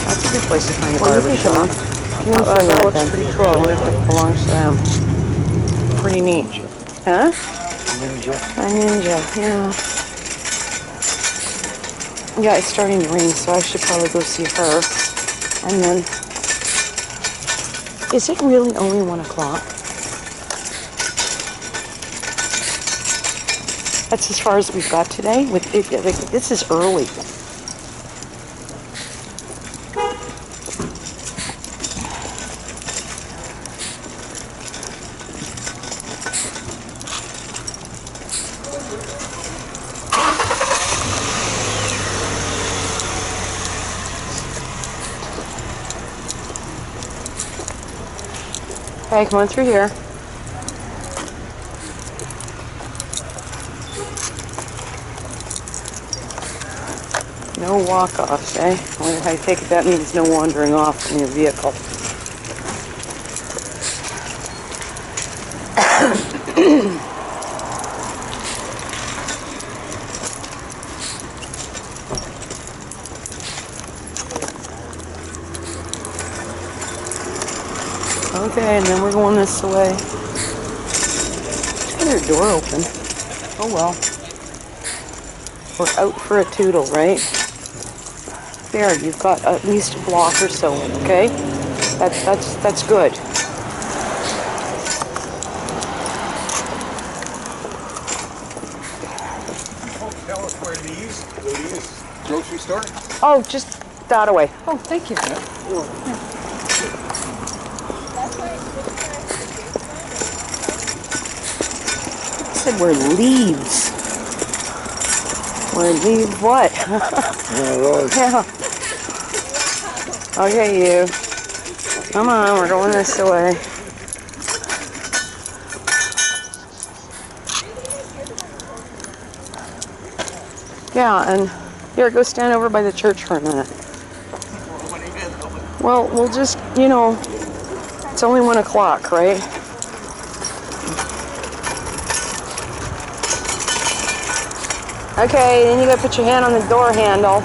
That's a good place to find a barbershop. That looks pretty cool. I wonder if it belongs to them. Pretty neat. Huh? A ninja, yeah. Yeah, it's starting to rain, so I should probably go see her. And then, is it really only 1 o'clock? That's as far as we've got today. With it, like, this is early. Okay, come on through here. No walk-offs, eh? I take it that means no wandering off in your vehicle. Okay, and then we're going this way. leaving her door open. Oh well. We're out for a toodle, right? There, you've got at least a block or so in, okay? That's good. Tell us where these grocery store? Oh, just that away. Oh, thank you. Said we're leaves. We're leave what? Yeah. Okay, you. Come on, we're going this way. Yeah, and here, go stand over by the church for a minute. Well, we'll just, you know, it's only 1 o'clock, right? Okay, then you gotta put your hand on the door handle.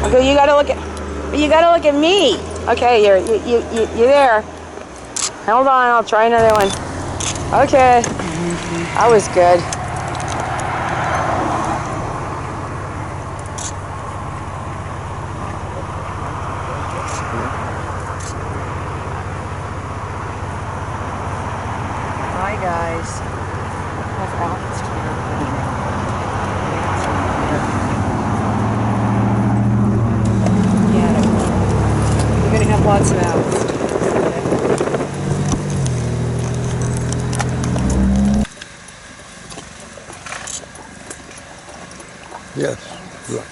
Okay, you gotta look at me. Okay, you're there. Hold on, I'll try another one. Okay, that was good. Hi guys. Have apples Yeah, you're gonna have lots of apples. Yes, look.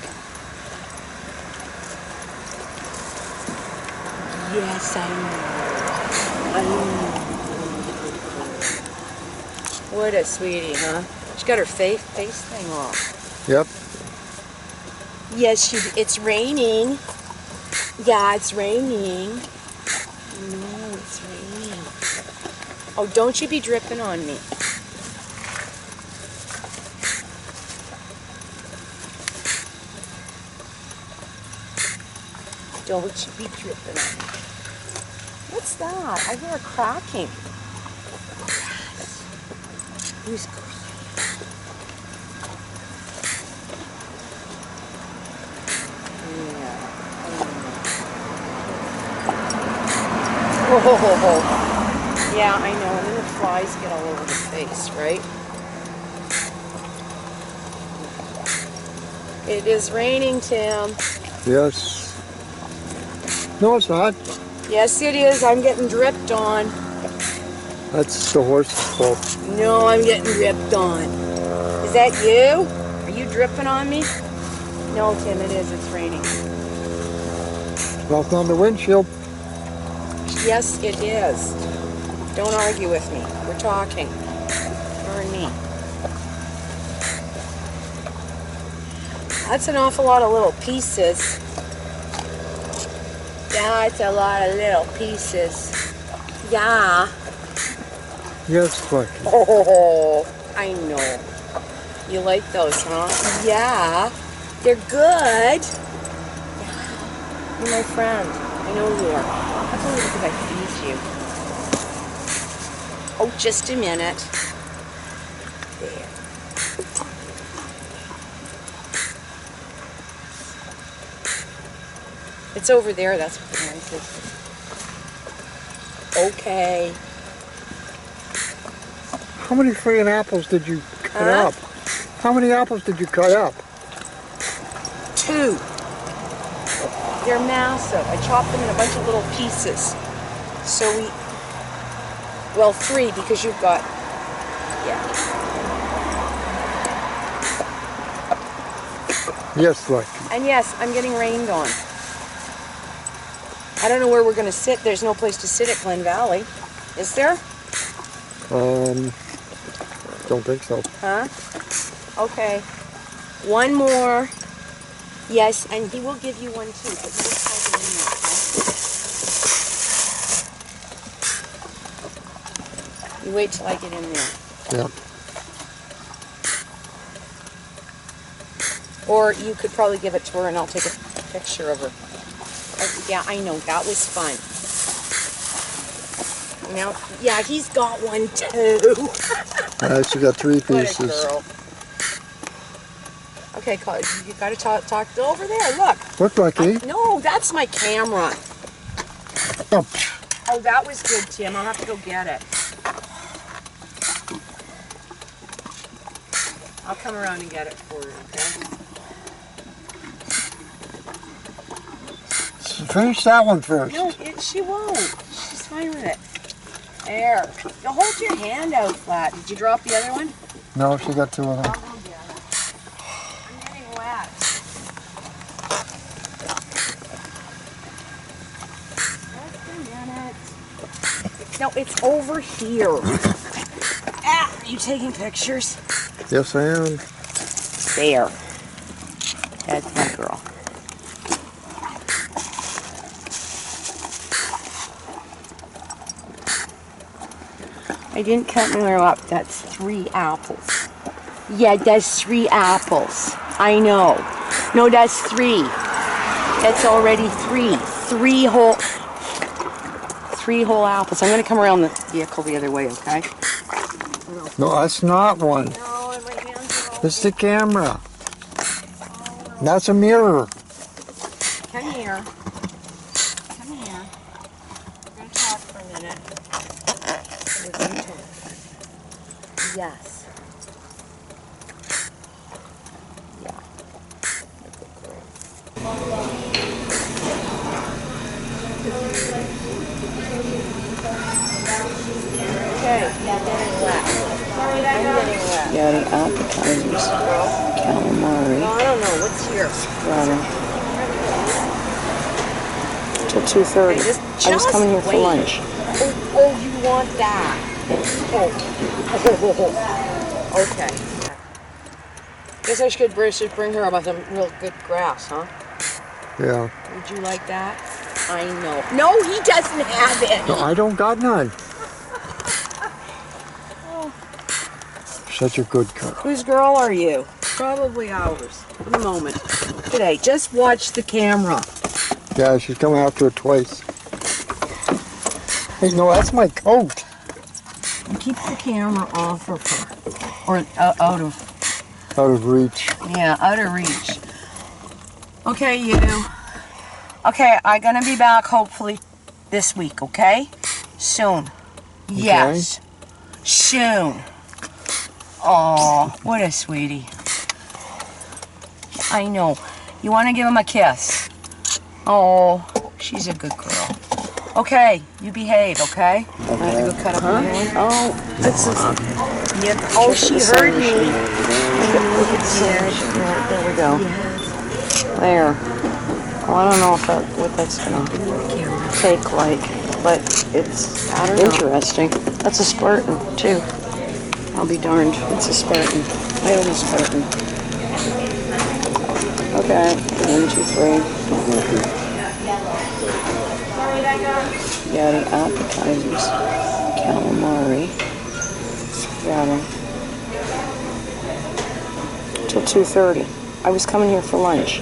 Yes, I know. What a sweetie, huh? She got her face thing off. Yep. Yes, it's raining. Yeah, it's raining. No, it's raining. Oh, don't you be dripping on me. Don't you be dripping on me. What's that? I hear a cracking. Who's Oh, yeah, I know. And then the flies get all over the face, right? It is raining, Tim. Yes. No, it's not. Yes, it is. I'm getting dripped on. That's the horse's fault. No, I'm getting dripped on. Is that you? Are you dripping on me? No, Tim, it is. It's raining. Well, it's on the windshield. Yes, it is. Don't argue with me. We're talking. Her and me. That's an awful lot of little pieces. That's a lot of little pieces. Yeah. Yes, look. Oh, I know. You like those, huh? Yeah. They're good. You're my friend. I know you are. That's only because I feed you. Oh, just a minute. There. It's over there, that's what the noise is. Okay. How many friggin' apples did you cut up? How many apples did you cut up? 2. They're massive. I chopped them in a bunch of little pieces. So well, 3 because you've got, yeah. Yes, look. And yes, I'm getting rained on. I don't know where we're going to sit. There's no place to sit at Glen Valley. Is there? Don't think so. Huh? Okay. One more. Yes, and he will give you one too, but you just plug it in there, okay? You wait till I get in there. Yeah. Or you could probably give it to her and I'll take a picture of her. Yeah, I know. That was fun. Now, yeah, he's got one too. She got 3 What a pieces. girl. Okay, you gotta talk over there. Look. Look, Lucky. No, that's my camera. Oh. Oh, that was good, Tim. I'll have to go get it. I'll come around and get it for you, okay? Finish that one first. No, she won't. She's fine with it. There. Now hold your hand out flat. Did you drop the other one? No, she got 2 of them. I'll go get it. I'm getting wet. Just a minute. No, it's over here. Ah, are you taking pictures? Yes, I am. There. That's my girl. I didn't cut Miller up. That's 3 apples. Yeah, that's 3 apples. I know. No, that's 3. That's already 3. 3 whole apples. I'm gonna come around the vehicle the other way, okay? No, that's not one. No, and my hands are all... It's the camera. That's a mirror. Come here. Come here. We're gonna talk for a minute. We're gonna talk. Yes. Yeah. Okay. I'm getting wet. Yeah, the appetizers. Calamari. No, I don't know. What's here? Till 2:30. I was coming here for wait. lunch. Oh, you want that? Oh. Okay. Guess I should bring her about some real good grass, huh? Yeah. Would you like that? I know. No, he doesn't have it. No, I don't got none. Such a good girl. Whose girl are you? Probably ours. In a moment. Today, just watch the camera. Yeah, she's coming after it twice. Hey, no, that's my coat. And keep the camera off of her. Or out of... Out of reach. Yeah, out of reach. Okay, you. Okay, I'm gonna be back hopefully this week, okay? Soon. Yes. Soon. Oh, what a sweetie. I know. You want to give him a kiss? Oh, she's a good girl. Okay, you behave, okay? I have to go cut up my hair. Oh, this is... Yep. Oh, she heard me. There we go. There. Well, I don't know if what that's going to take like, but it's interesting. That's a Spartan, too. I'll be darned. It's a Spartan. I own a Spartan. Okay. 1, 2, 3. Yeah, the appetizers. Calamari. Got them. Till 2:30. I was coming here for lunch.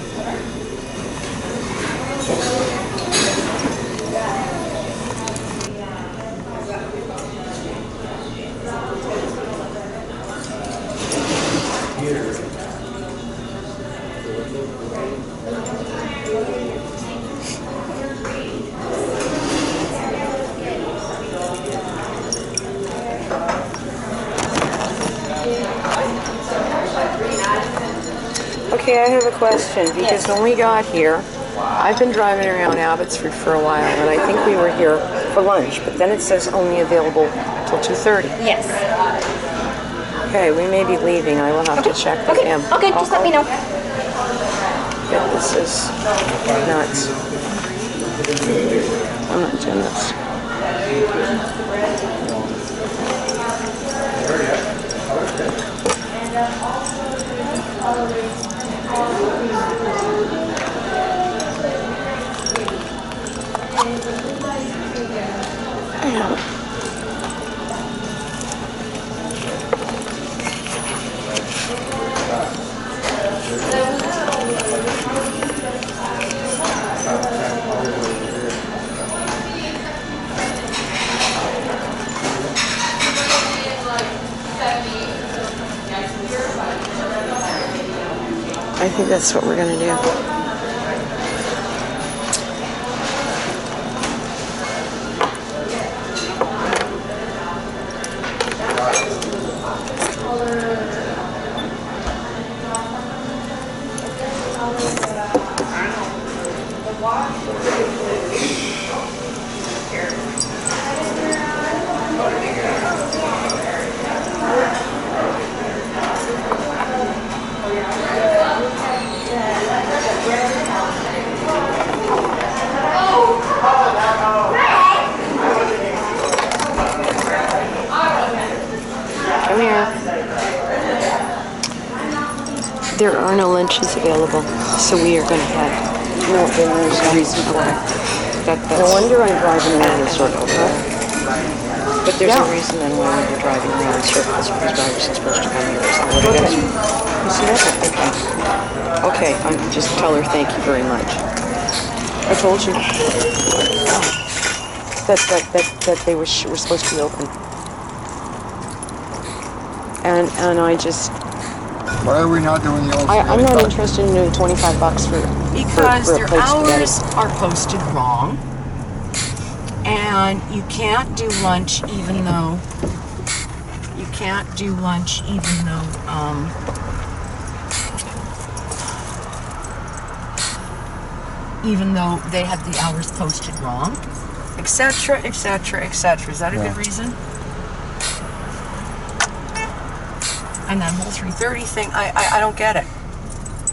Okay, I have a question, because when we got here, I've been driving around Abbotsford for a while, and I think we were here for lunch, but then it says only available till 2:30. Yes. Okay, we may be leaving. I will have to check with him. Okay, just let me know. Yeah, this is nuts. I'm not doing this. think that's what we're gonna do. Come here. There are no lunches available, so we are going to head. No, then there's no reason for it. No wonder I'm driving around in circles, huh? But there's a reason then why we're driving around in circles, because I wasn't supposed to come here. Is that what it is? You see that? Okay, I'm just tell her thank you very much. I told you that they were supposed to be open. And I just... Why are we not doing the old I'm not interested in doing $25 for Because for a their plate of spaghetti. hours are posted wrong. And you can't do lunch even though... even though they had the hours posted wrong, etc., etc., etc. Is that a good reason? And that whole 3:30 thing, I don't get it.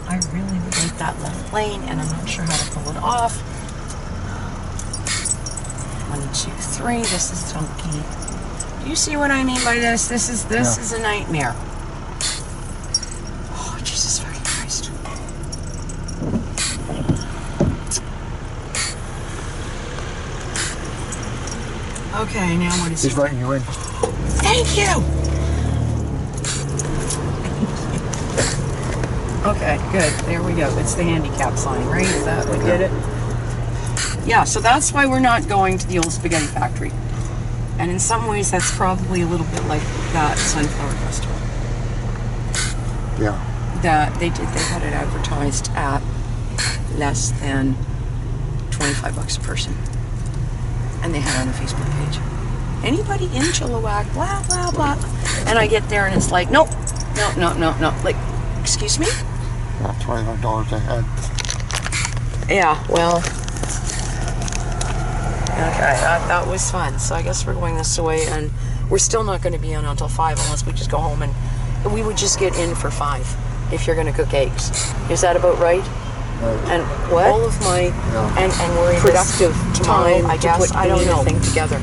I really would like that left lane, and I'm not sure how to pull it off. 1, 2, 3. This is funky. Do you see what I mean by this? This is a nightmare. Oh, Jesus fucking Christ. Okay, now what is He's it? letting you in. Thank you! Okay, good. There we go. It's the handicap sign, right? Is that what did it? Yeah, so that's why we're not going to the old spaghetti factory. And in some ways, that's probably a little bit like that Sunflower Festival. Yeah. That they had it advertised at less than $25 a person. And they had it on the Facebook page. Anybody in Chilliwack, blah, blah, blah. And I get there and it's like, nope, no. Like, excuse me? Yeah, $25 a head. Yeah, well, okay, that was fun. So I guess we're going this way, and we're still not going to be on until 5 unless we just go home, and we would just get in for 5 if you're going to cook eggs. Is that about right? Right. And all of my and we're productive time, I guess, I don't know, thing together.